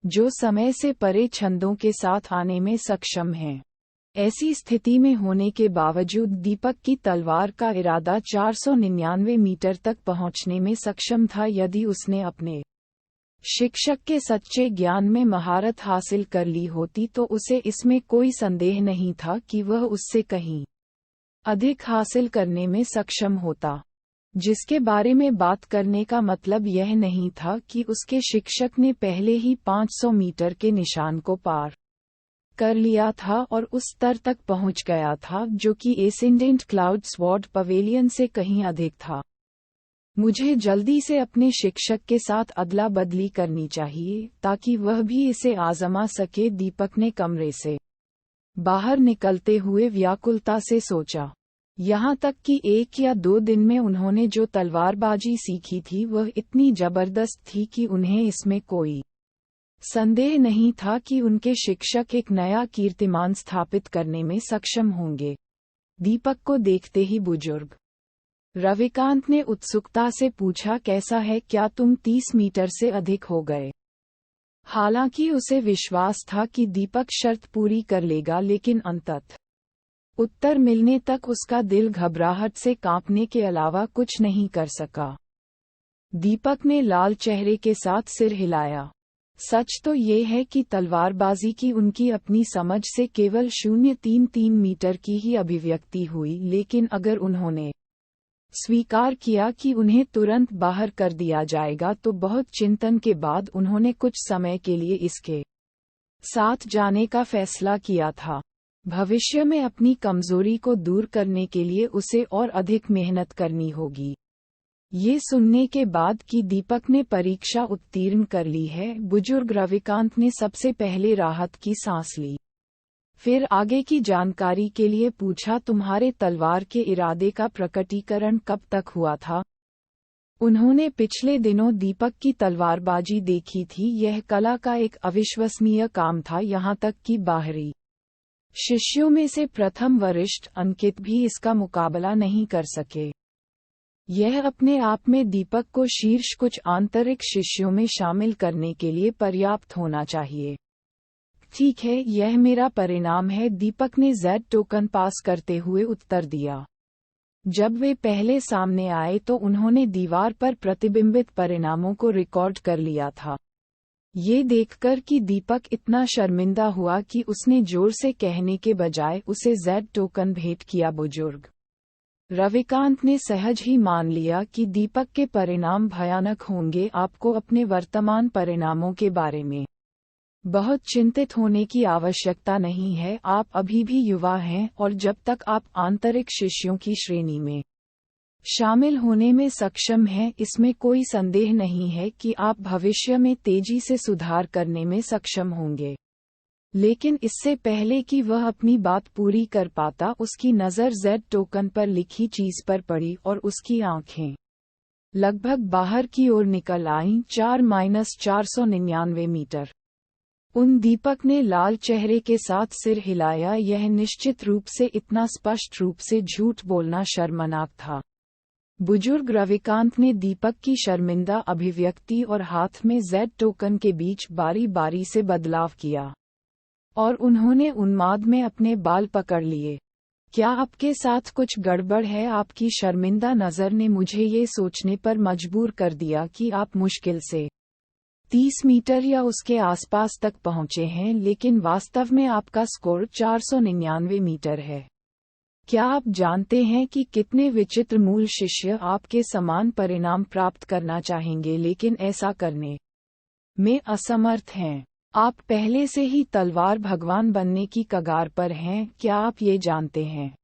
जो समय से परे छंदों के साथ आने में सक्षम हैं। ऐसी स्थिति में होने के बावजूद दीपक की तलवार का इरादा 499 मीटर तक पहुंचने में सक्षम था। यदि उसने अपने शिक्षक के सच्चे ज्ञान में महारत हासिल कर ली होती तो उसे इसमें कोई संदेह नहीं था कि वह उससे कहीं अधिक हासिल करने में सक्षम होता। जिसके बारे में बात करने का मतलब यह नहीं था कि उसके शिक्षक ने पहले ही 500 मीटर के निशान को पार कर लिया था और उस स्तर तक पहुंच गया था जो कि एसेंडेंट क्लाउड स्वॉर्ड पवेलियन से कहीं अधिक था। मुझे जल्दी से अपने शिक्षक के साथ अदला बदली करनी चाहिए ताकि वह भी इसे आजमा सके, दीपक ने कमरे से बाहर निकलते हुए व्याकुलता से सोचा। यहाँ तक कि 1 या 2 दिन में उन्होंने जो तलवारबाजी सीखी थी वह इतनी जबरदस्त थी कि उन्हें इसमें कोई संदेह नहीं था कि उनके शिक्षक एक नया कीर्तिमान स्थापित करने में सक्षम होंगे। दीपक को देखते ही बुजुर्ग रविकांत ने उत्सुकता से पूछा, कैसा है, क्या तुम 30 मीटर से अधिक हो गए? हालांकि उसे विश्वास था कि दीपक शर्त पूरी कर लेगा, लेकिन अंततः उत्तर मिलने तक उसका दिल घबराहट से कांपने के अलावा कुछ नहीं कर सका। दीपक ने लाल चेहरे के साथ सिर हिलाया। सच तो ये है कि तलवारबाजी की उनकी अपनी समझ से केवल 0.33 मीटर की ही अभिव्यक्ति हुई, लेकिन अगर उन्होंने स्वीकार किया कि उन्हें तुरंत बाहर कर दिया जाएगा तो बहुत चिंतन के बाद उन्होंने कुछ समय के लिए इसके साथ जाने का फैसला किया था। भविष्य में अपनी कमजोरी को दूर करने के लिए उसे और अधिक मेहनत करनी होगी। ये सुनने के बाद कि दीपक ने परीक्षा उत्तीर्ण कर ली है, बुजुर्ग रविकांत ने सबसे पहले राहत की सांस ली। फिर आगे की जानकारी के लिए पूछा, तुम्हारे तलवार के इरादे का प्रकटीकरण कब तक हुआ था? उन्होंने पिछले दिनों दीपक की तलवारबाजी देखी थी। यह कला का एक अविश्वसनीय काम था, यहाँ तक कि बाहरी शिष्यों में से प्रथम वरिष्ठ अंकित भी इसका मुकाबला नहीं कर सके। यह अपने आप में दीपक को शीर्ष कुछ आंतरिक शिष्यों में शामिल करने के लिए पर्याप्त होना चाहिए। ठीक है, यह मेरा परिणाम है, दीपक ने Z टोकन पास करते हुए उत्तर दिया। जब वे पहले सामने आए तो उन्होंने दीवार पर प्रतिबिंबित परिणामों को रिकॉर्ड कर लिया था। ये देखकर कि दीपक इतना शर्मिंदा हुआ कि उसने जोर से कहने के बजाय उसे Z टोकन भेंट किया। बुजुर्ग रविकांत ने सहज ही मान लिया कि दीपक के परिणाम भयानक होंगे। आपको अपने वर्तमान परिणामों के बारे में बहुत चिंतित होने की आवश्यकता नहीं है। आप अभी भी युवा हैं और जब तक आप आंतरिक शिष्यों की श्रेणी में शामिल होने में सक्षम हैं, इसमें कोई संदेह नहीं है कि आप भविष्य में तेजी से सुधार करने में सक्षम होंगे। लेकिन इससे पहले कि वह अपनी बात पूरी कर पाता, उसकी नज़र Z टोकन पर लिखी चीज पर पड़ी और उसकी आंखें लगभग बाहर की ओर निकल आईं। 4-499 मीटर। उन दीपक ने लाल चेहरे के साथ सिर हिलाया। यह निश्चित रूप से इतना स्पष्ट रूप से झूठ बोलना शर्मनाक था। बुजुर्ग रविकांत ने दीपक की शर्मिंदा अभिव्यक्ति और हाथ में Z टोकन के बीच बारी बारी से बदलाव किया और उन्होंने उन्माद में अपने बाल पकड़ लिए। क्या आपके साथ कुछ गड़बड़ है? आपकी शर्मिंदा नज़र ने मुझे ये सोचने पर मजबूर कर दिया कि आप मुश्किल से 30 मीटर या उसके आसपास तक पहुंचे हैं, लेकिन वास्तव में आपका स्कोर 499 मीटर है। क्या आप जानते हैं कि कितने विचित्र मूल शिष्य आपके समान परिणाम प्राप्त करना चाहेंगे लेकिन ऐसा करने में असमर्थ हैं? आप पहले से ही तलवार भगवान बनने की कगार पर हैं। क्या आप ये जानते हैं?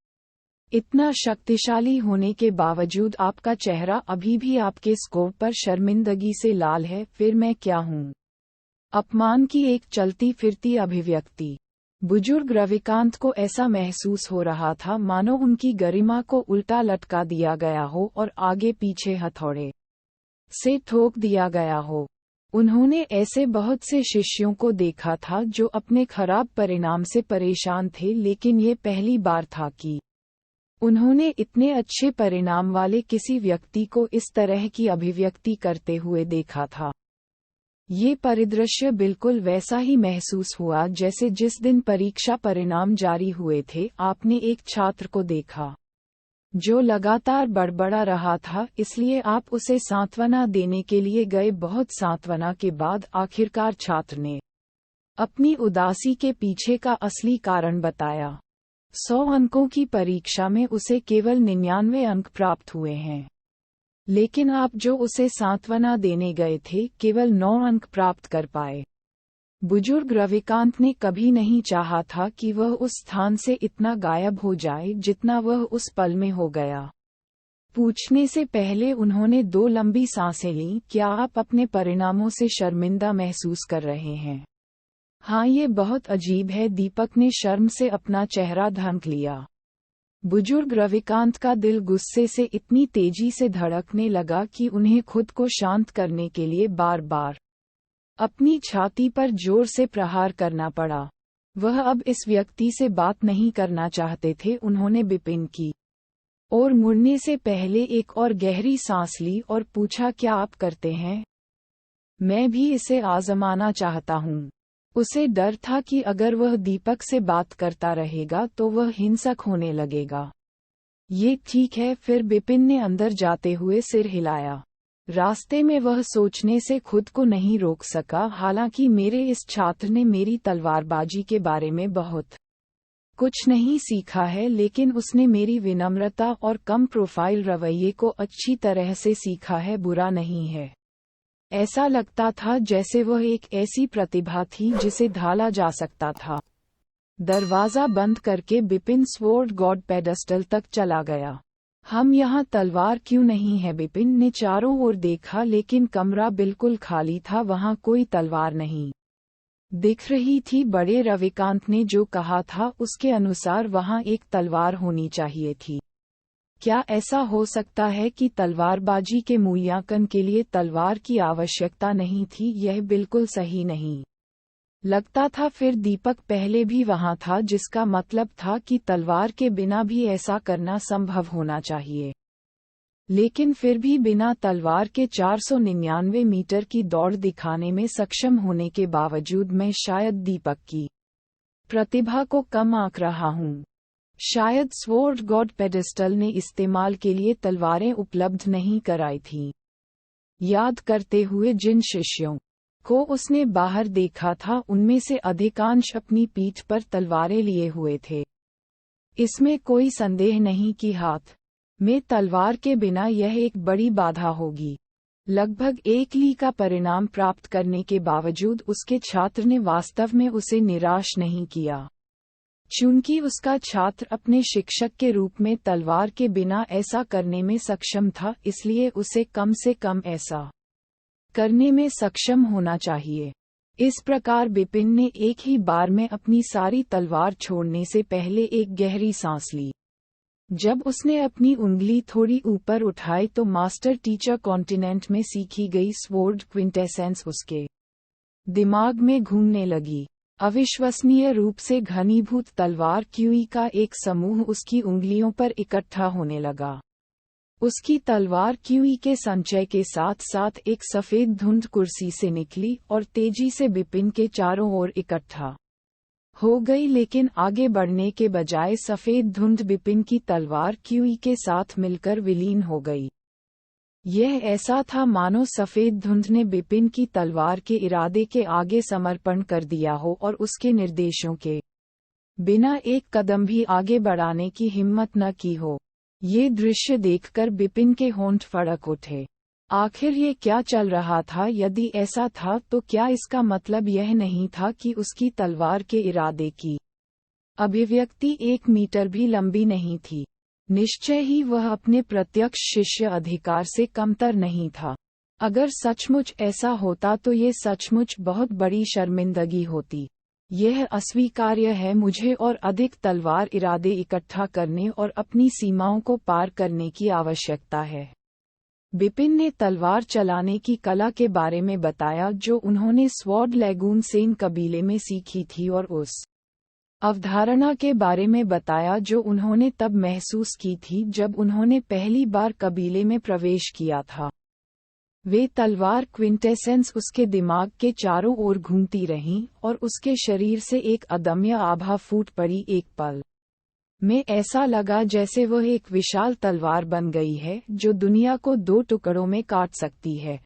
इतना शक्तिशाली होने के बावजूद आपका चेहरा अभी भी आपके स्कोर पर शर्मिंदगी से लाल है। फिर मैं क्या हूँ? अपमान की एक चलती फिरती अभिव्यक्ति। बुजुर्ग रविकांत को ऐसा महसूस हो रहा था मानो उनकी गरिमा को उल्टा लटका दिया गया हो और आगे पीछे हथौड़े से ठोक दिया गया हो। उन्होंने ऐसे बहुत से शिष्यों को देखा था जो अपने खराब परिणाम से परेशान थे, लेकिन ये पहली बार था कि उन्होंने इतने अच्छे परिणाम वाले किसी व्यक्ति को इस तरह की अभिव्यक्ति करते हुए देखा था। ये परिदृश्य बिल्कुल वैसा ही महसूस हुआ जैसे जिस दिन परीक्षा परिणाम जारी हुए थे आपने एक छात्र को देखा जो लगातार बड़बड़ा रहा था, इसलिए आप उसे सांत्वना देने के लिए गए। बहुत सांत्वना के बाद आखिरकार छात्र ने अपनी उदासी के पीछे का असली कारण बताया। 100 अंकों की परीक्षा में उसे केवल 99 अंक प्राप्त हुए हैं, लेकिन आप जो उसे सांत्वना देने गए थे केवल 9 अंक प्राप्त कर पाए। बुजुर्ग रविकांत ने कभी नहीं चाहा था कि वह उस स्थान से इतना गायब हो जाए जितना वह उस पल में हो गया। पूछने से पहले उन्होंने 2 लंबी सांसें लीं। क्या आप अपने परिणामों से शर्मिंदा महसूस कर रहे हैं? हाँ, ये बहुत अजीब है। दीपक ने शर्म से अपना चेहरा ढक लिया। बुजुर्ग रविकांत का दिल गुस्से से इतनी तेजी से धड़कने लगा कि उन्हें खुद को शांत करने के लिए बार बार अपनी छाती पर जोर से प्रहार करना पड़ा। वह अब इस व्यक्ति से बात नहीं करना चाहते थे। उन्होंने बिपिन की ओर मुड़ने से पहले एक और गहरी सांस ली और पूछा, क्या आप करते हैं? मैं भी इसे आजमाना चाहता हूँ। उसे डर था कि अगर वह दीपक से बात करता रहेगा तो वह हिंसक होने लगेगा। ये ठीक है, फिर बिपिन ने अंदर जाते हुए सिर हिलाया। रास्ते में वह सोचने से खुद को नहीं रोक सका, हालांकि मेरे इस छात्र ने मेरी तलवारबाजी के बारे में बहुत कुछ नहीं सीखा है, लेकिन उसने मेरी विनम्रता और कम प्रोफाइल रवैये को अच्छी तरह से सीखा है। बुरा नहीं है। ऐसा लगता था जैसे वह एक ऐसी प्रतिभा थी जिसे ढाला जा सकता था। दरवाजा बंद करके बिपिन स्वॉर्ड गॉड पेडेस्टल तक चला गया। हम यहाँ तलवार क्यों नहीं है? बिपिन ने चारों ओर देखा, लेकिन कमरा बिल्कुल खाली था। वहाँ कोई तलवार नहीं दिख रही थी। बड़े रविकांत ने जो कहा था उसके अनुसार वहाँ एक तलवार होनी चाहिए थी। क्या ऐसा हो सकता है कि तलवारबाजी के मूल्यांकन के लिए तलवार की आवश्यकता नहीं थी? यह बिल्कुल सही नहीं लगता था। फिर दीपक पहले भी वहां था, जिसका मतलब था कि तलवार के बिना भी ऐसा करना संभव होना चाहिए। लेकिन फिर भी बिना तलवार के 499 मीटर की दौड़ दिखाने में सक्षम होने के बावजूद मैं शायद दीपक की प्रतिभा को कम आंक रहा हूँ। शायद स्वॉर्ड गॉड पेडेस्टल ने इस्तेमाल के लिए तलवारें उपलब्ध नहीं कराई थीं। याद करते हुए जिन शिष्यों को उसने बाहर देखा था उनमें से अधिकांश अपनी पीठ पर तलवारें लिए हुए थे। इसमें कोई संदेह नहीं कि हाथ में तलवार के बिना यह एक बड़ी बाधा होगी। लगभग 1 ली का परिणाम प्राप्त करने के बावजूद उसके छात्र ने वास्तव में उसे निराश नहीं किया। चूंकि उसका छात्र अपने शिक्षक के रूप में तलवार के बिना ऐसा करने में सक्षम था, इसलिए उसे कम से कम ऐसा करने में सक्षम होना चाहिए। इस प्रकार बिपिन ने एक ही बार में अपनी सारी तलवार छोड़ने से पहले एक गहरी सांस ली। जब उसने अपनी उंगली थोड़ी ऊपर उठाई तो मास्टर टीचर कॉन्टिनेंट में सीखी गई स्वॉर्ड क्विंटेसेंस उसके दिमाग में घूमने लगी। अविश्वसनीय रूप से घनीभूत तलवार क्यूई का एक समूह उसकी उंगलियों पर इकट्ठा होने लगा। उसकी तलवार क्यूई के संचय के साथ साथ एक सफेद धुंध कुर्सी से निकली और तेजी से बिपिन के चारों ओर इकट्ठा हो गई, लेकिन आगे बढ़ने के बजाय सफेद धुंध बिपिन की तलवार क्यूई के साथ मिलकर विलीन हो गई। यह ऐसा था मानो सफेद धुंध ने बिपिन की तलवार के इरादे के आगे समर्पण कर दिया हो और उसके निर्देशों के बिना एक कदम भी आगे बढ़ाने की हिम्मत न की हो। ये दृश्य देखकर बिपिन के होंठ फड़क उठे। आखिर ये क्या चल रहा था? यदि ऐसा था तो क्या इसका मतलब यह नहीं था कि उसकी तलवार के इरादे की अभिव्यक्ति 1 मीटर भी लंबी नहीं थी? निश्चय ही वह अपने प्रत्यक्ष शिष्य अधिकार से कमतर नहीं था। अगर सचमुच ऐसा होता तो ये सचमुच बहुत बड़ी शर्मिंदगी होती। यह अस्वीकार्य है। मुझे और अधिक तलवार इरादे इकट्ठा करने और अपनी सीमाओं को पार करने की आवश्यकता है। बिपिन ने तलवार चलाने की कला के बारे में बताया जो उन्होंने स्वॉर्ड लैगून सेन कबीले में सीखी थी और उस अवधारणा के बारे में बताया जो उन्होंने तब महसूस की थी जब उन्होंने पहली बार कबीले में प्रवेश किया था। वे तलवार क्विंटेसेंस उसके दिमाग के चारों ओर घूमती रहीं और उसके शरीर से एक अदम्य आभा फूट पड़ी। एक पल में ऐसा लगा जैसे वह एक विशाल तलवार बन गई है जो दुनिया को 2 टुकड़ों में काट सकती है।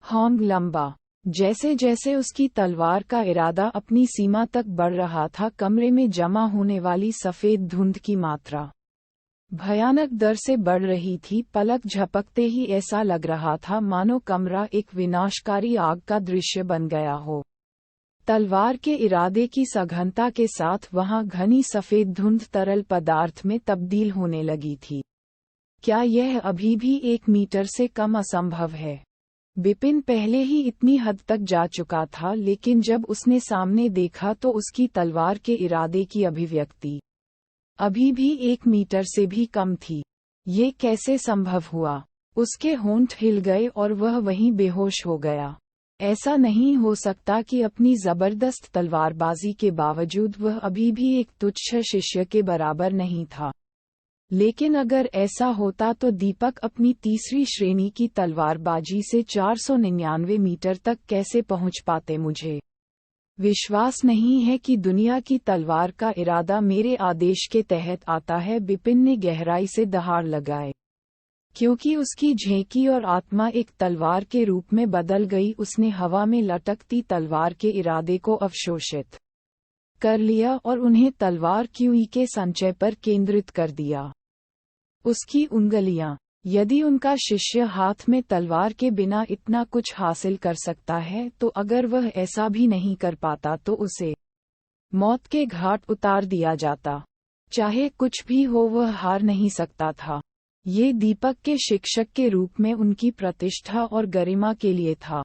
हॉन्ग लंबा। जैसे जैसे उसकी तलवार का इरादा अपनी सीमा तक बढ़ रहा था, कमरे में जमा होने वाली सफेद धुंध की मात्रा भयानक दर से बढ़ रही थी। पलक झपकते ही ऐसा लग रहा था मानो कमरा एक विनाशकारी आग का दृश्य बन गया हो। तलवार के इरादे की सघनता के साथ वहां घनी सफेद धुंध तरल पदार्थ में तब्दील होने लगी थी। क्या यह अभी भी 1 मीटर से कम असंभव है? बिपिन पहले ही इतनी हद तक जा चुका था, लेकिन जब उसने सामने देखा तो उसकी तलवार के इरादे की अभिव्यक्ति अभी भी 1 मीटर से भी कम थी। ये कैसे संभव हुआ? उसके होंठ हिल गए और वह वहीं बेहोश हो गया। ऐसा नहीं हो सकता कि अपनी जबरदस्त तलवारबाजी के बावजूद वह अभी भी एक तुच्छ शिष्य के बराबर नहीं था। लेकिन अगर ऐसा होता तो दीपक अपनी तीसरी श्रेणी की तलवारबाजी से 499 मीटर तक कैसे पहुंच पाते? मुझे विश्वास नहीं है कि दुनिया की तलवार का इरादा मेरे आदेश के तहत आता है। बिपिन ने गहराई से दहाड़ लगाए, क्योंकि उसकी झेंकी और आत्मा एक तलवार के रूप में बदल गई। उसने हवा में लटकती तलवार के इरादे को अवशोषित कर लिया और उन्हें तलवार क्यूई के संचय पर केंद्रित कर दिया। उसकी उंगलियां, यदि उनका शिष्य हाथ में तलवार के बिना इतना कुछ हासिल कर सकता है, तो अगर वह ऐसा भी नहीं कर पाता तो उसे मौत के घाट उतार दिया जाता। चाहे कुछ भी हो, वह हार नहीं सकता था। ये दीपक के शिक्षक के रूप में उनकी प्रतिष्ठा और गरिमा के लिए था।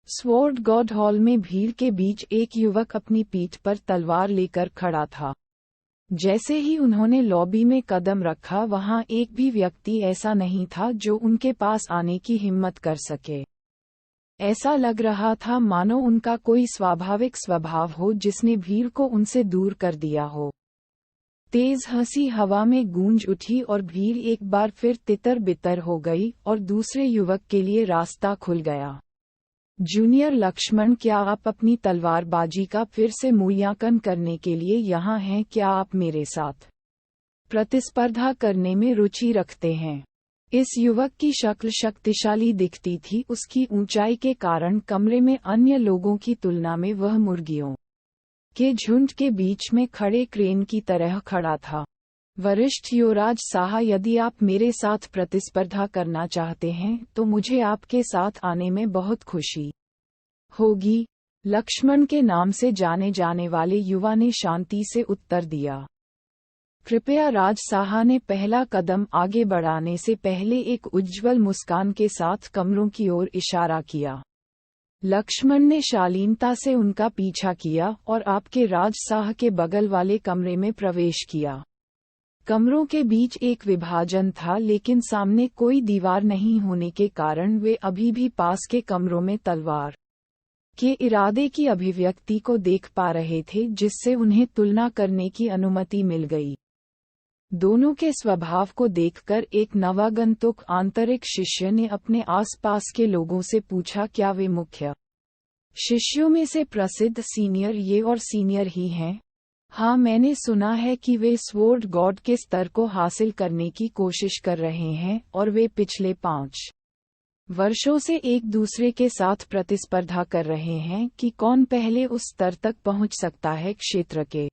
स्वॉर्ड गॉड हॉल में भीड़ के बीच एक युवक अपनी पीठ पर तलवार लेकर खड़ा था। जैसे ही उन्होंने लॉबी में कदम रखा, वहां एक भी व्यक्ति ऐसा नहीं था जो उनके पास आने की हिम्मत कर सके। ऐसा लग रहा था मानो उनका कोई स्वाभाविक स्वभाव हो जिसने भीड़ को उनसे दूर कर दिया हो। तेज हंसी हवा में गूंज उठी और भीड़ एक बार फिर तितर बितर हो गई और दूसरे युवक के लिए रास्ता खुल गया। जूनियर लक्ष्मण, क्या आप अपनी तलवारबाजी का फिर से मूल्यांकन करने के लिए यहाँ हैं? क्या आप मेरे साथ प्रतिस्पर्धा करने में रुचि रखते हैं? इस युवक की शक्ल शक्तिशाली दिखती थी। उसकी ऊंचाई के कारण कमरे में अन्य लोगों की तुलना में वह मुर्गियों के झुंड के बीच में खड़े क्रेन की तरह खड़ा था। वरिष्ठ युवराज साहा, यदि आप मेरे साथ प्रतिस्पर्धा करना चाहते हैं तो मुझे आपके साथ आने में बहुत खुशी होगी। लक्ष्मण के नाम से जाने जाने वाले युवा ने शांति से उत्तर दिया। कृपया राज साहा ने पहला कदम आगे बढ़ाने से पहले एक उज्ज्वल मुस्कान के साथ कमरों की ओर इशारा किया। लक्ष्मण ने शालीनता से उनका पीछा किया और आपके राज साह के बगल वाले कमरे में प्रवेश किया। कमरों के बीच एक विभाजन था, लेकिन सामने कोई दीवार नहीं होने के कारण वे अभी भी पास के कमरों में तलवार के इरादे की अभिव्यक्ति को देख पा रहे थे, जिससे उन्हें तुलना करने की अनुमति मिल गई। दोनों के स्वभाव को देखकर एक नवागंतुक आंतरिक शिष्य ने अपने आसपास के लोगों से पूछा, क्या वे मुख्य शिष्यों में से प्रसिद्ध सीनियर ये और सीनियर ही हैं? हाँ, मैंने सुना है कि वे स्वॉर्ड गॉड के स्तर को हासिल करने की कोशिश कर रहे हैं और वे पिछले 5 वर्षों से एक दूसरे के साथ प्रतिस्पर्धा कर रहे हैं कि कौन पहले उस स्तर तक पहुंच सकता है। क्षेत्र के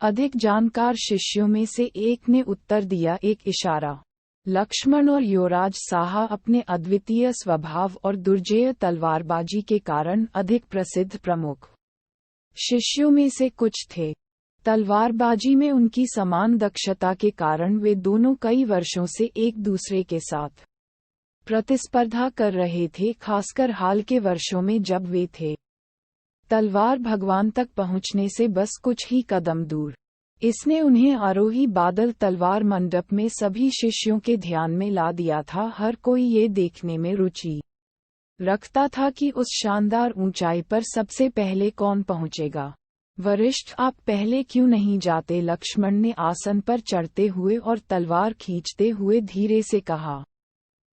अधिक जानकार शिष्यों में से एक ने उत्तर दिया, एक इशारा। लक्ष्मण और युवराज साहा अपने अद्वितीय स्वभाव और दुर्जेय तलवारबाजी के कारण अधिक प्रसिद्ध प्रमुख शिष्यों में से कुछ थे। तलवारबाजी में उनकी समान दक्षता के कारण वे दोनों कई वर्षों से एक दूसरे के साथ प्रतिस्पर्धा कर रहे थे, खासकर हाल के वर्षों में जब वे थे तलवार भगवान तक पहुंचने से बस कुछ ही कदम दूर। इसने उन्हें आरोही बादल तलवार मंडप में सभी शिष्यों के ध्यान में ला दिया था। हर कोई ये देखने में रुचि रखता था कि उस शानदार ऊंचाई पर सबसे पहले कौन पहुंचेगा। वरिष्ठ, आप पहले क्यों नहीं जाते? लक्ष्मण ने आसन पर चढ़ते हुए और तलवार खींचते हुए धीरे से कहा।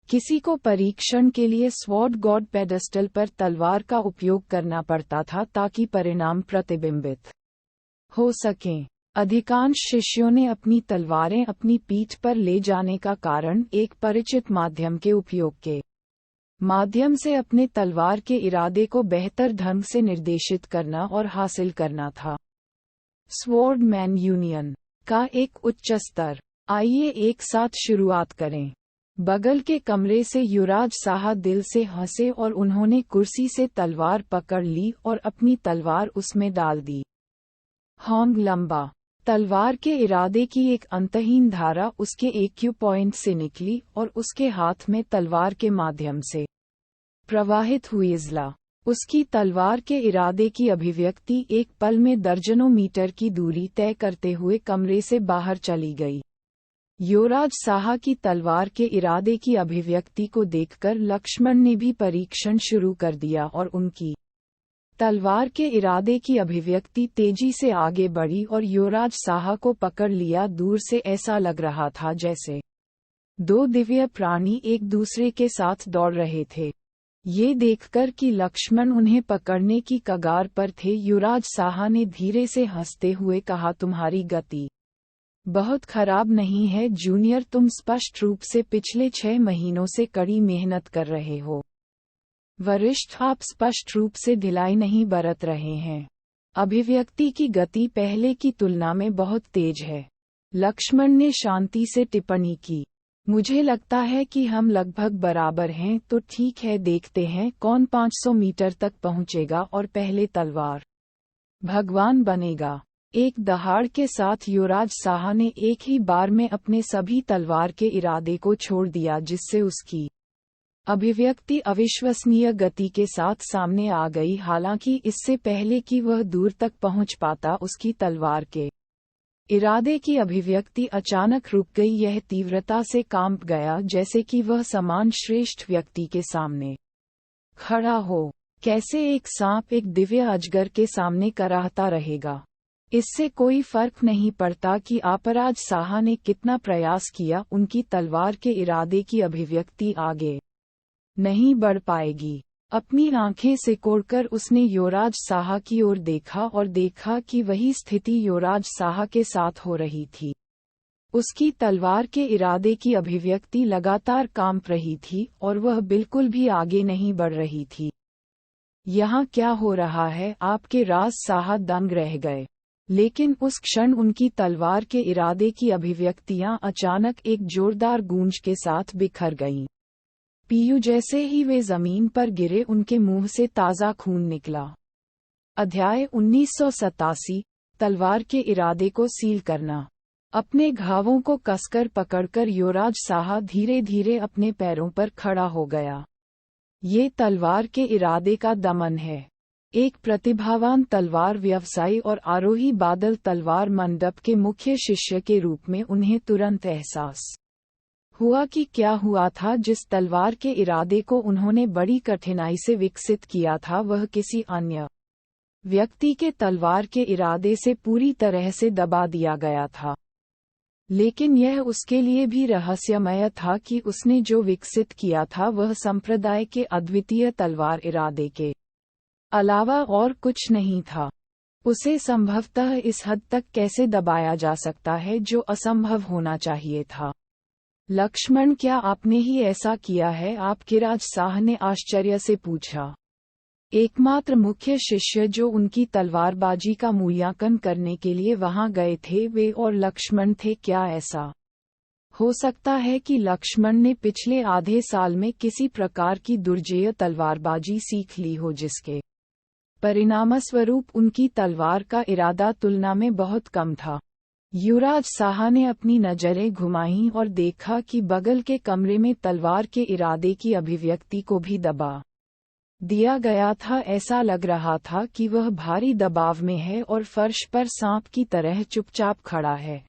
किसी को परीक्षण के लिए स्वॉर्ड गॉड पेडेस्टल पर तलवार का उपयोग करना पड़ता था ताकि परिणाम प्रतिबिंबित हो सकें। अधिकांश शिष्यों ने अपनी तलवारें अपनी पीठ पर ले जाने का कारण एक परिचित माध्यम के उपयोग के माध्यम से अपने तलवार के इरादे को बेहतर ढंग से निर्देशित करना और हासिल करना था। स्वॉर्ड मैन यूनियन का एक उच्च स्तर। आइए एक साथ शुरुआत करें। बगल के कमरे से युवराज शाह दिल से हंसे और उन्होंने कुर्सी से तलवार पकड़ ली और अपनी तलवार उसमें डाल दी। हॉन्ग लंबा। तलवार के इरादे की एक अंतहीन धारा उसके एक्यू पॉइंट से निकली और उसके हाथ में तलवार के माध्यम से प्रवाहित हुई इजला। उसकी तलवार के इरादे की अभिव्यक्ति एक पल में दर्जनों मीटर की दूरी तय करते हुए कमरे से बाहर चली गई। युवराज शाह की तलवार के इरादे की अभिव्यक्ति को देखकर लक्ष्मण ने भी परीक्षण शुरू कर दिया और उनकी तलवार के इरादे की अभिव्यक्ति तेजी से आगे बढ़ी और युवराज शाह को पकड़ लिया। दूर से ऐसा लग रहा था जैसे दो दिव्य प्राणी एक दूसरे के साथ दौड़ रहे थे। ये देखकर कि लक्ष्मण उन्हें पकड़ने की कगार पर थे, युवराज शाह ने धीरे से हंसते हुए कहा, तुम्हारी गति बहुत खराब नहीं है जूनियर, तुम स्पष्ट रूप से पिछले 6 महीनों से कड़ी मेहनत कर रहे हो। वरिष्ठ, आप स्पष्ट रूप से ढिलाई नहीं बरत रहे हैं। अभिव्यक्ति की गति पहले की तुलना में बहुत तेज है। लक्ष्मण ने शांति से टिप्पणी की। मुझे लगता है कि हम लगभग बराबर हैं, तो ठीक है, देखते हैं कौन 500 मीटर तक पहुंचेगा और पहले तलवार भगवान बनेगा। एक दहाड़ के साथ युवराज शाह ने एक ही बार में अपने सभी तलवार के इरादे को छोड़ दिया, जिससे उसकी अभिव्यक्ति अविश्वसनीय गति के साथ सामने आ गई। हालांकि इससे पहले कि वह दूर तक पहुंच पाता, उसकी तलवार के इरादे की अभिव्यक्ति अचानक रुक गई। यह तीव्रता से कांप गया, जैसे कि वह समान श्रेष्ठ व्यक्ति के सामने खड़ा हो। कैसे एक सांप एक दिव्य अजगर के सामने कराहता रहेगा। इससे कोई फर्क नहीं पड़ता कि अपराज शाह ने कितना प्रयास किया, उनकी तलवार के इरादे की अभिव्यक्ति आगे नहीं बढ़ पाएगी। अपनी आंखें सिकोड़कर उसने युवराज शाह की ओर देखा और देखा कि वही स्थिति युवराज शाह के साथ हो रही थी। उसकी तलवार के इरादे की अभिव्यक्ति लगातार कांप रही थी और वह बिल्कुल भी आगे नहीं बढ़ रही थी। यहाँ क्या हो रहा है? आपके राज शाह दंग रह गए। लेकिन उस क्षण उनकी तलवार के इरादे की अभिव्यक्तियां अचानक एक जोरदार गूंज के साथ बिखर गईं। पीयू जैसे ही वे जमीन पर गिरे, उनके मुंह से ताज़ा खून निकला। अध्याय 1987 तलवार के इरादे को सील करना। अपने घावों को कसकर पकड़कर युवराज शाह धीरे धीरे अपने पैरों पर खड़ा हो गया। ये तलवार के इरादे का दमन है। एक प्रतिभावान तलवार व्यवसायी और आरोही बादल तलवार मंडप के मुख्य शिष्य के रूप में उन्हें तुरंत एहसास हुआ कि क्या हुआ था। जिस तलवार के इरादे को उन्होंने बड़ी कठिनाई से विकसित किया था, वह किसी अन्य व्यक्ति के तलवार के इरादे से पूरी तरह से दबा दिया गया था। लेकिन यह उसके लिए भी रहस्यमय था कि उसने जो विकसित किया था वह संप्रदाय के अद्वितीय तलवार इरादे के अलावा और कुछ नहीं था। उसे संभवतः इस हद तक कैसे दबाया जा सकता है जो असंभव होना चाहिए था। लक्ष्मण, क्या आपने ही ऐसा किया है? आपके शाह ने आश्चर्य से पूछा। एकमात्र मुख्य शिष्य जो उनकी तलवारबाजी का मूल्यांकन करने के लिए वहां गए थे, वे और लक्ष्मण थे। क्या ऐसा हो सकता है कि लक्ष्मण ने पिछले आधे साल में किसी प्रकार की दुर्जेय तलवारबाजी सीख ली हो, जिसके परिणामस्वरूप उनकी तलवार का इरादा तुलना में बहुत कम था? युवराज शाह ने अपनी नजरें घुमाईं और देखा कि बगल के कमरे में तलवार के इरादे की अभिव्यक्ति को भी दबा दिया गया था। ऐसा लग रहा था कि वह भारी दबाव में है और फर्श पर सांप की तरह चुपचाप खड़ा है।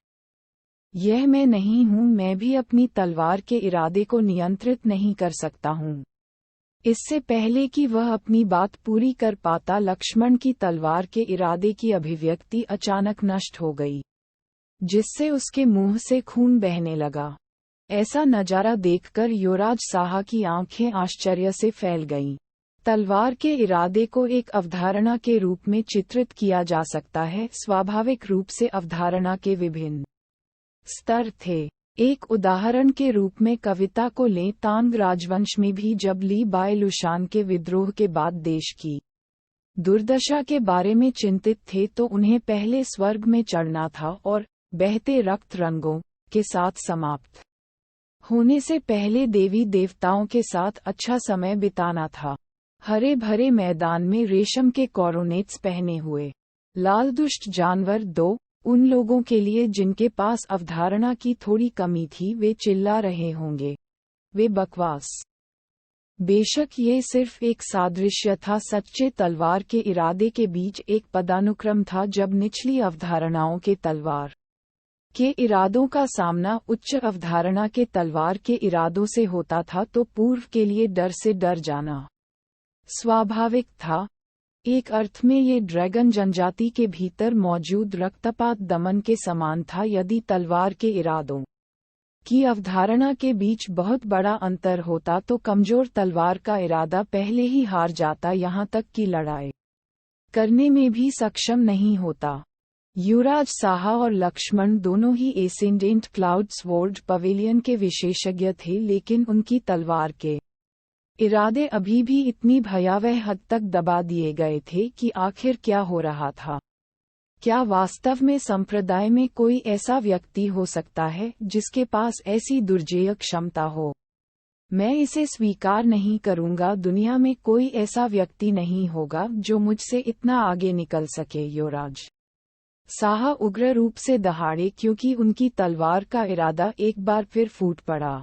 यह मैं नहीं हूँ, मैं भी अपनी तलवार के इरादे को नियंत्रित नहीं कर सकता हूँ। इससे पहले कि वह अपनी बात पूरी कर पाता, लक्ष्मण की तलवार के इरादे की अभिव्यक्ति अचानक नष्ट हो गई, जिससे उसके मुंह से खून बहने लगा। ऐसा नजारा देखकर युवराज साहा की आंखें आश्चर्य से फैल गईं। तलवार के इरादे को एक अवधारणा के रूप में चित्रित किया जा सकता है। स्वाभाविक रूप से अवधारणा के विभिन्न स्तर थे। एक उदाहरण के रूप में कविता को लें। तांग राजवंश में भी जब ली बाय लुशान के विद्रोह के बाद देश की दुर्दशा के बारे में चिंतित थे तो उन्हें पहले स्वर्ग में चढ़ना था और बहते रक्त रंगों के साथ समाप्त होने से पहले देवी देवताओं के साथ अच्छा समय बिताना था। हरे भरे मैदान में रेशम के कॉरोनेट्स पहने हुए लाल दुष्ट जानवर। दो उन लोगों के लिए जिनके पास अवधारणा की थोड़ी कमी थी, वे चिल्ला रहे होंगे, वे बकवास। बेशक ये सिर्फ एक सादृश्य था। सच्चे तलवार के इरादे के बीच एक पदानुक्रम था। जब निचली अवधारणाओं के तलवार के इरादों का सामना उच्च अवधारणा के तलवार के इरादों से होता था तो पूर्व के लिए डर से डर जाना स्वाभाविक था। एक अर्थ में ये ड्रैगन जनजाति के भीतर मौजूद रक्तपात दमन के समान था। यदि तलवार के इरादों की अवधारणा के बीच बहुत बड़ा अंतर होता तो कमजोर तलवार का इरादा पहले ही हार जाता, यहाँ तक कि लड़ाई करने में भी सक्षम नहीं होता। युवराज साहा और लक्ष्मण दोनों ही एसेंडेंट क्लाउड स्वॉर्ड पवेलियन के विशेषज्ञ थे, लेकिन उनकी तलवार के इरादे अभी भी इतनी भयावह हद तक दबा दिए गए थे कि आखिर क्या हो रहा था। क्या वास्तव में संप्रदाय में कोई ऐसा व्यक्ति हो सकता है जिसके पास ऐसी दुर्जेय क्षमता हो? मैं इसे स्वीकार नहीं करूंगा। दुनिया में कोई ऐसा व्यक्ति नहीं होगा जो मुझसे इतना आगे निकल सके। युवराज साहा उग्र रूप से दहाड़े क्योंकि उनकी तलवार का इरादा एक बार फिर फूट पड़ा।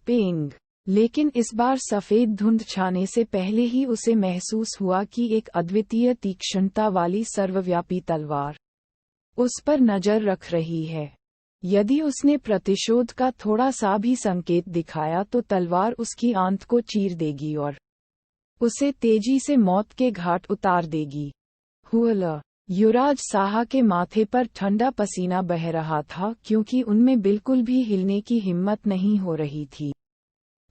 पेंग। लेकिन इस बार सफेद धुंध छाने से पहले ही उसे महसूस हुआ कि एक अद्वितीय तीक्ष्णता वाली सर्वव्यापी तलवार उस पर नजर रख रही है। यदि उसने प्रतिशोध का थोड़ा सा भी संकेत दिखाया तो तलवार उसकी आंत को चीर देगी और उसे तेजी से मौत के घाट उतार देगी। हुआ। युवराज साहा के माथे पर ठंडा पसीना बह रहा था क्योंकि उनमें बिल्कुल भी हिलने की हिम्मत नहीं हो रही थी।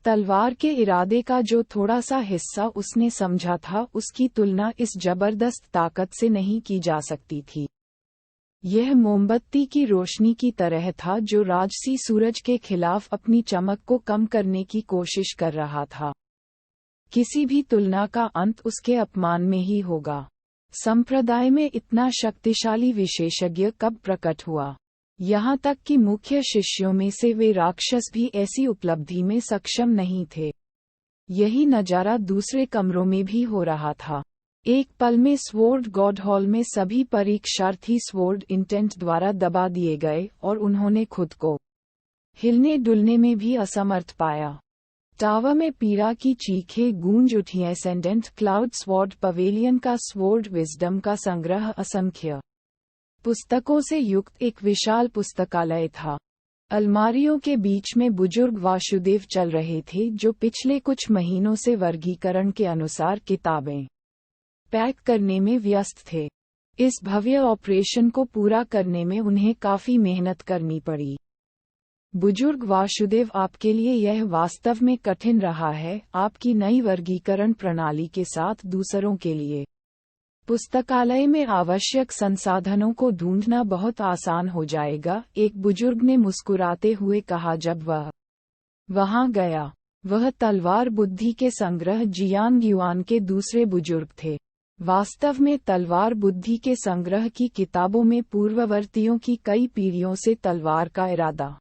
तलवार के इरादे का जो थोड़ा सा हिस्सा उसने समझा था, उसकी तुलना इस जबरदस्त ताकत से नहीं की जा सकती थी। यह मोमबत्ती की रोशनी की तरह था जो राजसी सूरज के खिलाफ अपनी चमक को कम करने की कोशिश कर रहा था। किसी भी तुलना का अंत उसके अपमान में ही होगा। संप्रदाय में इतना शक्तिशाली विशेषज्ञ कब प्रकट हुआ? यहाँ तक कि मुख्य शिष्यों में से वे राक्षस भी ऐसी उपलब्धि में सक्षम नहीं थे। यही नजारा दूसरे कमरों में भी हो रहा था। एक पल में स्वॉर्ड गॉड हॉल में सभी परीक्षार्थी स्वॉर्ड इंटेंट द्वारा दबा दिए गए और उन्होंने खुद को हिलने डुलने में भी असमर्थ पाया। टावर में पीड़ा की चीखें गूंज उठी। एसेंडेंट क्लाउड स्वॉर्ड पवेलियन का स्वॉर्ड विजडम का संग्रह असंख्य पुस्तकों से युक्त एक विशाल पुस्तकालय था। अलमारियों के बीच में बुजुर्ग वासुदेव चल रहे थे जो पिछले कुछ महीनों से वर्गीकरण के अनुसार किताबें पैक करने में व्यस्त थे। इस भव्य ऑपरेशन को पूरा करने में उन्हें काफी मेहनत करनी पड़ी। बुजुर्ग वासुदेव, आपके लिए यह वास्तव में कठिन रहा है। आपकी नई वर्गीकरण प्रणाली के साथ दूसरों के लिए पुस्तकालय में आवश्यक संसाधनों को ढूंढना बहुत आसान हो जाएगा, एक बुजुर्ग ने मुस्कुराते हुए कहा जब वह वहां गया। वह तलवार बुद्धि के संग्रह जियांग युआन के दूसरे बुजुर्ग थे। वास्तव में तलवार बुद्धि के संग्रह की किताबों में पूर्ववर्तियों की कई पीढ़ियों से तलवार का इरादा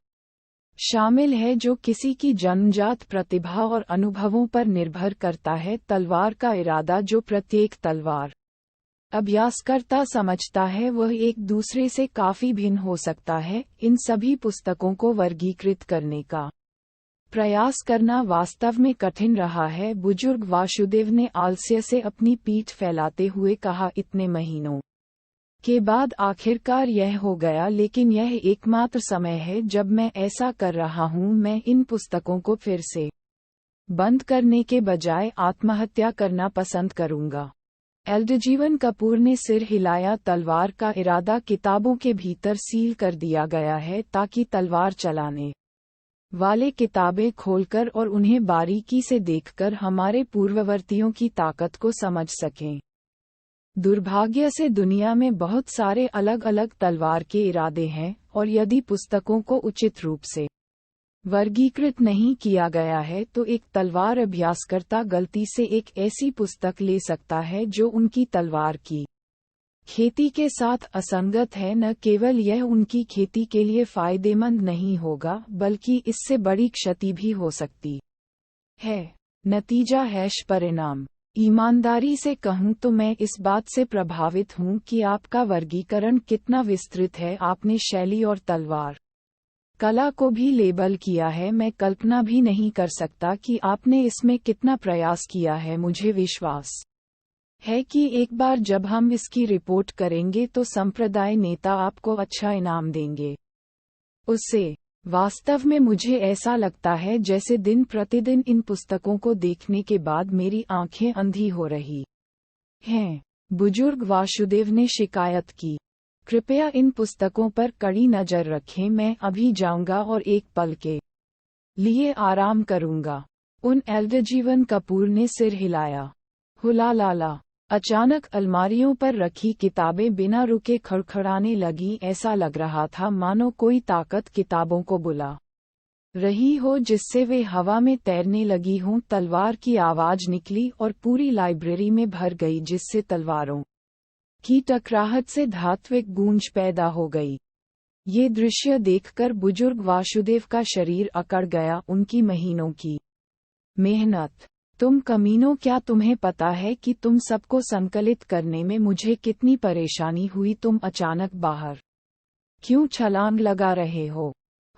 शामिल है जो किसी की जन्मजात प्रतिभा और अनुभवों पर निर्भर करता है। तलवार का इरादा जो प्रत्येक तलवार अभ्यासकर्ता समझता है वह एक दूसरे से काफी भिन्न हो सकता है। इन सभी पुस्तकों को वर्गीकृत करने का प्रयास करना वास्तव में कठिन रहा है, बुजुर्ग वासुदेव ने आलस्य से अपनी पीठ फैलाते हुए कहा। इतने महीनों के बाद आखिरकार यह हो गया, लेकिन यह एकमात्र समय है जब मैं ऐसा कर रहा हूँ। मैं इन पुस्तकों को फिर से बंद करने के बजाय आत्महत्या करना पसंद करूंगा। एल्डरजीवन कपूर ने सिर हिलाया। तलवार का इरादा किताबों के भीतर सील कर दिया गया है ताकि तलवार चलाने वाले किताबें खोलकर और उन्हें बारीकी से देखकर हमारे पूर्ववर्तियों की ताकत को समझ सकें। दुर्भाग्य से दुनिया में बहुत सारे अलग अलग तलवार के इरादे हैं, और यदि पुस्तकों को उचित रूप से वर्गीकृत नहीं किया गया है तो एक तलवार अभ्यासकर्ता गलती से एक ऐसी पुस्तक ले सकता है जो उनकी तलवार की खेती के साथ असंगत है। न केवल यह उनकी खेती के लिए फायदेमंद नहीं होगा, बल्कि इससे बड़ी क्षति भी हो सकती है। नतीजा हैश परिणाम। ईमानदारी से कहूँ तो मैं इस बात से प्रभावित हूँ कि आपका वर्गीकरण कितना विस्तृत है। आपने शैली और तलवार कला को भी लेबल किया है। मैं कल्पना भी नहीं कर सकता कि आपने इसमें कितना प्रयास किया है। मुझे विश्वास है कि एक बार जब हम इसकी रिपोर्ट करेंगे तो संप्रदाय नेता आपको अच्छा इनाम देंगे। उससे वास्तव में मुझे ऐसा लगता है जैसे दिन प्रतिदिन इन पुस्तकों को देखने के बाद मेरी आंखें अंधी हो रही हैं। बुजुर्ग वासुदेव ने शिकायत की। कृपया इन पुस्तकों पर कड़ी नजर रखें। मैं अभी जाऊंगा और एक पल के लिए आराम करूंगा। उन एल्डरजीवन कपूर ने सिर हिलाया। हुला लाला। अचानक अलमारियों पर रखी किताबें बिना रुके खड़खड़ाने लगीं। ऐसा लग रहा था मानो कोई ताकत किताबों को बुला रही हो, जिससे वे हवा में तैरने लगी हों। तलवार की आवाज निकली और पूरी लाइब्रेरी में भर गई, जिससे तलवारों की टकराहट से धात्विक गूंज पैदा हो गई। ये दृश्य देखकर बुजुर्ग वासुदेव का शरीर अकड़ गया। उनकी महीनों की मेहनत। तुम कमीनों, क्या तुम्हें पता है कि तुम सबको संकलित करने में मुझे कितनी परेशानी हुई? तुम अचानक बाहर क्यों छलांग लगा रहे हो?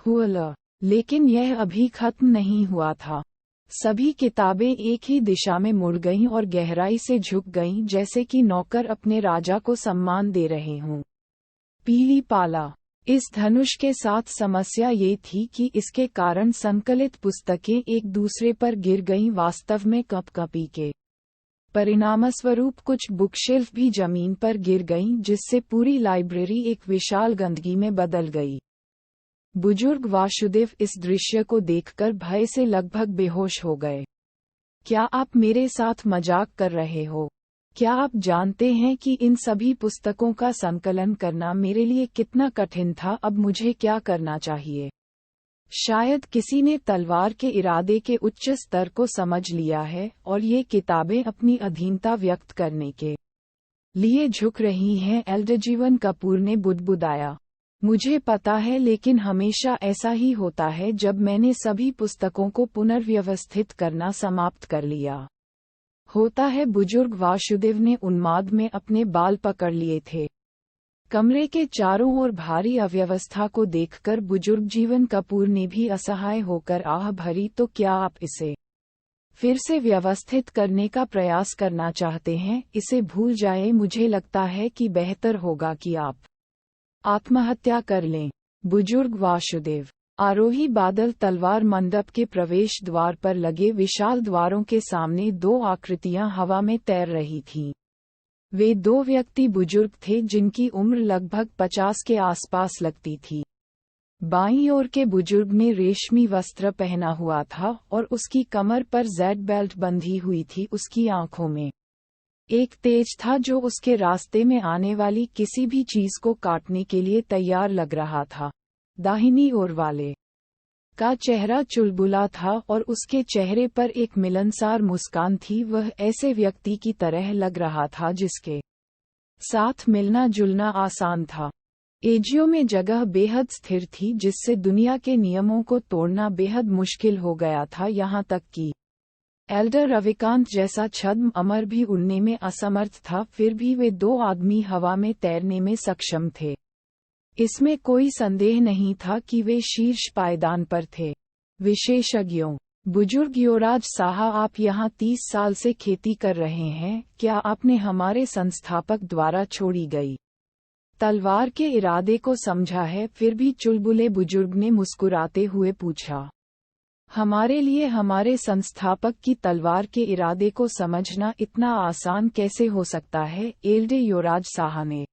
हुआ, लेकिन यह अभी खत्म नहीं हुआ था। सभी किताबें एक ही दिशा में मुड़ गईं और गहराई से झुक गईं, जैसे कि नौकर अपने राजा को सम्मान दे रहे हों। पीली पाला। इस धनुष के साथ समस्या ये थी कि इसके कारण संकलित पुस्तकें एक दूसरे पर गिर गईं, वास्तव में कपकपी के परिणामस्वरूप कुछ बुकशेल्फ भी जमीन पर गिर गईं, जिससे पूरी लाइब्रेरी एक विशाल गंदगी में बदल गई। बुजुर्ग वासुदेव इस दृश्य को देखकर भय से लगभग बेहोश हो गए। क्या आप मेरे साथ मजाक कर रहे हो? क्या आप जानते हैं कि इन सभी पुस्तकों का संकलन करना मेरे लिए कितना कठिन था? अब मुझे क्या करना चाहिए? शायद किसी ने तलवार के इरादे के उच्च स्तर को समझ लिया है और ये किताबें अपनी अधीनता व्यक्त करने के लिए झुक रही हैं। एल्डरजीवन कपूर ने बुदबुदाया। मुझे पता है, लेकिन हमेशा ऐसा ही होता है जब मैंने सभी पुस्तकों को पुनर्व्यवस्थित करना समाप्त कर लिया होता है। बुजुर्ग वासुदेव ने उन्माद में अपने बाल पकड़ लिए थे। कमरे के चारों ओर भारी अव्यवस्था को देखकर बुजुर्ग जीवन कपूर ने भी असहाय होकर आह भरी। तो क्या आप इसे फिर से व्यवस्थित करने का प्रयास करना चाहते हैं? इसे भूल जाएं। मुझे लगता है कि बेहतर होगा कि आप आत्महत्या कर लें। बुजुर्ग वासुदेव। आरोही बादल तलवार मंडप के प्रवेश द्वार पर लगे विशाल द्वारों के सामने दो आकृतियां हवा में तैर रही थीं। वे दो व्यक्ति बुजुर्ग थे जिनकी उम्र लगभग 50 के आसपास लगती थी। बाईं ओर के बुजुर्ग ने रेशमी वस्त्र पहना हुआ था और उसकी कमर पर जेड बेल्ट बंधी हुई थी। उसकी आंखों में एक तेज था जो उसके रास्ते में आने वाली किसी भी चीज को काटने के लिए तैयार लग रहा था। दाहिनी ओर वाले का चेहरा चुलबुला था और उसके चेहरे पर एक मिलनसार मुस्कान थी। वह ऐसे व्यक्ति की तरह लग रहा था जिसके साथ मिलना जुलना आसान था। एजियो में जगह बेहद स्थिर थी, जिससे दुनिया के नियमों को तोड़ना बेहद मुश्किल हो गया था। यहाँ तक कि एल्डर रविकांत जैसा छद्म अमर भी उड़ने में असमर्थ था। फिर भी वे दो आदमी हवा में तैरने में सक्षम थे। इसमें कोई संदेह नहीं था कि वे शीर्ष पायदान पर थे। विशेषज्ञों। बुजुर्ग युवराज साहा, आप यहाँ 30 साल से खेती कर रहे हैं, क्या आपने हमारे संस्थापक द्वारा छोड़ी गई तलवार के इरादे को समझा है? फिर भी चुलबुले बुजुर्ग ने मुस्कुराते हुए पूछा। हमारे लिए हमारे संस्थापक की तलवार के इरादे को समझना इतना आसान कैसे हो सकता है? एल्डे युवराज साहा ने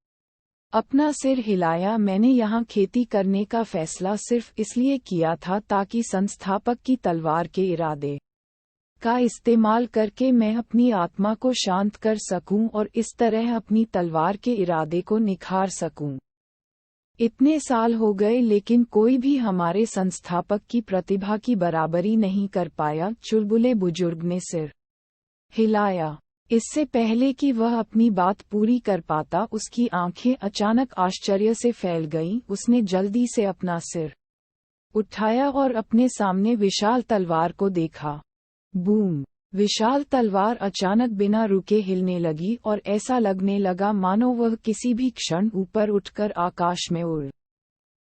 अपना सिर हिलाया। मैंने यहाँ खेती करने का फैसला सिर्फ इसलिए किया था ताकि संस्थापक की तलवार के इरादे का इस्तेमाल करके मैं अपनी आत्मा को शांत कर सकूं और इस तरह अपनी तलवार के इरादे को निखार सकूं। इतने साल हो गए लेकिन कोई भी हमारे संस्थापक की प्रतिभा की बराबरी नहीं कर पाया। चुलबुले बुजुर्ग ने सिर हिलाया। इससे पहले कि वह अपनी बात पूरी कर पाता, उसकी आंखें अचानक आश्चर्य से फैल गईं। उसने जल्दी से अपना सिर उठाया और अपने सामने विशाल तलवार को देखा। बूम! विशाल तलवार अचानक बिना रुके हिलने लगी और ऐसा लगने लगा मानो वह किसी भी क्षण ऊपर उठकर आकाश में उड़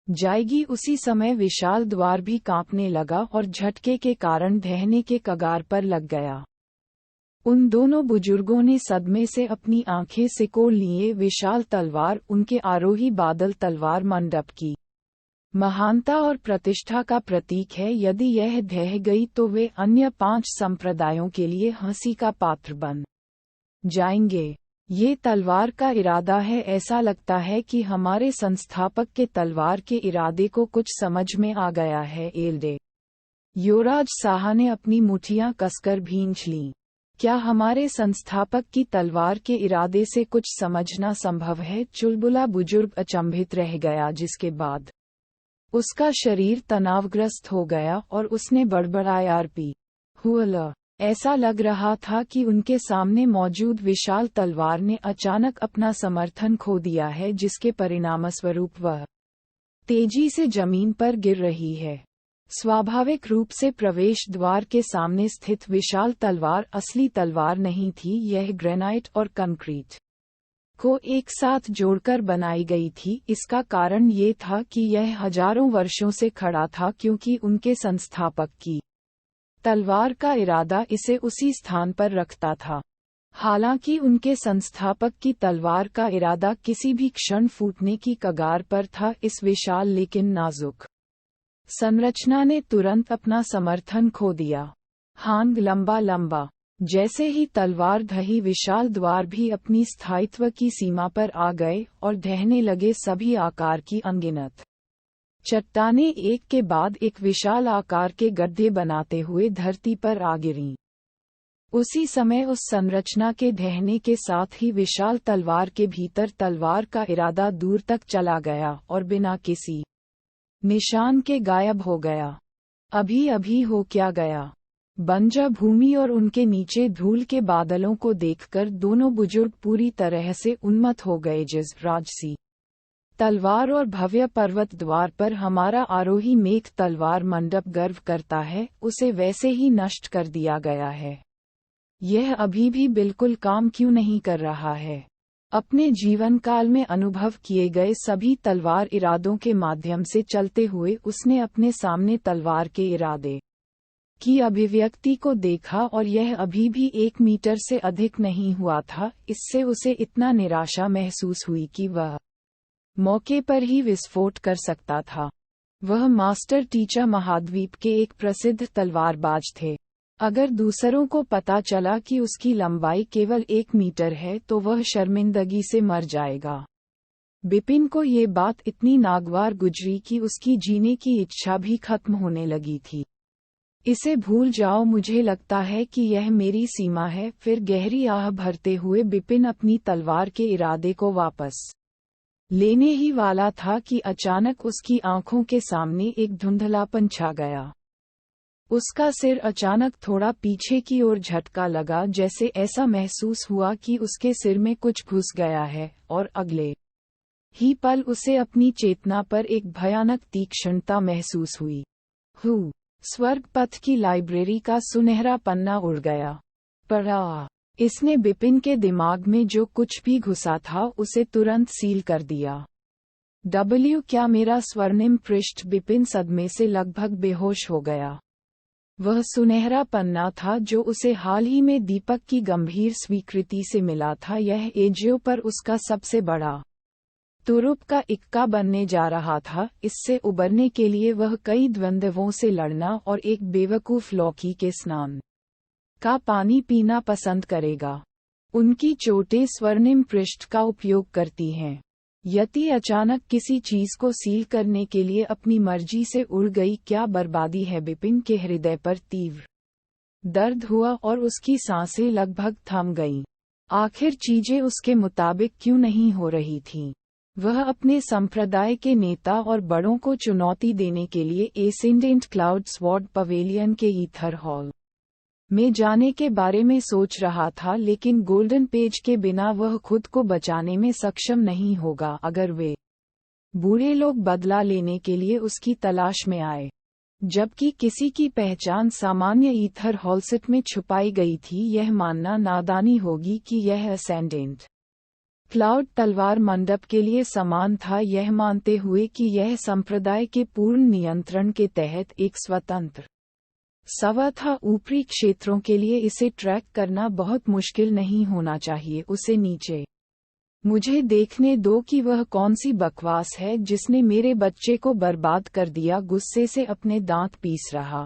जाएगी। उसी समय विशाल द्वार भी कांपने लगा और झटके के कारण ढहने के कगार पर लग गया। उन दोनों बुजुर्गों ने सदमे से अपनी आंखें सिकोड़ लिए। विशाल तलवार उनके आरोही बादल तलवार मंडप की महानता और प्रतिष्ठा का प्रतीक है। यदि यह ढह गई तो वे अन्य 5 संप्रदायों के लिए हंसी का पात्र बन जाएंगे। ये तलवार का इरादा है। ऐसा लगता है कि हमारे संस्थापक के तलवार के इरादे को कुछ समझ में आ गया है। एल्डे युवराज साहा ने अपनी मुठियां कसकर भींच लीं। क्या हमारे संस्थापक की तलवार के इरादे से कुछ समझना संभव है? चुलबुला बुजुर्ग अचंभित रह गया, जिसके बाद उसका शरीर तनावग्रस्त हो गया और उसने बड़बड़ाया, आरपी हुआ। ऐसा लग रहा था कि उनके सामने मौजूद विशाल तलवार ने अचानक अपना समर्थन खो दिया है, जिसके परिणामस्वरूप वह तेजी से जमीन पर गिर रही है। स्वाभाविक रूप से प्रवेश द्वार के सामने स्थित विशाल तलवार असली तलवार नहीं थी। यह ग्रेनाइट और कंक्रीट को एक साथ जोड़कर बनाई गई थी। इसका कारण ये था कि यह हजारों वर्षों से खड़ा था, क्योंकि उनके संस्थापक की तलवार का इरादा इसे उसी स्थान पर रखता था। हालांकि उनके संस्थापक की तलवार का इरादा किसी भी क्षण फूटने की कगार पर था, इस विशाल लेकिन नाजुक संरचना ने तुरंत अपना समर्थन खो दिया। हांग लंबा लंबा। जैसे ही तलवार ढही, विशाल द्वार भी अपनी स्थायित्व की सीमा पर आ गए और ढहने लगे। सभी आकार की अनगिनत चट्टानें एक के बाद एक विशाल आकार के गड्ढे बनाते हुए धरती पर आ गिरीं। उसी समय उस संरचना के ढहने के साथ ही विशाल तलवार के भीतर तलवार का इरादा दूर तक चला गया और बिना किसी निशान के गायब हो गया। अभी अभी हो क्या गया? बंजर भूमि और उनके नीचे धूल के बादलों को देखकर दोनों बुजुर्ग पूरी तरह से उन्मत्त हो गए। जिस राजसी तलवार और भव्य पर्वत द्वार पर हमारा आरोही मेघ तलवार मंडप गर्व करता है, उसे वैसे ही नष्ट कर दिया गया है। यह अभी भी बिल्कुल काम क्यों नहीं कर रहा है? अपने जीवन काल में अनुभव किए गए सभी तलवार इरादों के माध्यम से चलते हुए उसने अपने सामने तलवार के इरादे की अभिव्यक्ति को देखा और यह अभी भी 1 मीटर से अधिक नहीं हुआ था। इससे उसे इतना निराशा महसूस हुई कि वह मौके पर ही विस्फोट कर सकता था। वह मास्टर टीचर महाद्वीप के एक प्रसिद्ध तलवारबाज थे। अगर दूसरों को पता चला कि उसकी लंबाई केवल 1 मीटर है तो वह शर्मिंदगी से मर जाएगा। बिपिन को ये बात इतनी नागवार गुजरी कि उसकी जीने की इच्छा भी खत्म होने लगी थी। इसे भूल जाओ, मुझे लगता है कि यह मेरी सीमा है। फिर गहरी आह भरते हुए बिपिन अपनी तलवार के इरादे को वापस लेने ही वाला था कि अचानक उसकी आंखों के सामने एक धुंधलापन छा गया। उसका सिर अचानक थोड़ा पीछे की ओर झटका लगा, जैसे ऐसा महसूस हुआ कि उसके सिर में कुछ घुस गया है, और अगले ही पल उसे अपनी चेतना पर एक भयानक तीक्ष्णता महसूस हुई। स्वर्ग पथ की लाइब्रेरी का सुनहरा पन्ना उड़ गया। पढ़ा। इसने बिपिन के दिमाग में जो कुछ भी घुसा था उसे तुरंत सील कर दिया। क्या मेरा स्वर्णिम पृष्ठ? बिपिन सदमे से लगभग बेहोश हो गया। वह सुनहरा पन्ना था जो उसे हाल ही में दीपक की गंभीर स्वीकृति से मिला था। यह एजियो पर उसका सबसे बड़ा तुरुप का इक्का बनने जा रहा था। इससे उबरने के लिए वह कई द्वंद्वों से लड़ना और एक बेवकूफ लौकी के स्नान का पानी पीना पसंद करेगा। उनकी चोटें स्वर्णिम पृष्ठ का उपयोग करती हैं। यति अचानक किसी चीज को सील करने के लिए अपनी मर्जी से उड़ गई, क्या बर्बादी है। बिपिन के हृदय पर तीव्र दर्द हुआ और उसकी सांसें लगभग थम गईं। आखिर चीजें उसके मुताबिक क्यों नहीं हो रही थीं? वह अपने संप्रदाय के नेता और बड़ों को चुनौती देने के लिए एसेंडेंट क्लाउड स्वॉर्ड पवेलियन के ईथर हॉल में जाने के बारे में सोच रहा था, लेकिन गोल्डन पेज के बिना वह खुद को बचाने में सक्षम नहीं होगा अगर वे बूढ़े लोग बदला लेने के लिए उसकी तलाश में आए। जबकि किसी की पहचान सामान्य ईथर हॉलसेट में छुपाई गई थी, यह मानना नादानी होगी कि यह असेंडेंट क्लाउड तलवार मंडप के लिए समान था, यह मानते हुए कि यह संप्रदाय के पूर्ण नियंत्रण के तहत एक स्वतंत्र सवा था। ऊपरी क्षेत्रों के लिए इसे ट्रैक करना बहुत मुश्किल नहीं होना चाहिए। उसे नीचे मुझे देखने दो कि वह कौन सी बकवास है जिसने मेरे बच्चे को बर्बाद कर दिया। गुस्से से अपने दांत पीस रहा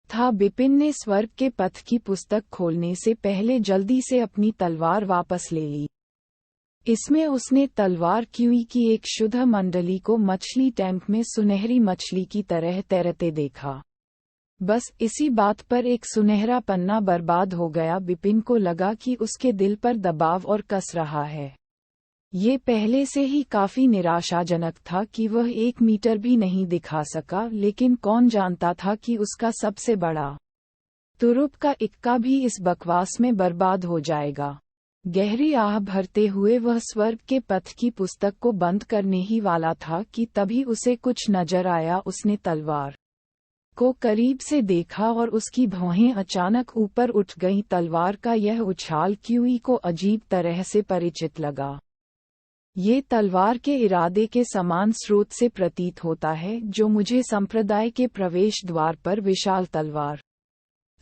था बिपिन ने स्वर्ग के पथ की पुस्तक खोलने से पहले जल्दी से अपनी तलवार वापस ले ली। इसमें उसने तलवार क्यूई की एक शुद्ध मंडली को मछली टैंक में सुनहरी मछली की तरह तैरते देखा। बस इसी बात पर एक सुनहरा पन्ना बर्बाद हो गया। बिपिन को लगा कि उसके दिल पर दबाव और कस रहा है। ये पहले से ही काफी निराशाजनक था कि वह 1 मीटर भी नहीं दिखा सका, लेकिन कौन जानता था कि उसका सबसे बड़ा तुरुप का इक्का भी इस बकवास में बर्बाद हो जाएगा। गहरी आह भरते हुए वह स्वर्ग के पथ की पुस्तक को बंद करने ही वाला था कि तभी उसे कुछ नजर आया। उसने तलवार को करीब से देखा और उसकी भौहें अचानक ऊपर उठ गईं। तलवार का यह उछाल क्यूई को अजीब तरह से परिचित लगा। ये तलवार के इरादे के समान स्रोत से प्रतीत होता है जो मुझे संप्रदाय के प्रवेश द्वार पर विशाल तलवार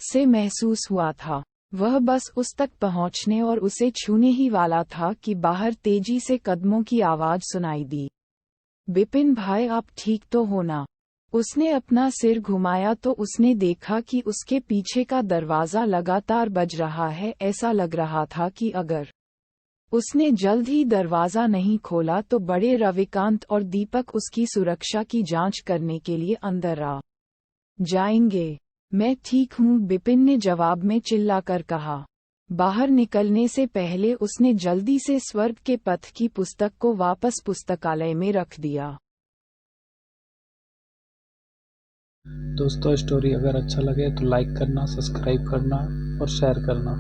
से महसूस हुआ था। वह बस उस तक पहुंचने और उसे छूने ही वाला था कि बाहर तेजी से कदमों की आवाज सुनाई दी। बिपिन भाई, आप ठीक तो हो ना? उसने अपना सिर घुमाया तो उसने देखा कि उसके पीछे का दरवाजा लगातार बज रहा है। ऐसा लग रहा था कि अगर उसने जल्द ही दरवाजा नहीं खोला तो बड़े रविकांत और दीपक उसकी सुरक्षा की जांच करने के लिए अंदर आ जाएंगे। मैं ठीक हूँ, बिपिन ने जवाब में चिल्लाकर कहा। बाहर निकलने से पहले उसने जल्दी से स्वर्ग के पथ की पुस्तक को वापस पुस्तकालय में रख दिया। दोस्तों, स्टोरी अगर अच्छा लगे तो लाइक करना, सब्सक्राइब करना और शेयर करना।